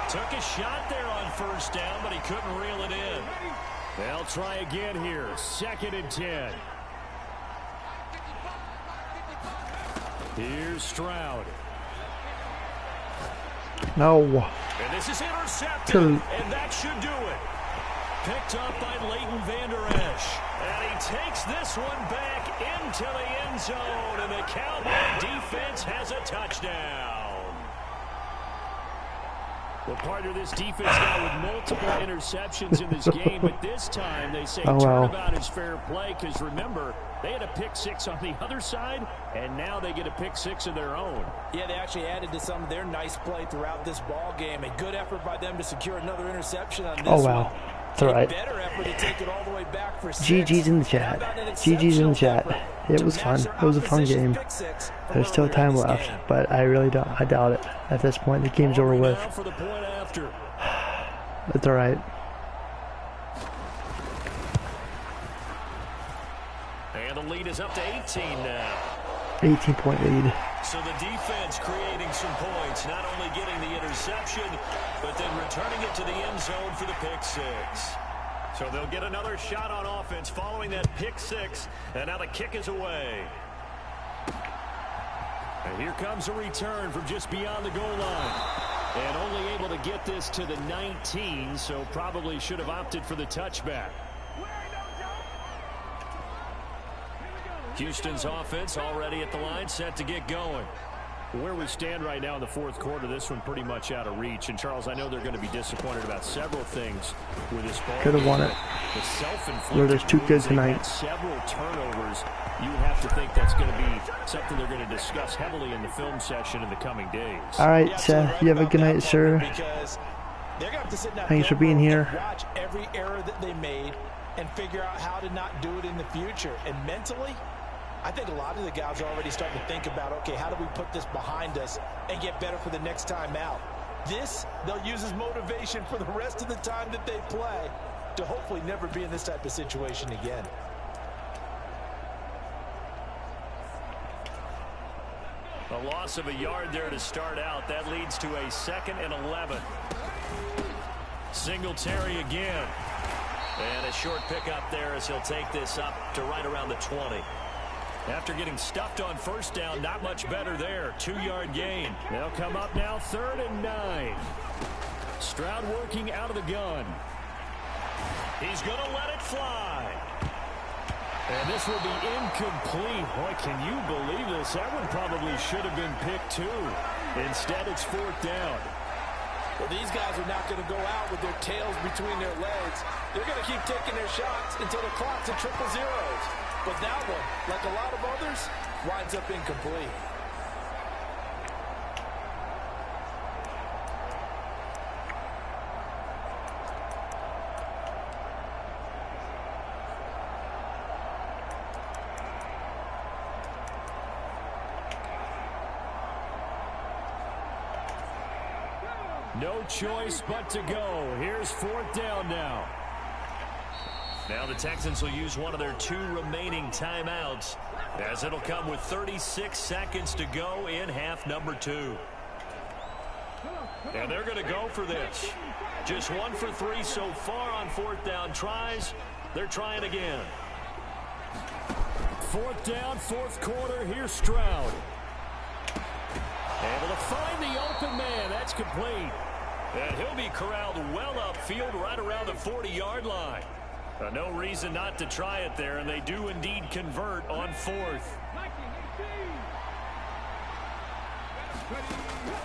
[SPEAKER 4] Took a shot there on first down, but he couldn't reel it in. They'll try again here. 2nd and 10. Here's Stroud.
[SPEAKER 2] No.
[SPEAKER 4] And this is intercepted, and that should do it. Picked up by Leighton Vander Esch. And he takes this one back into the end zone, and the Cowboy defense has a touchdown. Well, partner, this defense now with multiple interceptions in this game, but this time they say turnabout is fair play because, remember, they had a pick 6 on the other side, and now they get a pick 6 of their own.
[SPEAKER 5] Yeah, they actually added to some of their nice play throughout this ball game. A good effort by them to secure another interception on this one.
[SPEAKER 2] It's all right.
[SPEAKER 5] Better effort to take it all the way back for 6.
[SPEAKER 2] GG's in the chat. GG's in the chat. It was fun. It was a fun game. There's still time left, but I doubt it. At this point, the game's over with. It's all right.
[SPEAKER 4] And the lead is up to 18 now.
[SPEAKER 2] 18-point lead.
[SPEAKER 4] So the defense creating some points, not only getting the interception, but then returning it to the end zone for the pick 6. So they'll get another shot on offense following that pick 6, and now the kick is away. And here comes a return from just beyond the goal line. And only able to get this to the 19, so probably should have opted for the touchback. Houston's offense already at the line, set to get going. Where we stand right now in the 4th quarter, this one pretty much out of reach. And, Charles, I know they're going to be disappointed about several things with this ball.
[SPEAKER 2] Could have won it.
[SPEAKER 4] We're
[SPEAKER 2] just too good tonight.
[SPEAKER 4] Several turnovers. You have to think that's going to be something they're going to discuss heavily in the film session in the coming days.
[SPEAKER 2] All right, you have a good night, sir. Thanks for being here.
[SPEAKER 5] Watch every error that they made and figure out how to not do it in the future. And mentally, I think a lot of the guys are already starting to think about, okay, how do we put this behind us and get better for the next time out? This, they'll use as motivation for the rest of the time that they play to hopefully never be in this type of situation again.
[SPEAKER 4] A loss of a yard there to start out. That leads to a 2nd and 11. Singletary again. And a short pickup there as he'll take this up to right around the 20. After getting stuffed on first down, not much better there. 2-yard gain. They'll come up now 3rd and 9. Stroud working out of the gun. He's going to let it fly. And this will be incomplete. Boy, can you believe this? That one probably should have been picked 2. Instead, it's 4th down.
[SPEAKER 5] Well, these guys are not going to go out with their tails between their legs. They're going to keep taking their shots until the clock's at 000. But that one, like a lot of others, winds up incomplete.
[SPEAKER 4] No choice but to go. Here's 4th down now. Now the Texans will use one of their 2 remaining timeouts, as it'll come with 36 seconds to go in half number 2. And they're going to go for this. Just 1 for 3 so far on 4th down tries. They're trying again. 4th down, 4th quarter. Here's Stroud. Able to find the open man. That's complete. And he'll be corralled well upfield right around the 40-yard line. No reason not to try it there, and they do indeed convert on 4th.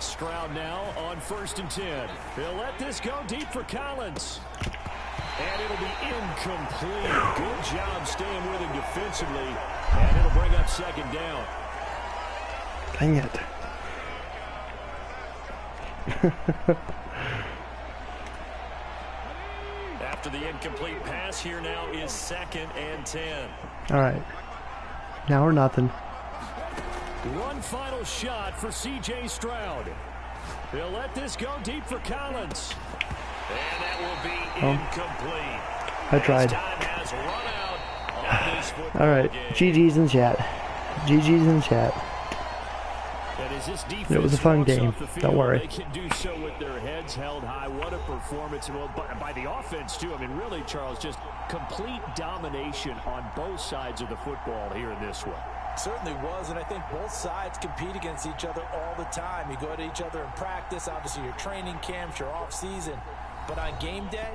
[SPEAKER 4] Stroud now on 1st and 10. They'll let this go deep for Collins. And it'll be incomplete. Good job staying with him defensively. And it'll bring up 2nd down.
[SPEAKER 2] Dang it.
[SPEAKER 4] After the incomplete pass, here now is 2nd and 10.
[SPEAKER 2] All right. Now or nothing.
[SPEAKER 4] One final shot for C.J. Stroud. He'll let this go deep for Collins. And that will be incomplete.
[SPEAKER 2] I tried.
[SPEAKER 4] Time has run out on this football
[SPEAKER 2] All right,
[SPEAKER 4] game.
[SPEAKER 2] GG's in chat. GG's in chat.
[SPEAKER 4] And as this defense
[SPEAKER 2] It was a fun
[SPEAKER 4] walks
[SPEAKER 2] game.
[SPEAKER 4] off the field,
[SPEAKER 2] Don't worry.
[SPEAKER 4] They can do so with their heads held high. What a performance by the offense, too. I mean, really, Charles, just complete domination on both sides of the football here in this one.
[SPEAKER 5] Certainly was, and I think both sides compete against each other all the time. You go to each other in practice, obviously your training camps, your off-season. But on game day,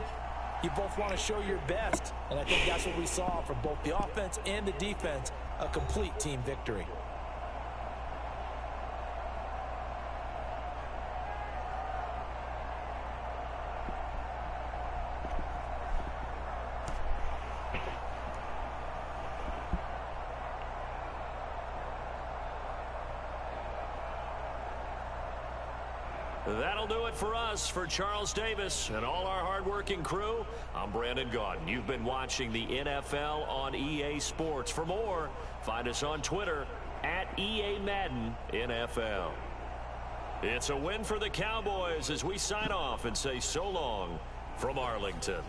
[SPEAKER 5] you both want to show your best. And I think that's what we saw from both the offense and the defense, a complete team victory.
[SPEAKER 4] That'll do it for us. For Charles Davis and all our hardworking crew, I'm Brandon Gaudin. You've been watching the NFL on EA Sports. For more, find us on Twitter at EA Madden NFL. It's a win for the Cowboys as we sign off and say so long from Arlington.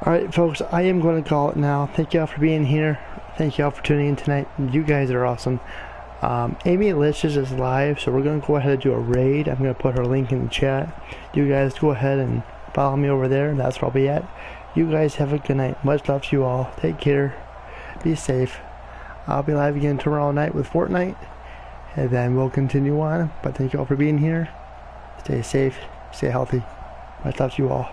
[SPEAKER 2] Alright folks, I am going to call it now. Thank y'all for being here. Thank y'all for tuning in tonight. You guys are awesome. Amy Licious is live, so we're going to go ahead and do a raid. I'm going to put her link in the chat. You guys go ahead and follow me over there. That's where I'll be at. You guys have a good night. Much love to you all. Take care. Be safe. I'll be live again tomorrow night with Fortnite. And then we'll continue on. But thank you all for being here. Stay safe. Stay healthy. Much love to you all.